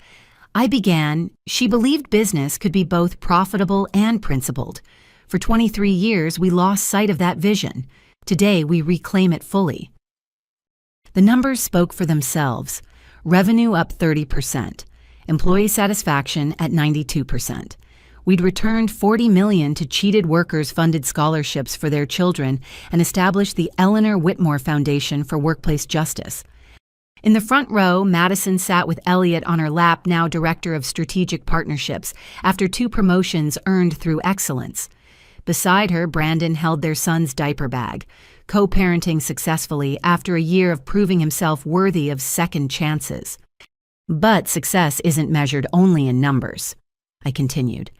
she believed business could be both profitable and principled. For 23 years, we lost sight of that vision. Today, we reclaim it fully. The numbers spoke for themselves. Revenue up 30%. Employee satisfaction at 92%. We'd returned $40 million to cheated workers-funded scholarships for their children and established the Eleanor Whitmore Foundation for Workplace Justice. In the front row, Madison sat with Elliot on her lap, now Director of Strategic Partnerships, after 2 promotions earned through excellence. Beside her, Brandon held their son's diaper bag, co-parenting successfully after a year of proving himself worthy of second chances. But success isn't measured only in numbers, I continued.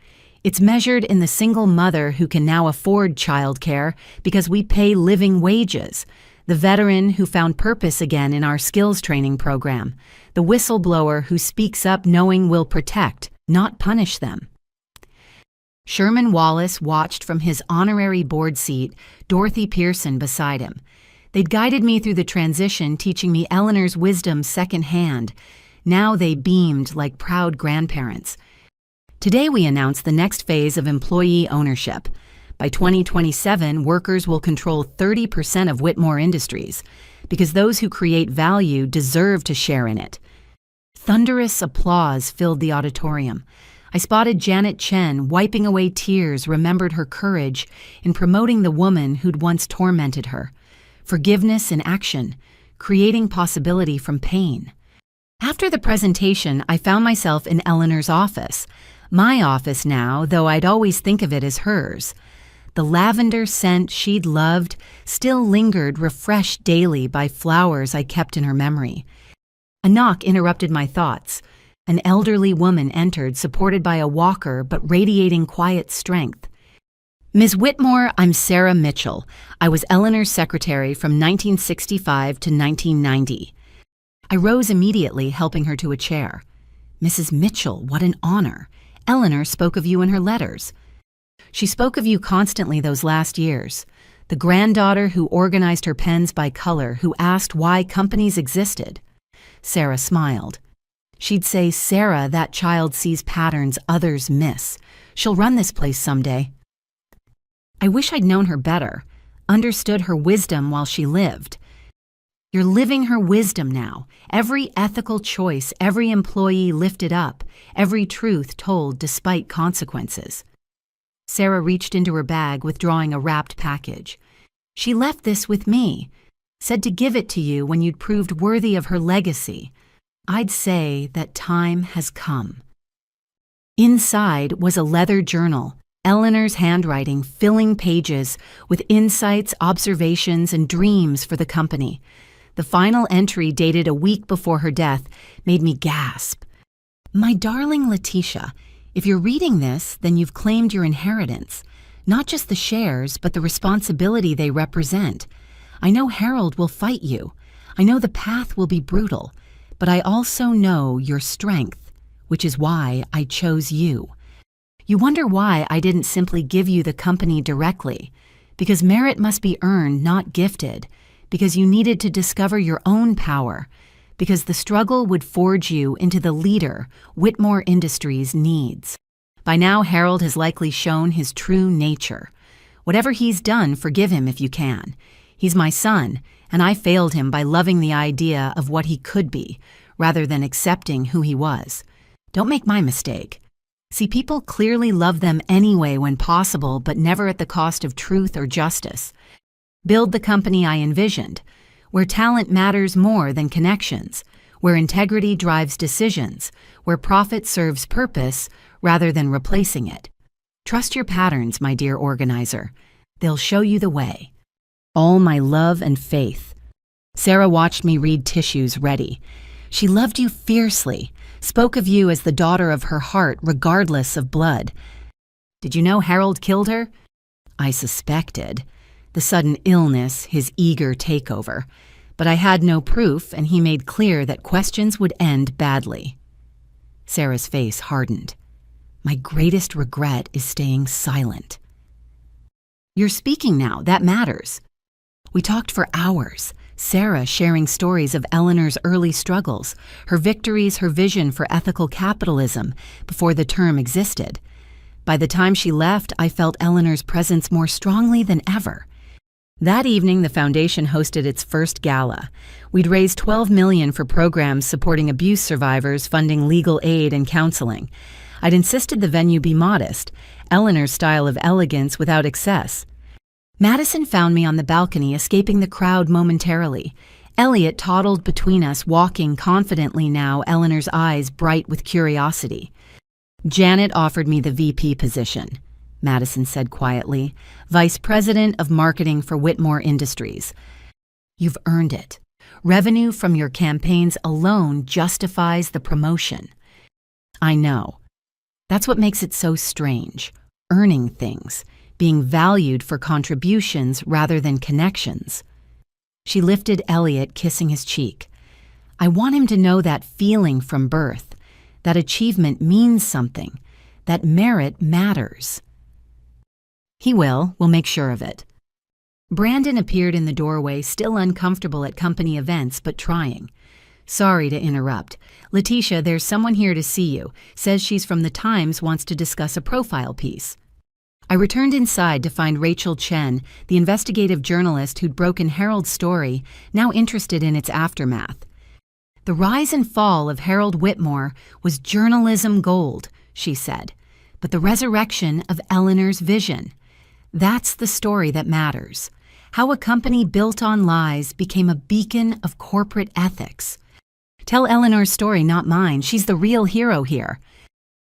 It's measured in the single mother who can now afford childcare because we pay living wages, the veteran who found purpose again in our skills training program, the whistleblower who speaks up knowing we'll protect, not punish them. Sherman Wallace watched from his honorary board seat, Dorothy Pearson beside him. They'd guided me through the transition, teaching me Eleanor's wisdom secondhand. Now they beamed like proud grandparents. Today we announce the next phase of employee ownership. By 2027, workers will control 30% of Whitmore Industries, because those who create value deserve to share in it. Thunderous applause filled the auditorium. I spotted Janet Chen wiping away tears, remembered her courage in promoting the woman who'd once tormented her. Forgiveness in action, creating possibility from pain. After the presentation, I found myself in Eleanor's office. My office now, though I'd always think of it as hers. The lavender scent she'd loved still lingered, refreshed daily by flowers I kept in her memory. A knock interrupted my thoughts. An elderly woman entered, supported by a walker but radiating quiet strength. "Ms. Whitmore, I'm Sarah Mitchell. I was Eleanor's secretary from 1965 to 1990. I rose immediately, helping her to a chair. "Mrs. Mitchell, what an honor. Eleanor spoke of you in her letters. She spoke of you constantly those last years. The granddaughter who organized her pens by color, who asked why companies existed." Sarah smiled. She'd say, "Sarah, that child sees patterns others miss. She'll run this place someday." I wish I'd known her better, understood her wisdom while she lived. You're living her wisdom now. Every ethical choice, every employee lifted up, every truth told despite consequences. Sarah reached into her bag, withdrawing a wrapped package. "She left this with me, said to give it to you when you'd proved worthy of her legacy. I'd say that time has come." Inside was a leather journal, Eleanor's handwriting filling pages with insights, observations, and dreams for the company. The final entry, dated a week before her death, made me gasp. "My darling Letitia, if you're reading this, then you've claimed your inheritance. Not just the shares, but the responsibility they represent. I know Harold will fight you. I know the path will be brutal. But I also know your strength, which is why I chose you. You wonder why I didn't simply give you the company directly. Because merit must be earned, not gifted. Because you needed to discover your own power. Because the struggle would forge you into the leader Whitmore Industries needs. By now, Harold has likely shown his true nature. Whatever he's done, forgive him if you can. He's my son, and I failed him by loving the idea of what he could be, rather than accepting who he was. Don't make my mistake. See, people clearly love them anyway when possible, but never at the cost of truth or justice. Build the company I envisioned, where talent matters more than connections, where integrity drives decisions, where profit serves purpose rather than replacing it. Trust your patterns, my dear organizer. They'll show you the way. All my love and faith." Sarah watched me read tissues ready. She loved you fiercely, spoke of you as the daughter of her heart regardless of blood. "Did you know Harold killed her?" I suspected. The sudden illness, his eager takeover. But I had no proof, and he made clear that questions would end badly. Sarah's face hardened. "My greatest regret is staying silent." "You're speaking now. That matters." We talked for hours, Sarah sharing stories of Eleanor's early struggles, her victories, her vision for ethical capitalism before the term existed. By the time she left, I felt Eleanor's presence more strongly than ever. That evening, the foundation hosted its first gala. We'd raised $12 million for programs supporting abuse survivors, funding legal aid and counseling. I'd insisted the venue be modest, Eleanor's style of elegance without excess. Madison found me on the balcony, escaping the crowd momentarily. Elliot toddled between us, walking confidently now, Eleanor's eyes bright with curiosity. "Janet offered me the VP position," Madison said quietly, "Vice President of Marketing for Whitmore Industries. You've earned it. Revenue from your campaigns alone justifies the promotion." "I know. That's what makes it so strange. Earning things. Being valued for contributions rather than connections." She lifted Elliot, kissing his cheek. "I want him to know that feeling from birth, that achievement means something, that merit matters." "He will. We'll make sure of it." Brandon appeared in the doorway, still uncomfortable at company events, but trying. "Sorry to interrupt. Letitia, there's someone here to see you. Says she's from the Times, wants to discuss a profile piece." I returned inside to find Rachel Chen, the investigative journalist who'd broken Harold's story, now interested in its aftermath. "The rise and fall of Harold Whitmore was journalism gold," she said, "but the resurrection of Eleanor's vision. That's the story that matters. How a company built on lies became a beacon of corporate ethics. Tell Eleanor's story, not mine. She's the real hero here.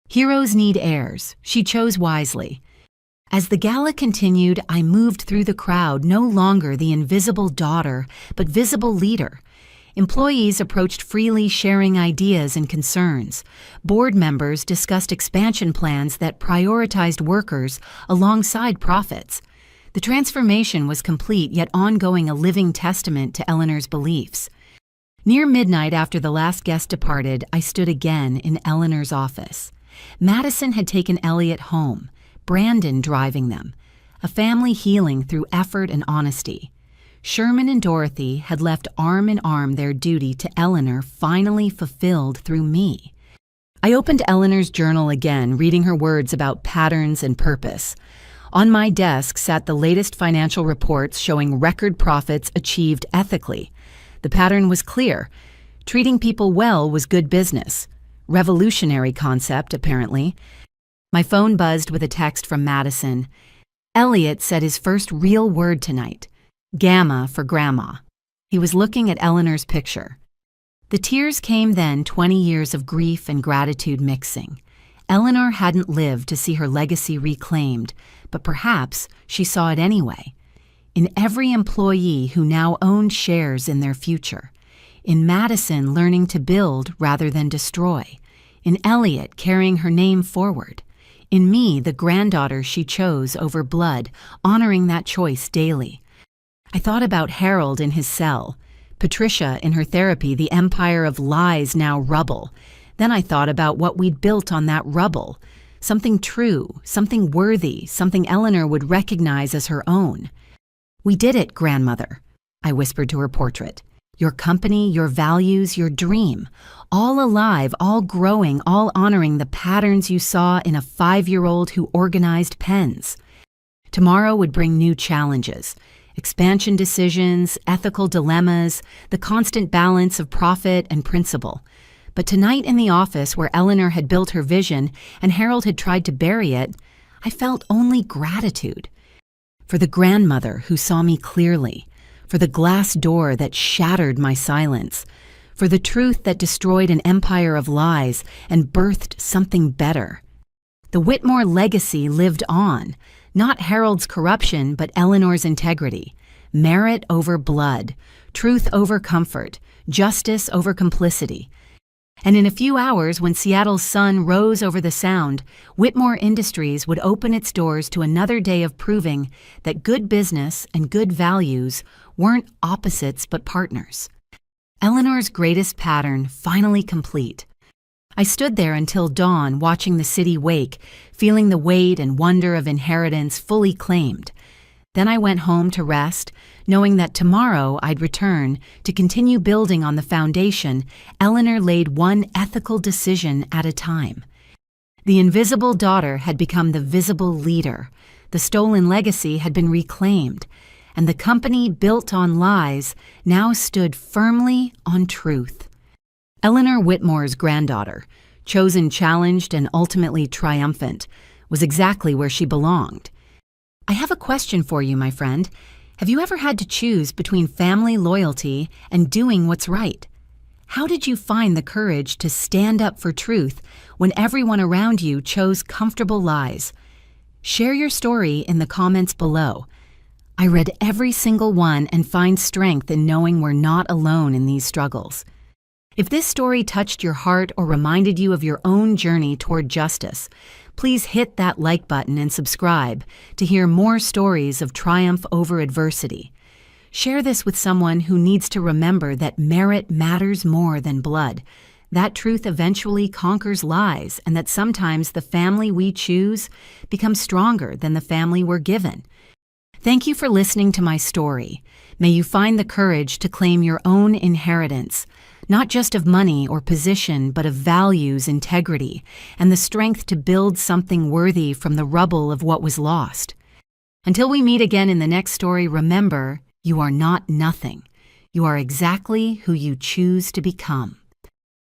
Heroes need heirs. She chose wisely." As the gala continued, I moved through the crowd, no longer the invisible daughter, but visible leader. Employees approached freely, sharing ideas and concerns. Board members discussed expansion plans that prioritized workers alongside profits. The transformation was complete, yet ongoing, a living testament to Eleanor's beliefs. Near midnight, after the last guest departed, I stood again in Eleanor's office. Madison had taken Elliot home, Brandon driving them, a family healing through effort and honesty. Sherman and Dorothy had left arm in arm, their duty to Eleanor finally fulfilled through me. I opened Eleanor's journal again, reading her words about patterns and purpose. On my desk sat the latest financial reports showing record profits achieved ethically. The pattern was clear. Treating people well was good business. Revolutionary concept, apparently. My phone buzzed with a text from Madison. Elliot said his first real word tonight. Gamma for Grandma. He was looking at Eleanor's picture. The tears came then, 20 years of grief and gratitude mixing. Eleanor hadn't lived to see her legacy reclaimed, but perhaps she saw it anyway. In every employee who now owned shares in their future. In Madison learning to build rather than destroy. In Elliot carrying her name forward. In me, the granddaughter she chose over blood, honoring that choice daily. I thought about Harold in his cell, Patricia in her therapy, the empire of lies now rubble. Then I thought about what we'd built on that rubble. Something true, something worthy, something Eleanor would recognize as her own. "We did it, grandmother," I whispered to her portrait. "Your company, your values, your dream. All alive, all growing, all honoring the patterns you saw in a 5-year-old who organized pens." Tomorrow would bring new challenges. Expansion decisions, ethical dilemmas, the constant balance of profit and principle. But tonight in the office where Eleanor had built her vision and Harold had tried to bury it, I felt only gratitude. For the grandmother who saw me clearly, for the glass door that shattered my silence, for the truth that destroyed an empire of lies and birthed something better. The Whitmore legacy lived on, not Harold's corruption, but Eleanor's integrity. Merit over blood, truth over comfort, justice over complicity. And in a few hours, when Seattle's sun rose over the Sound, Whitmore Industries would open its doors to another day of proving that good business and good values weren't opposites but partners. Eleanor's greatest pattern finally complete. I stood there until dawn, watching the city wake, feeling the weight and wonder of inheritance fully claimed. Then I went home to rest, knowing that tomorrow I'd return to continue building on the foundation Eleanor laid one ethical decision at a time. The invisible daughter had become the visible leader, the stolen legacy had been reclaimed, and the company built on lies now stood firmly on truth. Eleanor Whitmore's granddaughter, chosen, challenged, and ultimately triumphant, was exactly where she belonged. I have a question for you, my friend. Have you ever had to choose between family loyalty and doing what's right? How did you find the courage to stand up for truth when everyone around you chose comfortable lies? Share your story in the comments below. I read every single one and find strength in knowing we're not alone in these struggles. If this story touched your heart or reminded you of your own journey toward justice, please hit that like button and subscribe to hear more stories of triumph over adversity. Share this with someone who needs to remember that merit matters more than blood, that truth eventually conquers lies, and that sometimes the family we choose becomes stronger than the family we're given. Thank you for listening to my story. May you find the courage to claim your own inheritance, not just of money or position, but of values, integrity, and the strength to build something worthy from the rubble of what was lost. Until we meet again in the next story, remember, you are not nothing. You are exactly who you choose to become.